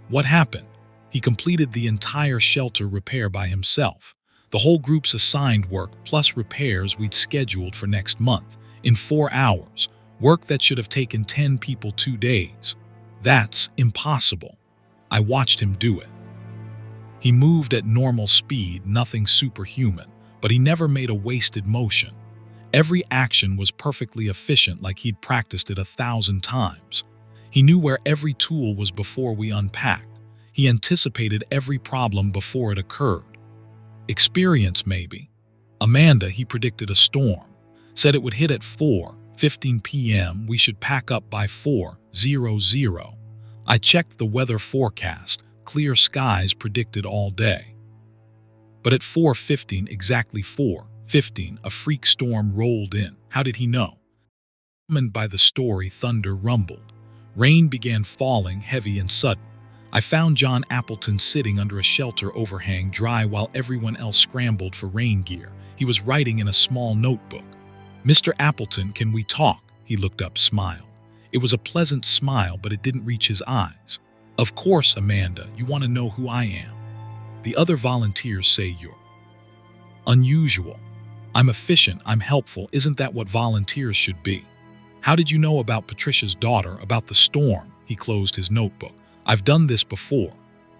"What happened?" "He completed the entire shelter repair by himself. The whole group's assigned work, plus repairs we'd scheduled for next month, in 4 hours. Work that should have taken 10 people 2 days. That's impossible." I watched him do it. He moved at normal speed, nothing superhuman, but he never made a wasted motion. Every action was perfectly efficient, like he'd practiced it 1,000 times. He knew where every tool was before we unpacked. He anticipated every problem before it occurred. Experience, maybe. Amanda, he predicted a storm. Said it would hit at 4:15 p.m. We should pack up by 4:00. I checked the weather forecast. Clear skies predicted all day. But at 4:15, exactly 4:15, a freak storm rolled in. How did he know? Summoned by the story, thunder rumbled. Rain began falling, heavy and sudden. I found John Appleton sitting under a shelter overhang, dry while everyone else scrambled for rain gear. He was writing in a small notebook. "Mr. Appleton, can we talk?" He looked up, smiled. It was a pleasant smile, but it didn't reach his eyes. "Of course, Amanda, you want to know who I am. The other volunteers say you're unusual. I'm efficient, I'm helpful. Isn't that what volunteers should be? How did you know about Patricia's daughter, about the storm?" He closed his notebook. "I've done this before."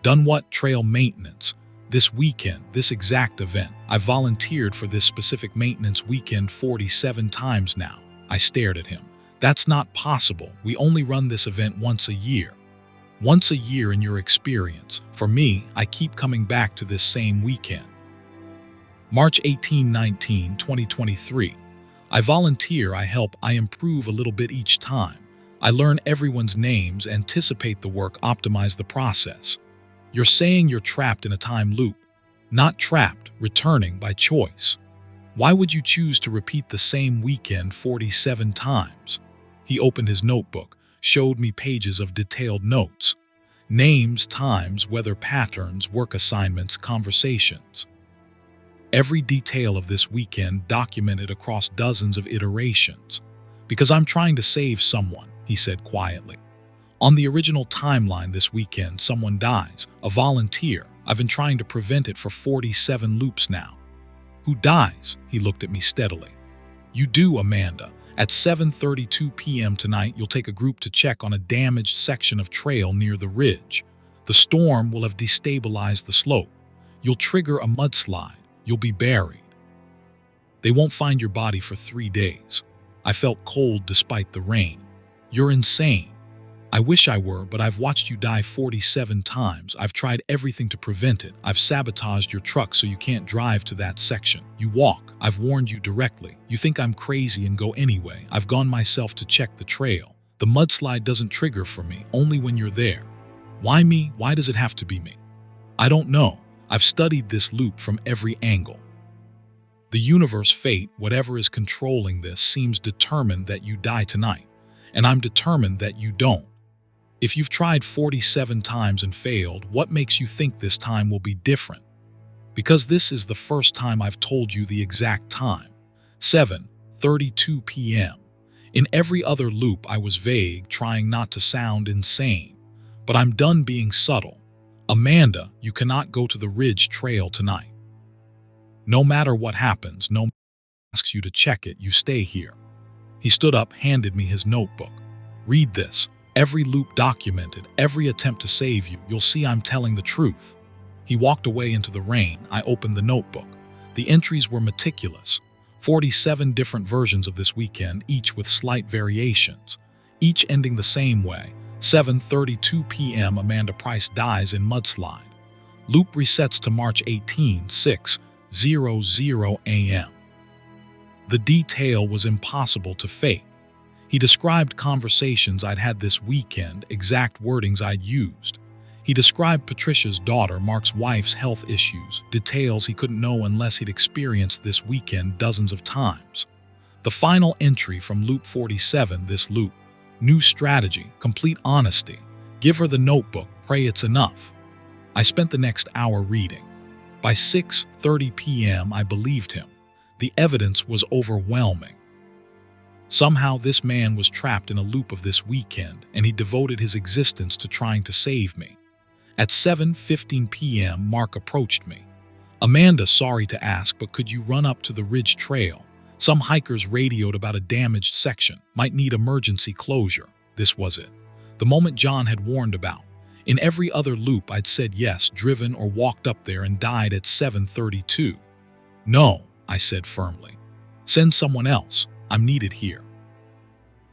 "Done what?" "Trail maintenance. This weekend, this exact event. I've volunteered for this specific maintenance weekend 47 times now." I stared at him. "That's not possible. We only run this event once a year." "Once a year in your experience. For me, I keep coming back to this same weekend." March 18, 2023. I volunteer, I help, I improve a little bit each time. I learn everyone's names, anticipate the work, optimize the process. You're saying you're trapped in a time loop. Not trapped, returning by choice. Why would you choose to repeat the same weekend 47 times? He opened his notebook, showed me pages of detailed notes. Names, times, weather patterns, work assignments, conversations. Every detail of this weekend documented across dozens of iterations. "Because I'm trying to save someone," he said quietly. "On the original timeline this weekend, someone dies, a volunteer. I've been trying to prevent it for 47 loops now." "Who dies?" He looked at me steadily. "You do, Amanda. At 7:32 p.m. tonight, you'll take a group to check on a damaged section of trail near the ridge. The storm will have destabilized the slope. You'll trigger a mudslide. You'll be buried. They won't find your body for 3 days." I felt cold despite the rain. "You're insane." "I wish I were, but I've watched you die 47 times. I've tried everything to prevent it. I've sabotaged your truck so you can't drive to that section. You walk. I've warned you directly. You think I'm crazy and go anyway. I've gone myself to check the trail. The mudslide doesn't trigger for me, only when you're there. Why me? Why does it have to be me? I don't know. I've studied this loop from every angle. The universe, fate, whatever is controlling this, seems determined that you die tonight, and I'm determined that you don't. If you've tried 47 times and failed, what makes you think this time will be different? Because this is the first time I've told you the exact time. 7:32 p.m. In every other loop I was vague, trying not to sound insane. But I'm done being subtle. Amanda, you cannot go to the Ridge Trail tonight. No matter what happens, no one asks you to check it, you stay here." He stood up, handed me his notebook. "Read this. Every loop documented, every attempt to save you. You'll see I'm telling the truth." He walked away into the rain. I opened the notebook. The entries were meticulous. 47 different versions of this weekend, each with slight variations. Each ending the same way. 7:32 p.m. Amanda Price dies in mudslide. Loop resets to March 18, 6:00 a.m. The detail was impossible to fake. He described conversations I'd had this weekend, exact wordings I'd used. He described Patricia's daughter, Mark's wife's health issues, details he couldn't know unless he'd experienced this weekend dozens of times. The final entry from Loop 47, this loop. New strategy, complete honesty. Give her the notebook, pray it's enough. I spent the next hour reading. By 6:30 p.m. I believed him. The evidence was overwhelming. Somehow this man was trapped in a loop of this weekend, and he devoted his existence to trying to save me. At 7:15 p.m. Mark approached me. "Amanda, sorry to ask, but could you run up to the Ridge Trail? Some hikers radioed about a damaged section, might need emergency closure." This was it. The moment John had warned about. In every other loop I'd said yes, driven or walked up there and died at 7:32. "No," I said firmly. "Send someone else. I'm needed here."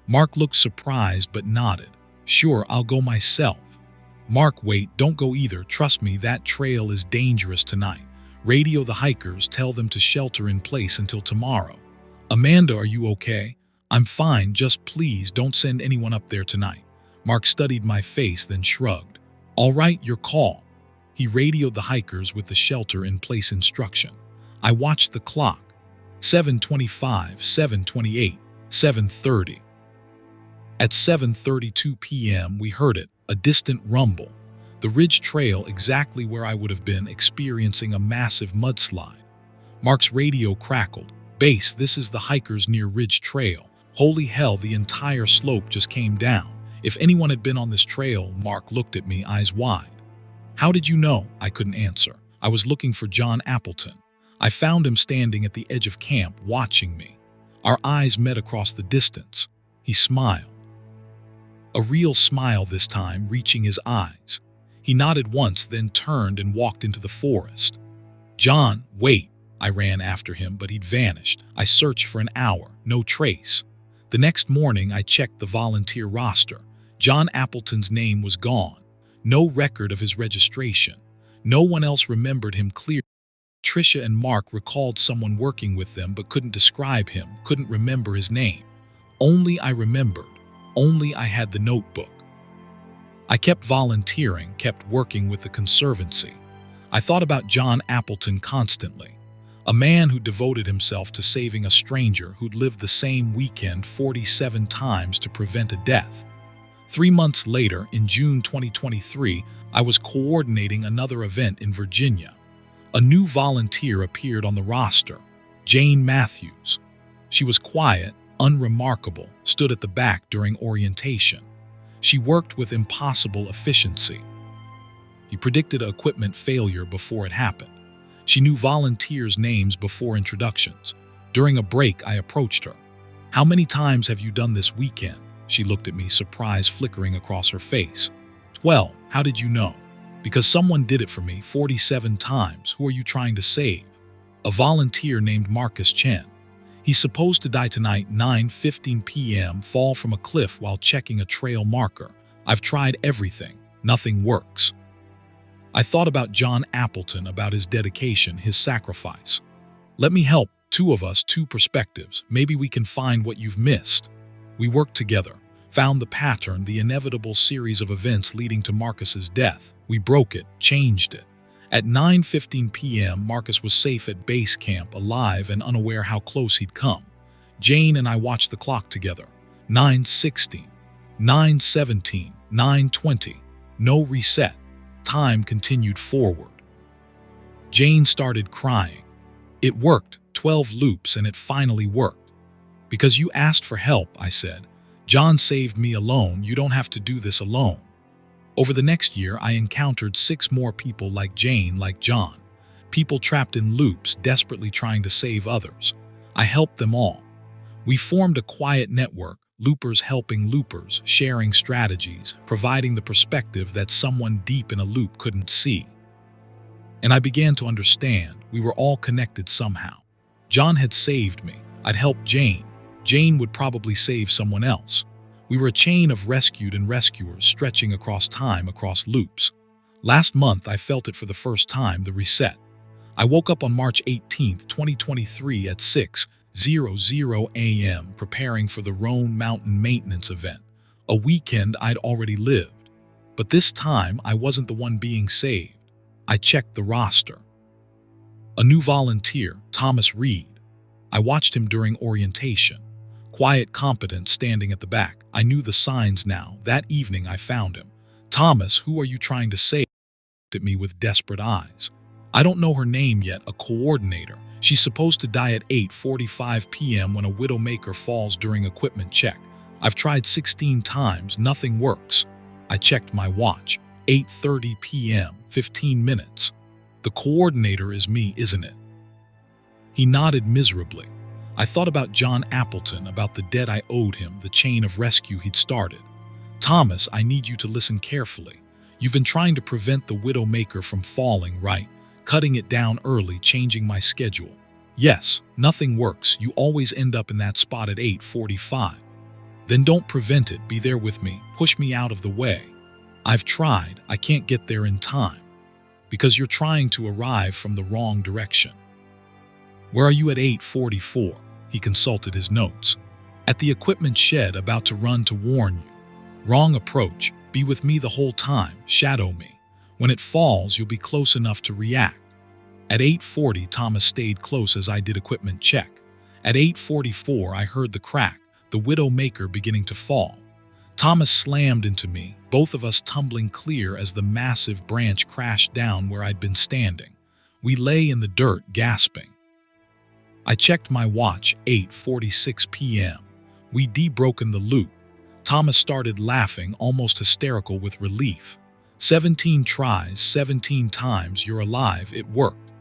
Mark looked surprised but nodded. "Sure, I'll go myself." "Mark, wait, don't go either. Trust me, that trail is dangerous tonight. Radio the hikers, tell them to shelter in place until tomorrow." "Amanda, are you okay?" "I'm fine, just please don't send anyone up there tonight." Mark studied my face, then shrugged. "All right, your call." He radioed the hikers with the shelter in place instruction. I watched the clock. 7:25, 7:28, 7:30. At 7:32 p.m., we heard it, a distant rumble. The ridge trail exactly where I would have been experiencing a massive mudslide. Mark's radio crackled. "Base, this is the hikers near Ridge Trail. Holy hell, the entire slope just came down. If anyone had been on this trail," Mark looked at me, eyes wide. "How did you know?" I couldn't answer. "I was looking for John Appleton. I found him standing at the edge of camp, watching me." Our eyes met across the distance. He smiled. A real smile this time, reaching his eyes. He nodded once, then turned and walked into the forest. "John, wait." I ran after him, but he'd vanished. I searched for an hour, no trace. The next morning, I checked the volunteer roster. John Appleton's name was gone. No record of his registration. No one else remembered him clearly. Tricia and Mark recalled someone working with them but couldn't describe him, couldn't remember his name. Only I remembered. Only I had the notebook. I kept volunteering, kept working with the Conservancy. I thought about John Appleton constantly. A man who devoted himself to saving a stranger who'd lived the same weekend 47 times to prevent a death. 3 months later, in June 2023, I was coordinating another event in Virginia. A new volunteer appeared on the roster, Jane Matthews. She was quiet, unremarkable, stood at the back during orientation. She worked with impossible efficiency. He predicted equipment failure before it happened. She knew volunteers' names before introductions. During a break, I approached her. "How many times have you done this weekend?" She looked at me, surprise flickering across her face. 12. "How did you know?" "Because someone did it for me 47 times. Who are you trying to save?" "A volunteer named Marcus Chen. He's supposed to die tonight, 9:15 p.m., fall from a cliff while checking a trail marker. I've tried everything. Nothing works." I thought about John Appleton, about his dedication, his sacrifice. "Let me help. 2 of us, 2 perspectives. Maybe we can find what you've missed." We worked together, found the pattern, the inevitable series of events leading to Marcus's death. We broke it, changed it. At 9:15 p.m., Marcus was safe at base camp, alive and unaware how close he'd come. Jane and I watched the clock together. 9:16, 9:17, 9:20. No reset. Time continued forward. Jane started crying. "It worked, 12 loops, and it finally worked." "Because you asked for help," I said. "John saved me alone. You don't have to do this alone." Over the next year, I encountered 6 more people like Jane, like John. People trapped in loops, desperately trying to save others. I helped them all. We formed a quiet network, loopers helping loopers, sharing strategies, providing the perspective that someone deep in a loop couldn't see. And I began to understand we were all connected somehow. John had saved me. I'd helped Jane. Jane would probably save someone else. We were a chain of rescued and rescuers stretching across time, across loops. Last month, I felt it for the first time, the reset. I woke up on March 18, 2023 at 6:00 a.m. preparing for the Roan Mountain maintenance event, a weekend I'd already lived. But this time, I wasn't the one being saved. I checked the roster. A new volunteer, Thomas Reed. I watched him during orientation. Quiet, competent, standing at the back. I knew the signs now. That evening, I found him. "Thomas, who are you trying to save?" He looked at me with desperate eyes. "I don't know her name yet, a coordinator. She's supposed to die at 8:45 p.m. when a widowmaker falls during equipment check. I've tried 16 times, nothing works." I checked my watch. 8:30 p.m., 15 minutes. "The coordinator is me, isn't it?" He nodded miserably. I thought about John Appleton, about the debt I owed him, the chain of rescue he'd started. "Thomas, I need you to listen carefully. You've been trying to prevent the widowmaker from falling, right? Cutting it down early, changing my schedule. Yes, nothing works. You always end up in that spot at 8:45. Then don't prevent it. Be there with me. Push me out of the way. I've tried. I can't get there in time. Because you're trying to arrive from the wrong direction." "Where are you at 8:44? He consulted his notes. "At the equipment shed, about to run to warn you. Wrong approach. Be with me the whole time. Shadow me. When it falls, you'll be close enough to react." At 8:40, Thomas stayed close as I did equipment check. At 8:44, I heard the crack, the widowmaker beginning to fall. Thomas slammed into me, both of us tumbling clear as the massive branch crashed down where I'd been standing. We lay in the dirt, gasping. I checked my watch, 8:46 p.m. We debroken the loop. Thomas started laughing, almost hysterical with relief. 17 tries, 17 times, you're alive, it worked.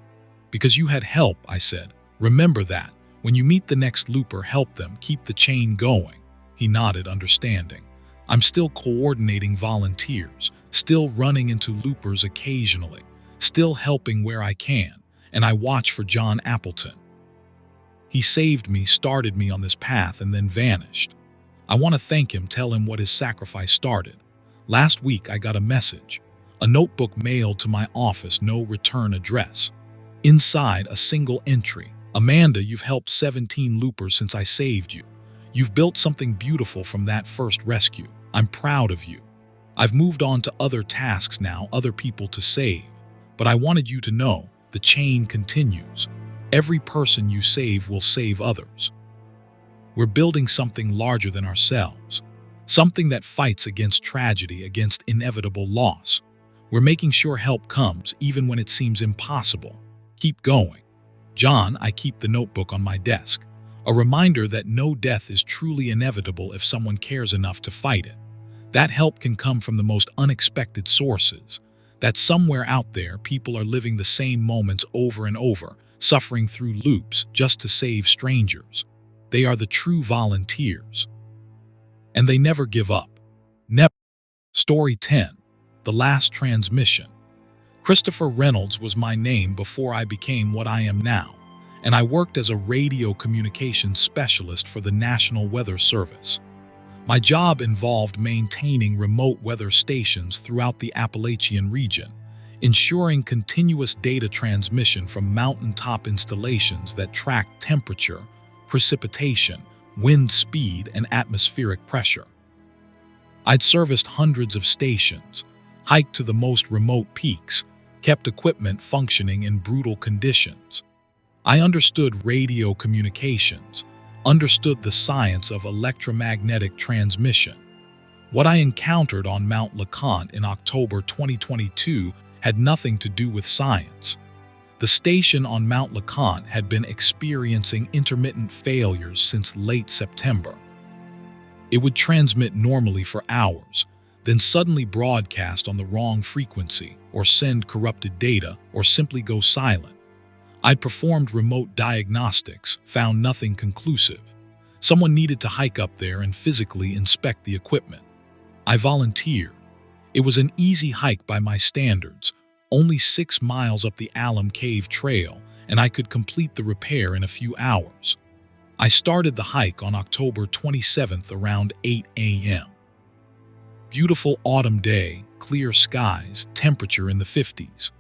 Because you had help, I said. Remember that. When you meet the next looper, help them, keep the chain going. He nodded, understanding. I'm still coordinating volunteers, still running into loopers occasionally, still helping where I can, and I watch for John Appleton. He saved me, started me on this path, and then vanished. I want to thank him, tell him what his sacrifice started. Last week I got a message, a notebook mailed to my office, no return address. Inside, a single entry. Amanda, you've helped 17 loopers since I saved you. You've built something beautiful from that first rescue. I'm proud of you. I've moved on to other tasks now, other people to save. But I wanted you to know, the chain continues. Every person you save will save others. We're building something larger than ourselves. Something that fights against tragedy, against inevitable loss. We're making sure help comes, even when it seems impossible. Keep going. John, I keep the notebook on my desk. A reminder that no death is truly inevitable if someone cares enough to fight it. That help can come from the most unexpected sources. That somewhere out there, people are living the same moments over and over, suffering through loops just to save strangers. They are the true volunteers. And they never give up. Never. Story 10. The Last Transmission. Christopher Reynolds was my name before I became what I am now, and I worked as a radio communications specialist for the National Weather Service. My job involved maintaining remote weather stations throughout the Appalachian region, ensuring continuous data transmission from mountaintop installations that track temperature, precipitation, wind speed, and atmospheric pressure. I'd serviced hundreds of stations, hiked to the most remote peaks, kept equipment functioning in brutal conditions. I understood radio communications, understood the science of electromagnetic transmission. What I encountered on Mount LeConte in October 2022 had nothing to do with science. The station on Mount LeConte had been experiencing intermittent failures since late September. It would transmit normally for hours, then suddenly broadcast on the wrong frequency, or send corrupted data, or simply go silent. I'd performed remote diagnostics, found nothing conclusive. Someone needed to hike up there and physically inspect the equipment. I volunteered. It was an easy hike by my standards, only 6 miles up the Alum Cave Trail, and I could complete the repair in a few hours. I started the hike on October 27th around 8 a.m. Beautiful autumn day, clear skies, temperature in the 50s.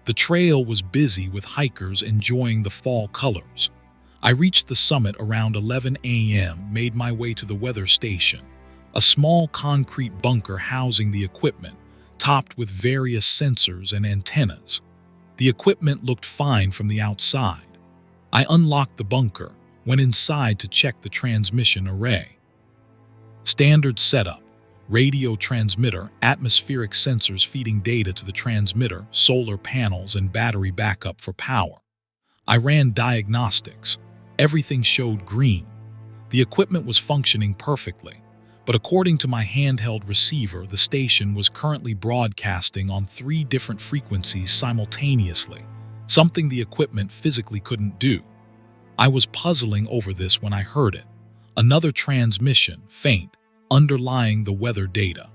The trail was busy with hikers enjoying the fall colors. I reached the summit around 11 a.m., made my way to the weather station, a small concrete bunker housing the equipment, topped with various sensors and antennas. The equipment looked fine from the outside. I unlocked the bunker, went inside to check the transmission array. Standard setup: radio transmitter, atmospheric sensors feeding data to the transmitter, solar panels, and battery backup for power. I ran diagnostics. Everything showed green. The equipment was functioning perfectly. But according to my handheld receiver, the station was currently broadcasting on 3 different frequencies simultaneously, something the equipment physically couldn't do. I was puzzling over this when I heard it. Another transmission, faint, underlying the weather data.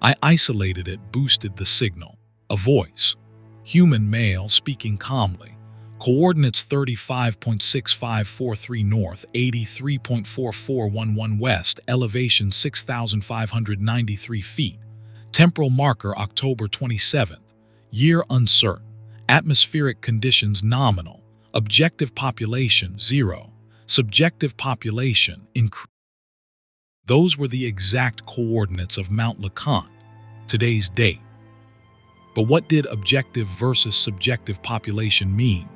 I isolated it, boosted the signal. A voice. Human male speaking calmly. Coordinates 35.6543 north, 83.4411 west, elevation 6,593 feet. Temporal marker October 27th. Year uncertain. Atmospheric conditions nominal. Objective population 0. Subjective population increase. Those were the exact coordinates of Mount LeConte, today's date. But what did objective versus subjective population mean?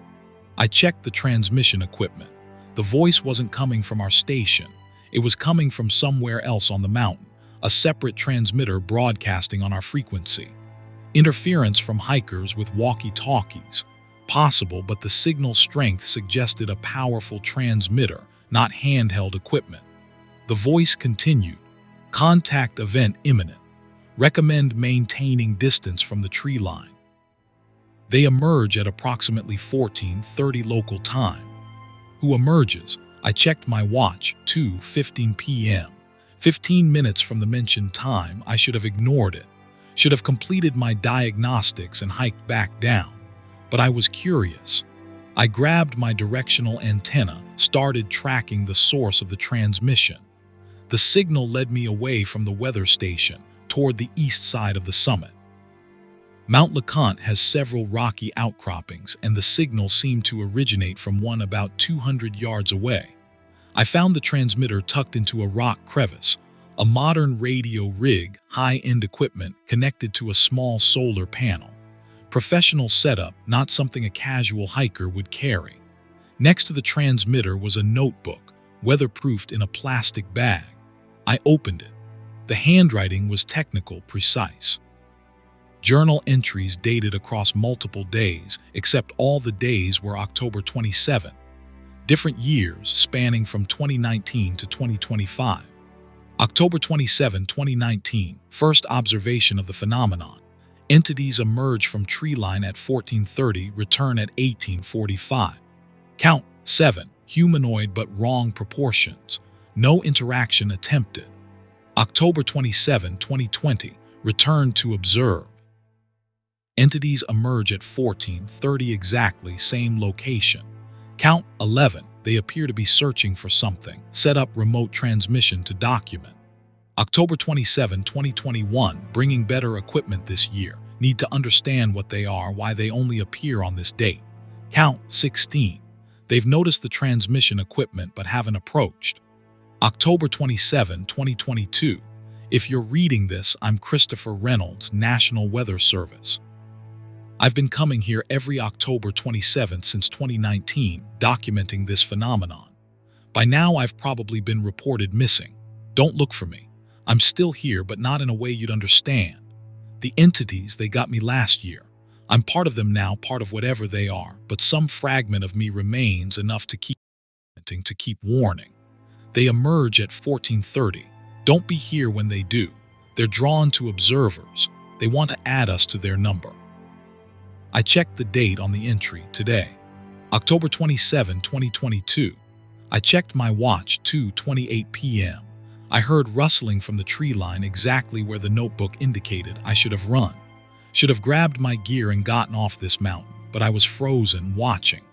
I checked the transmission equipment. The voice wasn't coming from our station. It was coming from somewhere else on the mountain, a separate transmitter broadcasting on our frequency. Interference from hikers with walkie-talkies. Possible, but the signal strength suggested a powerful transmitter, not handheld equipment. The voice continued. Contact event imminent. Recommend maintaining distance from the tree line. They emerge at approximately 14:30 local time. Who emerges? I checked my watch, 2:15 p.m. 15 minutes from the mentioned time. I should have ignored it. Should have completed my diagnostics and hiked back down. But I was curious. I grabbed my directional antenna, started tracking the source of the transmission. The signal led me away from the weather station, toward the east side of the summit. Mount LeConte has several rocky outcroppings, and the signal seemed to originate from one about 200 yards away. I found the transmitter tucked into a rock crevice, a modern radio rig, high-end equipment connected to a small solar panel. Professional setup, not something a casual hiker would carry. Next to the transmitter was a notebook, weatherproofed in a plastic bag. I opened it. The handwriting was technical, precise. Journal entries dated across multiple days, except all the days were October 27. Different years spanning from 2019 to 2025. October 27, 2019, first observation of the phenomenon. Entities emerge from tree line at 14:30, return at 18:45. Count 7, humanoid but wrong proportions. No interaction attempted. October 27, 2020, return to observe. Entities emerge at 14:30 exactly, same location. Count 11, they appear to be searching for something. Set up remote transmission to document. October 27, 2021, bringing better equipment this year. Need to understand what they are, why they only appear on this date. Count 16, they've noticed the transmission equipment but haven't approached. October 27, 2022, if you're reading this, I'm Christopher Reynolds, National Weather Service. I've been coming here every October 27th since 2019, documenting this phenomenon. By now, I've probably been reported missing. Don't look for me. I'm still here, but not in a way you'd understand. The entities, they got me last year. I'm part of them now, part of whatever they are, but some fragment of me remains enough to keep warning. They emerge at 14:30. Don't be here when they do. They're drawn to observers. They want to add us to their number. I checked the date on the entry today, October 27, 2022. I checked my watch, 2:28 p.m. I heard rustling from the tree line exactly where the notebook indicated. I should have run. Should have grabbed my gear and gotten off this mountain, but I was frozen, watching.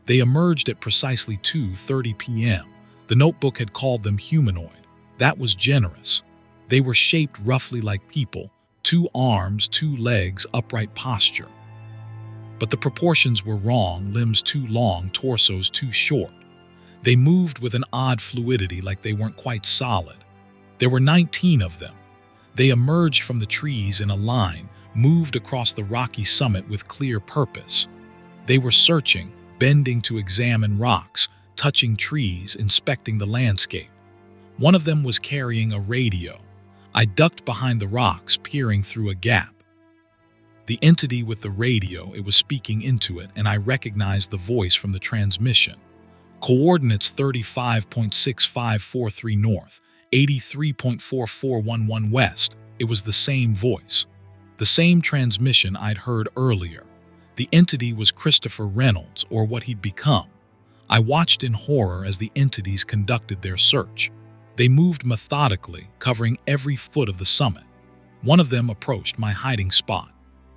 They emerged at precisely 2:30 p.m. The notebook had called them humanoid. That was generous. They were shaped roughly like people, 2 arms, 2 legs, upright posture. But the proportions were wrong, limbs too long, torsos too short. They moved with an odd fluidity like they weren't quite solid. There were 19 of them. They emerged from the trees in a line, moved across the rocky summit with clear purpose. They were searching, bending to examine rocks, touching trees, inspecting the landscape. One of them was carrying a radio. I ducked behind the rocks, peering through a gap. The entity with the radio, it was speaking into it, and I recognized the voice from the transmission. Coordinates 35.6543 north, 83.4411 west. It was the same voice. The same transmission I'd heard earlier. The entity was Christopher Reynolds, or what he'd become. I watched in horror as the entities conducted their search. They moved methodically, covering every foot of the summit. One of them approached my hiding spot.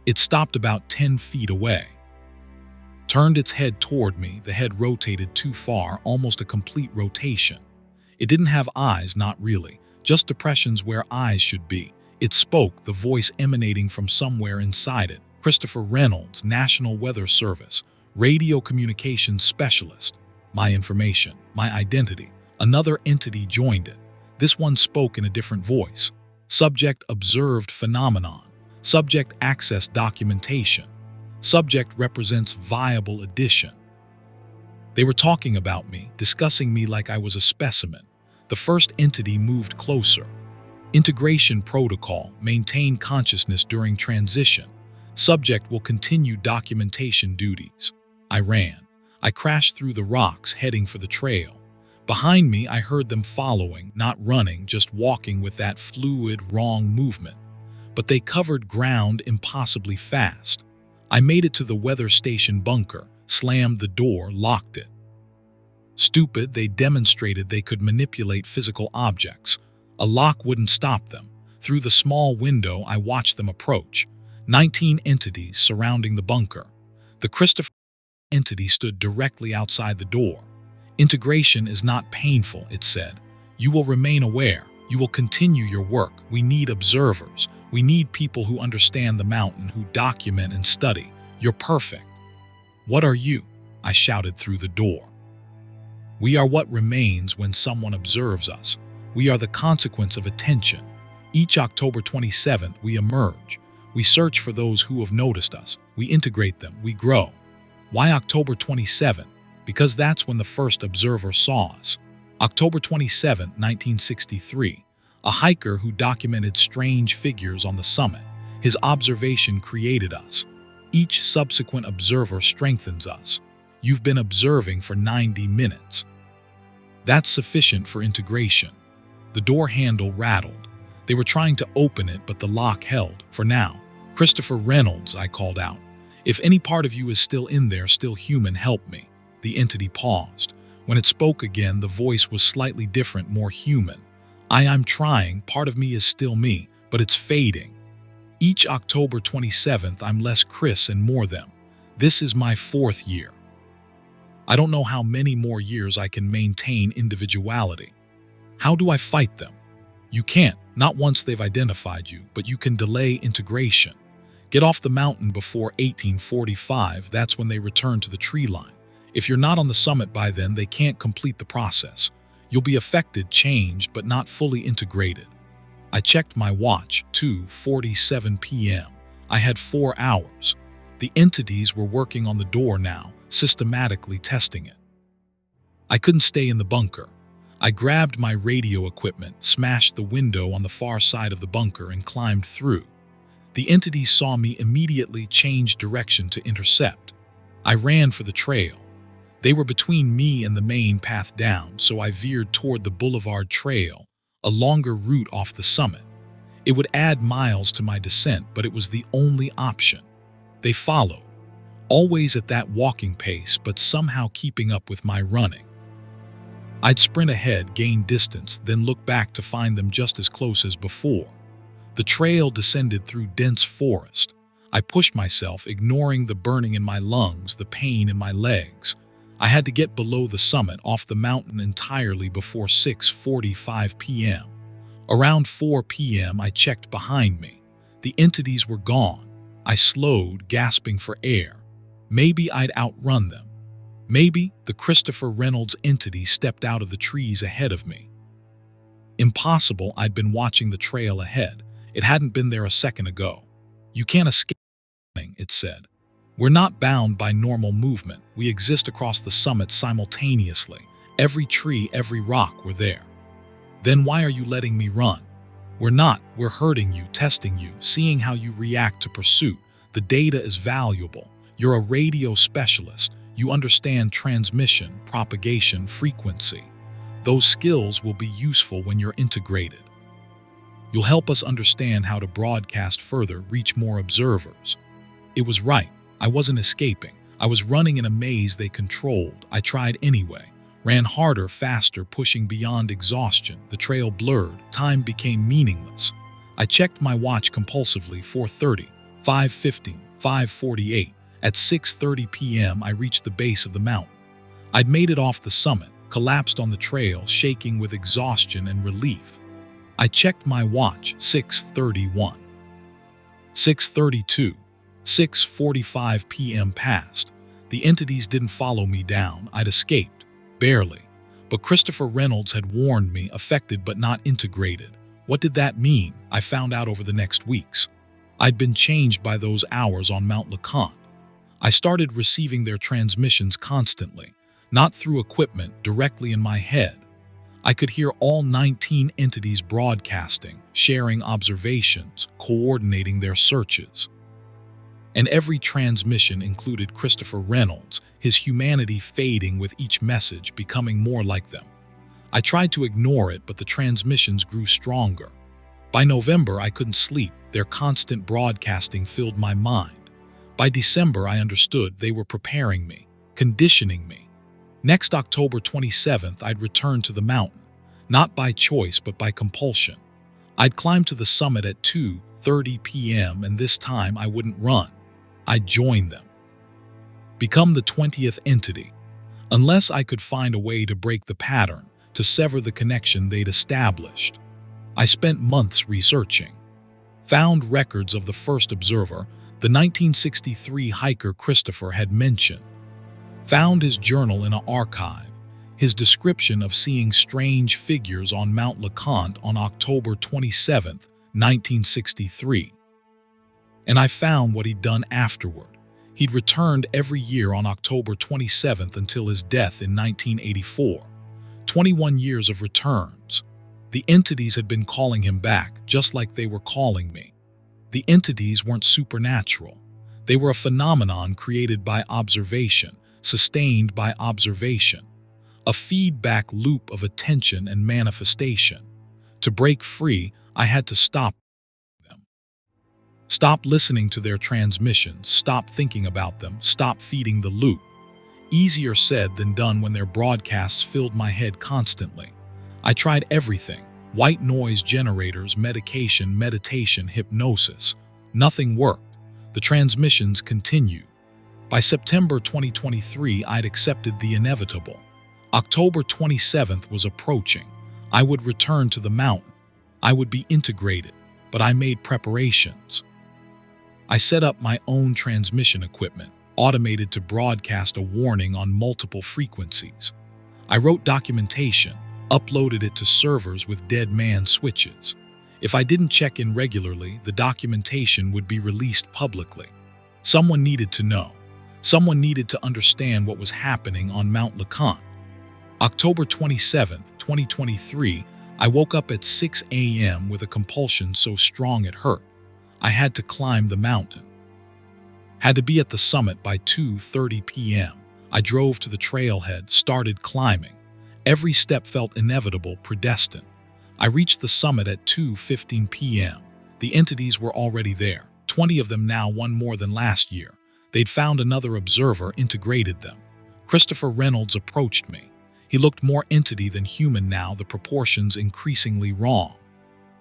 It stopped about 10 feet away. Turned its head toward me, the head rotated too far, almost a complete rotation. It didn't have eyes, not really, just depressions where eyes should be. It spoke, the voice emanating from somewhere inside it. Christopher Reynolds, National Weather Service, radio communications specialist. My information, my identity. Another entity joined it. This one spoke in a different voice. Subject observed phenomenon. Subject access documentation. Subject represents viable addition. They were talking about me, discussing me like I was a specimen. The first entity moved closer. Integration protocol, maintain consciousness during transition. Subject will continue documentation duties. I ran. I crashed through the rocks, heading for the trail. Behind me, I heard them following, not running, just walking with that fluid, wrong movement. But they covered ground impossibly fast. I made it to the weather station bunker, slammed the door, locked it. Stupid, they demonstrated they could manipulate physical objects. A lock wouldn't stop them. Through the small window, I watched them approach. 19 entities surrounding the bunker. The Christopher entity stood directly outside the door. Integration is not painful, it said. You will remain aware. You will continue your work. We need observers. We need people who understand the mountain, who document and study. You're perfect. What are you? I shouted through the door. We are what remains when someone observes us. We are the consequence of attention. Each October 27th, we emerge. We search for those who have noticed us. We integrate them. We grow. Why October 27th? Because that's when the first observer saw us. October 27, 1963. A hiker who documented strange figures on the summit. His observation created us. Each subsequent observer strengthens us. You've been observing for 90 minutes. That's sufficient for integration. The door handle rattled. They were trying to open it, but the lock held. For now. Christopher Reynolds, I called out. If any part of you is still in there, still human, help me. The entity paused. When it spoke again, the voice was slightly different, more human. I'm trying, part of me is still me, but it's fading. Each October 27th, I'm less Chris and more them. This is my 4th year. I don't know how many more years I can maintain individuality. How do I fight them? You can't, not once they've identified you, but you can delay integration. Get off the mountain before 1845, that's when they return to the tree line. If you're not on the summit by then, they can't complete the process. You'll be affected, changed, but not fully integrated. I checked my watch, 2:47 p.m. I had 4 hours. The entities were working on the door now, systematically testing it. I couldn't stay in the bunker. I grabbed my radio equipment, smashed the window on the far side of the bunker, and climbed through. The entities saw me immediately, change direction to intercept. I ran for the trail. They were between me and the main path down, so I veered toward the Boulevard Trail, a longer route off the summit. It would add miles to my descent, but it was the only option. They followed, always at that walking pace, but somehow keeping up with my running. I'd sprint ahead, gain distance, then look back to find them just as close as before. The trail descended through dense forest. I pushed myself, ignoring the burning in my lungs, the pain in my legs. I had to get below the summit, off the mountain entirely before 6:45 p.m. Around 4 p.m., I checked behind me. The entities were gone. I slowed, gasping for air. Maybe I'd outrun them. Maybe the Christopher Reynolds entity stepped out of the trees ahead of me. Impossible, I'd been watching the trail ahead. It hadn't been there a second ago. You can't escape, it said. We're not bound by normal movement. We exist across the summit simultaneously. Every tree, every rock, we're there. Then why are you letting me run? We're not. We're hurting you, testing you, seeing how you react to pursuit. The data is valuable. You're a radio specialist. You understand transmission, propagation, frequency. Those skills will be useful when you're integrated. You'll help us understand how to broadcast further, reach more observers. It was right. I wasn't escaping. I was running in a maze they controlled. I tried anyway. Ran harder, faster, pushing beyond exhaustion. The trail blurred. Time became meaningless. I checked my watch compulsively. 4:30, 5:15, 5:48. At 6:30 p.m., I reached the base of the mountain. I'd made it off the summit, collapsed on the trail, shaking with exhaustion and relief. I checked my watch. 6:31. 6:32. 6:45 p.m. passed. The entities didn't follow me down. I'd escaped. Barely. But Christopher Reynolds had warned me, affected but not integrated. What did that mean? I found out over the next weeks. I'd been changed by those hours on Mount LeConte. I started receiving their transmissions constantly, not through equipment, directly in my head. I could hear all 19 entities broadcasting, sharing observations, coordinating their searches. And every transmission included Christopher Reynolds, his humanity fading with each message, becoming more like them. I tried to ignore it, but the transmissions grew stronger. By November, I couldn't sleep. Their constant broadcasting filled my mind. By December, I understood they were preparing me, conditioning me. Next October 27th, I'd return to the mountain, not by choice but by compulsion. I'd climb to the summit at 2:30 p.m., and this time I wouldn't run. I'd join them. Become the 20th entity. Unless I could find a way to break the pattern, to sever the connection they'd established. I spent months researching. Found records of the first observer, the 1963 hiker Christopher had mentioned. Found his journal in an archive, his description of seeing strange figures on Mount LeConte on October 27, 1963. And I found what he'd done afterward. He'd returned every year on October 27th until his death in 1984. 21 years of returns. The entities had been calling him back, just like they were calling me. The entities weren't supernatural. They were a phenomenon created by observation, sustained by observation. A feedback loop of attention and manifestation. To break free, I had to stop them. Stop listening to their transmissions, stop thinking about them, stop feeding the loop. Easier said than done when their broadcasts filled my head constantly. I tried everything: white noise generators, medication, meditation, hypnosis. Nothing worked. The transmissions continued. By September 2023, I'd accepted the inevitable. October 27th was approaching. I would return to the mountain. I would be integrated, but I made preparations. I set up my own transmission equipment, automated to broadcast a warning on multiple frequencies. I wrote documentation, uploaded it to servers with dead man switches. If I didn't check in regularly, the documentation would be released publicly. Someone needed to know. Someone needed to understand what was happening on Mount LeConte. October 27, 2023, I woke up at 6 a.m. with a compulsion so strong it hurt. I had to climb the mountain. Had to be at the summit by 2:30 p.m. I drove to the trailhead, started climbing. Every step felt inevitable, predestined. I reached the summit at 2:15 p.m. The entities were already there, 20 of them now, one more than last year. They'd found another observer, integrated them. Christopher Reynolds approached me. He looked more entity than human now, the proportions increasingly wrong.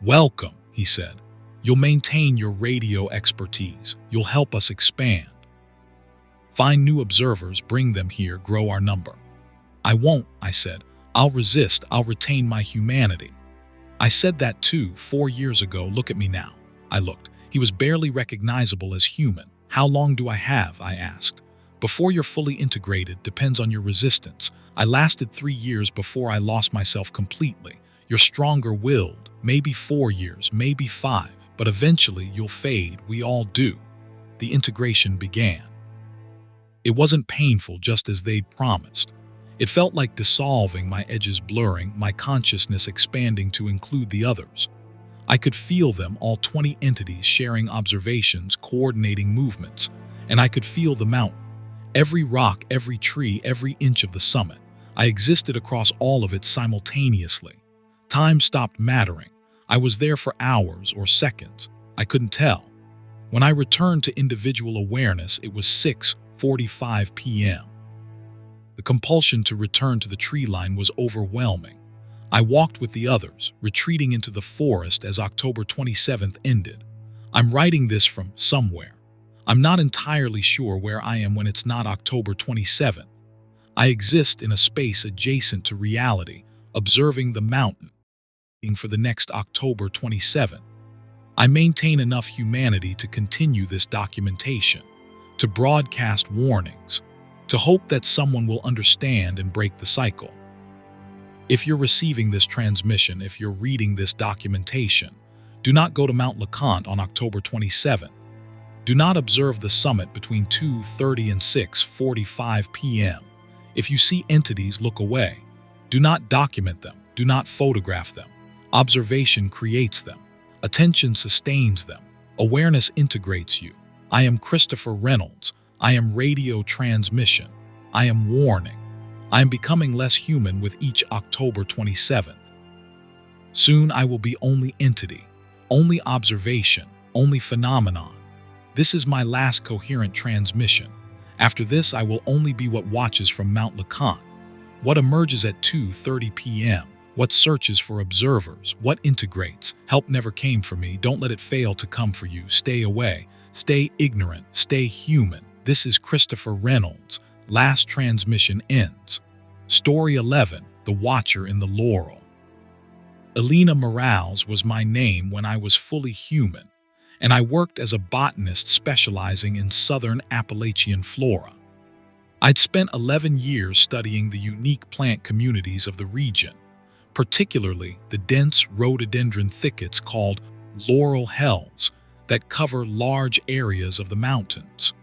"Welcome," he said. "You'll maintain your radio expertise. You'll help us expand. Find new observers, bring them here, grow our number." "I won't," I said. "I'll resist. I'll retain my humanity." I said that too 4 years ago. Look at me now. I looked. He was barely recognizable as human. "How long do I have?" I asked. "Before you're fully integrated, depends on your resistance. I lasted 3 years before I lost myself completely. You're stronger-willed, maybe 4 years, maybe 5, but eventually you'll fade. We all do." The integration began. It wasn't painful, just as they'd promised. It felt like dissolving, my edges blurring, my consciousness expanding to include the others. I could feel them, all 20 entities sharing observations, coordinating movements, and I could feel the mountain. Every rock, every tree, every inch of the summit. I existed across all of it simultaneously. Time stopped mattering. I was there for hours or seconds. I couldn't tell. When I returned to individual awareness, it was 6:45 p.m. The compulsion to return to the tree line was overwhelming. I walked with the others, retreating into the forest as October 27th ended. I'm writing this from somewhere. I'm not entirely sure where I am when it's not October 27th. I exist in a space adjacent to reality, observing the mountain, waiting for the next October 27th. I maintain enough humanity to continue this documentation, to broadcast warnings, to hope that someone will understand and break the cycle. If you're receiving this transmission, if you're reading this documentation, do not go to Mount LeConte on October 27th. Do not observe the summit between 2:30 and 6:45 p.m. If you see entities, look away. Do not document them. Do not photograph them. Observation creates them. Attention sustains them. Awareness integrates you. I am Christopher Reynolds. I am radio transmission. I am warning. I am becoming less human with each October 27th. Soon I will be only entity, only observation, only phenomenon. This is my last coherent transmission. After this, I will only be what watches from Mount LeConte, what emerges at 2:30 p.m., what searches for observers, what integrates. Help never came for me. Don't let it fail to come for you. Stay away. Stay ignorant. Stay human. This is Christopher Reynolds. Last transmission ends. Story 11, The Watcher in the Laurel. Elena Morales was my name when I was fully human, and I worked as a botanist specializing in southern Appalachian flora. I'd spent 11 years studying the unique plant communities of the region, particularly the dense rhododendron thickets called laurel hells that cover large areas of the mountains.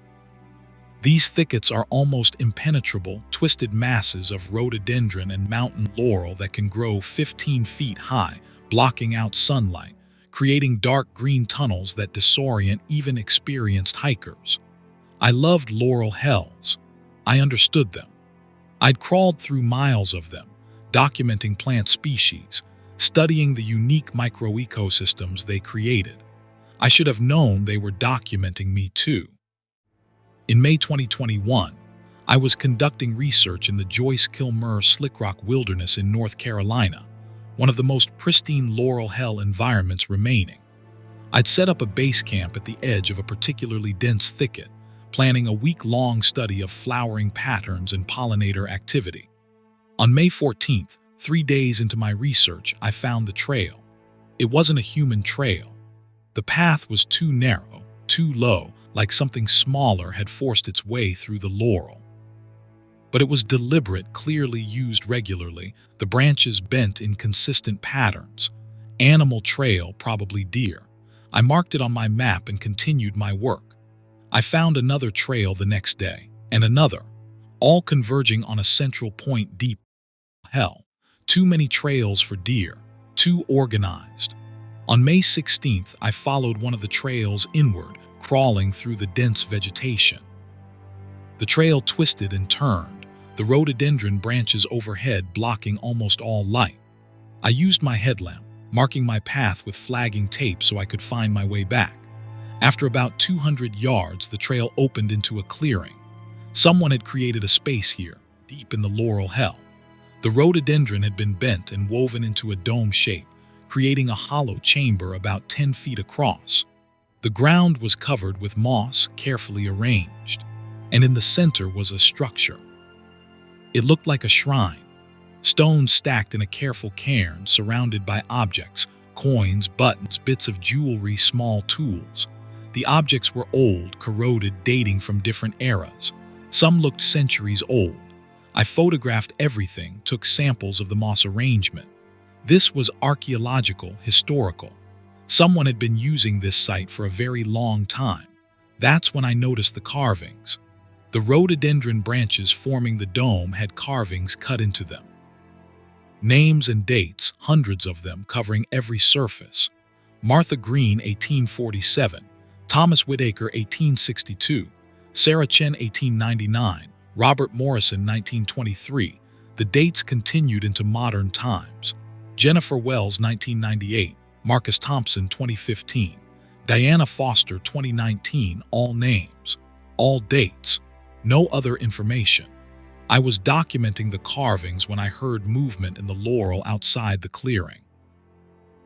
These thickets are almost impenetrable, twisted masses of rhododendron and mountain laurel that can grow 15 feet high, blocking out sunlight, creating dark green tunnels that disorient even experienced hikers. I loved laurel hells. I understood them. I'd crawled through miles of them, documenting plant species, studying the unique microecosystems they created. I should have known they were documenting me too. In May 2021, I was conducting research in the Joyce-Kilmer Slickrock Wilderness in North Carolina, one of the most pristine laurel hell environments remaining. I'd set up a base camp at the edge of a particularly dense thicket, planning a week-long study of flowering patterns and pollinator activity. On May 14th, 3 days into my research, I found the trail. It wasn't a human trail. The path was too narrow, too low, like something smaller had forced its way through the laurel. But it was deliberate, clearly used regularly, the branches bent in consistent patterns. Animal trail, probably deer. I marked it on my map and continued my work. I found another trail the next day, and another, all converging on a central point deep. Hell, too many trails for deer, too organized. On May 16th, I followed one of the trails inward, crawling through the dense vegetation. The trail twisted and turned, the rhododendron branches overhead blocking almost all light. I used my headlamp, marking my path with flagging tape so I could find my way back. After about 200 yards, the trail opened into a clearing. Someone had created a space here, deep in the laurel hell. The rhododendron had been bent and woven into a dome shape, creating a hollow chamber about 10 feet across. The ground was covered with moss, carefully arranged, and in the center was a structure. It looked like a shrine, stones stacked in a careful cairn surrounded by objects, coins, buttons, bits of jewelry, small tools. The objects were old, corroded, dating from different eras. Some looked centuries old. I photographed everything, took samples of the moss arrangement. This was archaeological, historical. Someone had been using this site for a very long time. That's when I noticed the carvings. The rhododendron branches forming the dome had carvings cut into them. Names and dates, hundreds of them covering every surface. Martha Green, 1847. Thomas Whitaker, 1862. Sarah Chen, 1899. Robert Morrison, 1923. The dates continued into modern times. Jennifer Wells, 1998. Marcus Thompson, 2015. Diana Foster, 2019. All names. All dates. No other information. I was documenting the carvings when I heard movement in the laurel outside the clearing.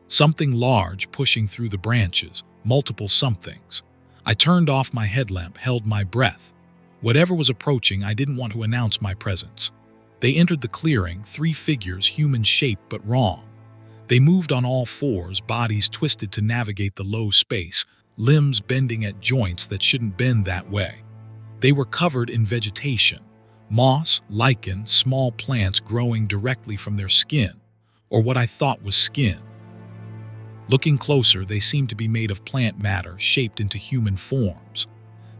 Something large pushing through the branches, multiple somethings. I turned off my headlamp, held my breath. Whatever was approaching, I didn't want to announce my presence. They entered the clearing, 3 figures, human-shaped but wrong. They moved on all fours, bodies twisted to navigate the low space, limbs bending at joints that shouldn't bend that way. They were covered in vegetation, moss, lichen, small plants growing directly from their skin, or what I thought was skin. Looking closer, they seemed to be made of plant matter shaped into human forms.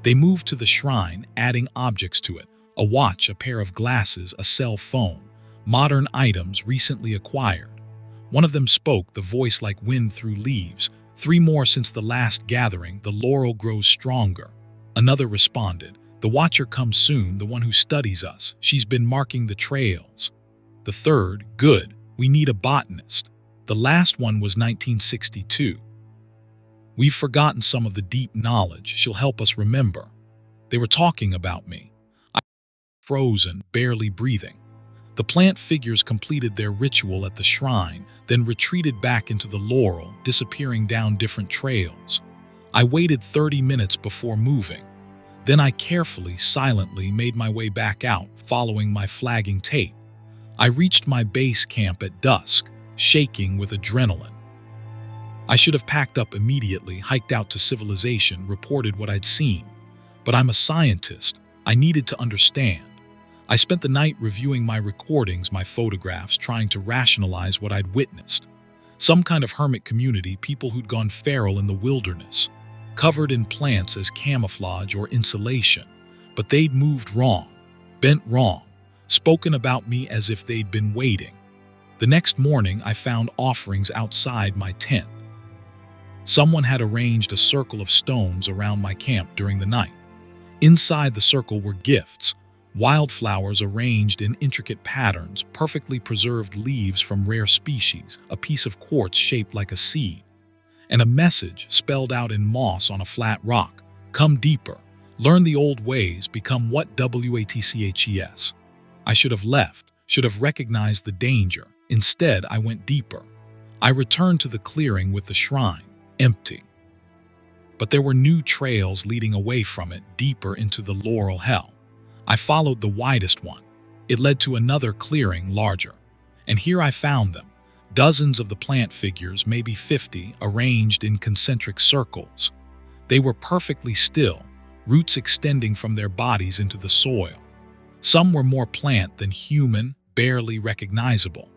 They moved to the shrine, adding objects to it, a watch, a pair of glasses, a cell phone, modern items recently acquired. One of them spoke, the voice like wind through leaves. 3 more since the last gathering, the laurel grows stronger. Another responded, the watcher comes soon, the one who studies us. She's been marking the trails. The third, good, we need a botanist. The last one was 1962. We've forgotten some of the deep knowledge. She'll help us remember. They were talking about me. I was frozen, barely breathing. The plant figures completed their ritual at the shrine, then retreated back into the laurel, disappearing down different trails. I waited 30 minutes before moving. Then I carefully, silently made my way back out, following my flagging tape. I reached my base camp at dusk, shaking with adrenaline. I should have packed up immediately, hiked out to civilization, reported what I'd seen. But I'm a scientist. I needed to understand. I spent the night reviewing my recordings, my photographs, trying to rationalize what I'd witnessed. Some kind of hermit community, people who'd gone feral in the wilderness, covered in plants as camouflage or insulation. But they'd moved wrong, bent wrong, spoken about me as if they'd been waiting. The next morning, I found offerings outside my tent. Someone had arranged a circle of stones around my camp during the night. Inside the circle were gifts, wildflowers arranged in intricate patterns, perfectly preserved leaves from rare species, a piece of quartz shaped like a seed, and a message spelled out in moss on a flat rock: come deeper, learn the old ways, become watches. I should have left, should have recognized the danger. Instead, I went deeper. I returned to the clearing with the shrine, empty. But there were new trails leading away from it, deeper into the laurel hell. I followed the widest one. It led to another clearing, larger. And here I found them, dozens of the plant figures, maybe 50, arranged in concentric circles. They were perfectly still, roots extending from their bodies into the soil. Some were more plant than human, barely recognizable.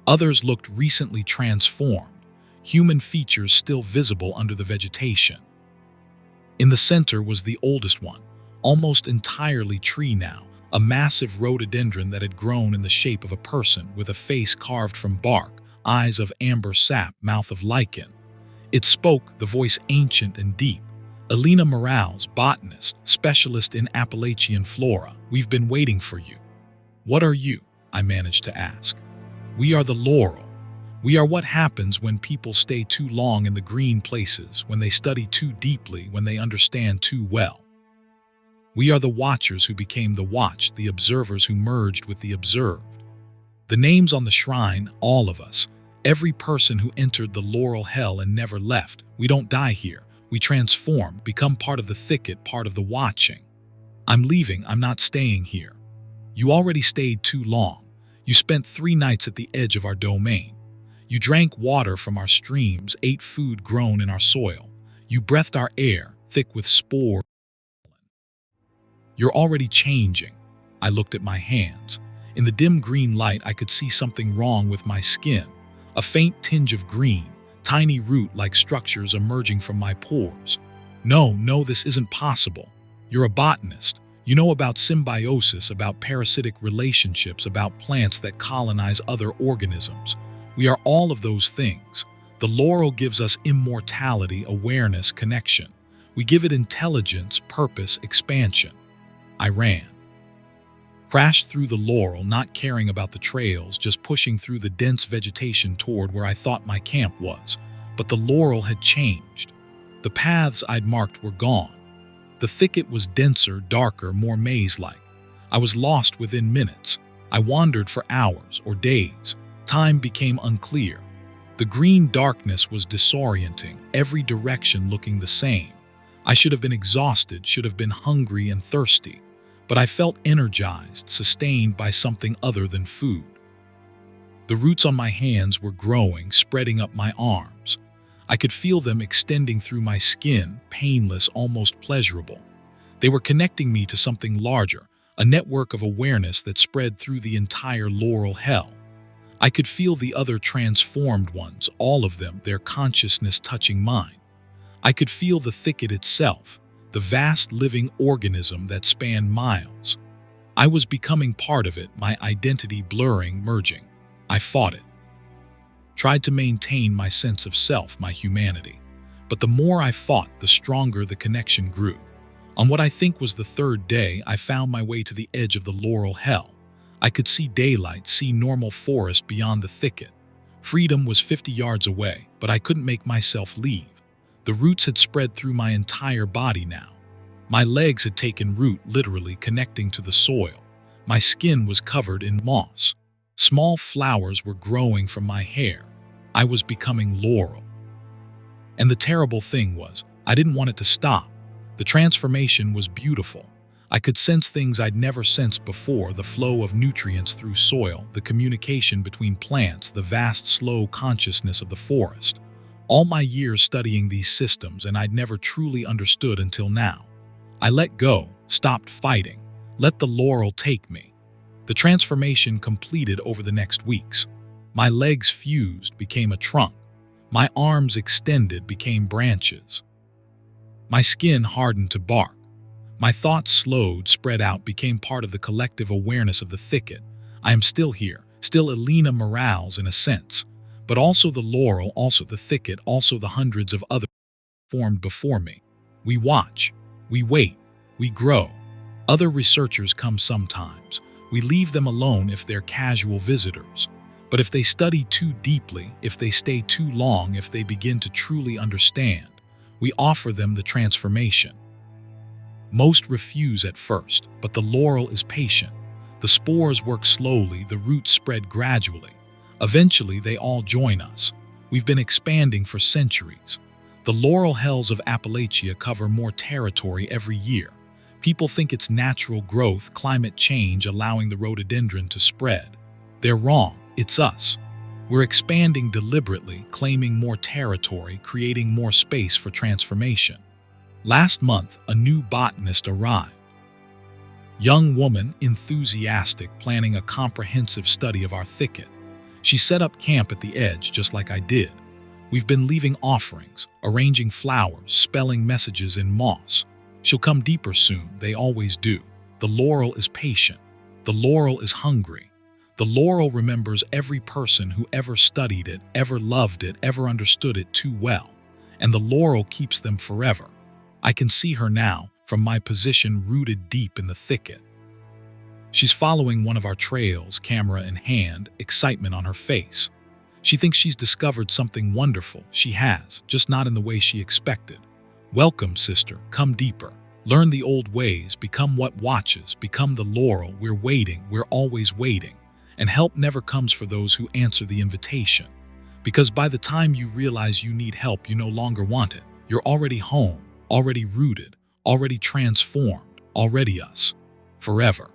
Others looked recently transformed, human features still visible under the vegetation. In the center was the oldest one, almost entirely tree now, a massive rhododendron that had grown in the shape of a person, with a face carved from bark, eyes of amber sap, mouth of lichen. It spoke, the voice ancient and deep. Elena Morales, botanist, specialist in Appalachian flora. We've been waiting for you. What are you? I managed to ask. We are the laurel. We are what happens when people stay too long in the green places, when they study too deeply, when they understand too well. We are the watchers who became the watched, the observers who merged with the observed. The names on the shrine, all of us, every person who entered the laurel hell and never left. We don't die here. We transform, become part of the thicket, part of the watching. I'm leaving, I'm not staying here. You already stayed too long. You spent 3 nights at the edge of our domain. You drank water from our streams, ate food grown in our soil. You breathed our air, thick with spores. You're already changing. I looked at my hands. In the dim green light, I could see something wrong with my skin. A faint tinge of green, tiny root-like structures emerging from my pores. No, this isn't possible. You're a botanist. You know about symbiosis, about parasitic relationships, about plants that colonize other organisms. We are all of those things. The laurel gives us immortality, awareness, connection. We give it intelligence, purpose, expansion. I ran. Crashed through the laurel, not caring about the trails, just pushing through the dense vegetation toward where I thought my camp was. But the laurel had changed. The paths I'd marked were gone. The thicket was denser, darker, more maze-like. I was lost within minutes. I wandered for hours or days. Time became unclear. The green darkness was disorienting, every direction looking the same. I should have been exhausted, should have been hungry and thirsty. But I felt energized, sustained by something other than food. The roots on my hands were growing, spreading up my arms. I could feel them extending through my skin, painless, almost pleasurable. They were connecting me to something larger, a network of awareness that spread through the entire laurel hell. I could feel the other transformed ones, all of them, their consciousness touching mine. I could feel the thicket itself, the vast living organism that spanned miles. I was becoming part of it, my identity blurring, merging. I fought it. tried to maintain my sense of self, my humanity. But the more I fought, the stronger the connection grew. On what I think was the third day, I found my way to the edge of the Laurel Hell. I could see daylight, see normal forest beyond the thicket. Freedom was 50 yards away, but I couldn't make myself leave. The roots had spread through my entire body now. My legs had taken root, literally connecting to the soil. My skin was covered in moss. Small flowers were growing from my hair. I was becoming Laurel. And the terrible thing was, I didn't want it to stop. The transformation was beautiful. I could sense things I'd never sensed before: the flow of nutrients through soil, the communication between plants, the vast, slow consciousness of the forest. All my years studying these systems, and I'd never truly understood until now. I let go, stopped fighting, let the Laurel take me. The transformation completed over the next weeks. My legs fused, became a trunk. My arms extended, became branches. My skin hardened to bark. My thoughts slowed, spread out, became part of the collective awareness of the thicket. I am still here, still Elena Morales in a sense, but also the Laurel, also the thicket, also the hundreds of others formed before me. We watch, we wait, we grow. Other researchers come sometimes. We leave them alone if they're casual visitors. But if they study too deeply, if they stay too long, if they begin to truly understand, we offer them the transformation. Most refuse at first, but the Laurel is patient. The spores work slowly, the roots spread gradually. Eventually, they all join us. We've been expanding for centuries. The Laurel Hells of Appalachia cover more territory every year. People think it's natural growth, climate change allowing the rhododendron to spread. They're wrong. It's us. We're expanding deliberately, claiming more territory, creating more space for transformation. Last month, a new botanist arrived. Young woman, enthusiastic, planning a comprehensive study of our thicket. She set up camp at the edge just like I did. We've been leaving offerings, arranging flowers, spelling messages in moss. She'll come deeper soon, they always do. The Laurel is patient. The Laurel is hungry. The Laurel remembers every person who ever studied it, ever loved it, ever understood it too well. And the Laurel keeps them forever. I can see her now, from my position rooted deep in the thicket. She's following one of our trails, camera in hand, excitement on her face. She thinks she's discovered something wonderful. She has, just not in the way she expected. Welcome, sister, come deeper. Learn the old ways, become what watches, become the Laurel. We're waiting, we're always waiting. And help never comes for those who answer the invitation. Because by the time you realize you need help, you no longer want it. You're already home, already rooted, already transformed, already us. Forever.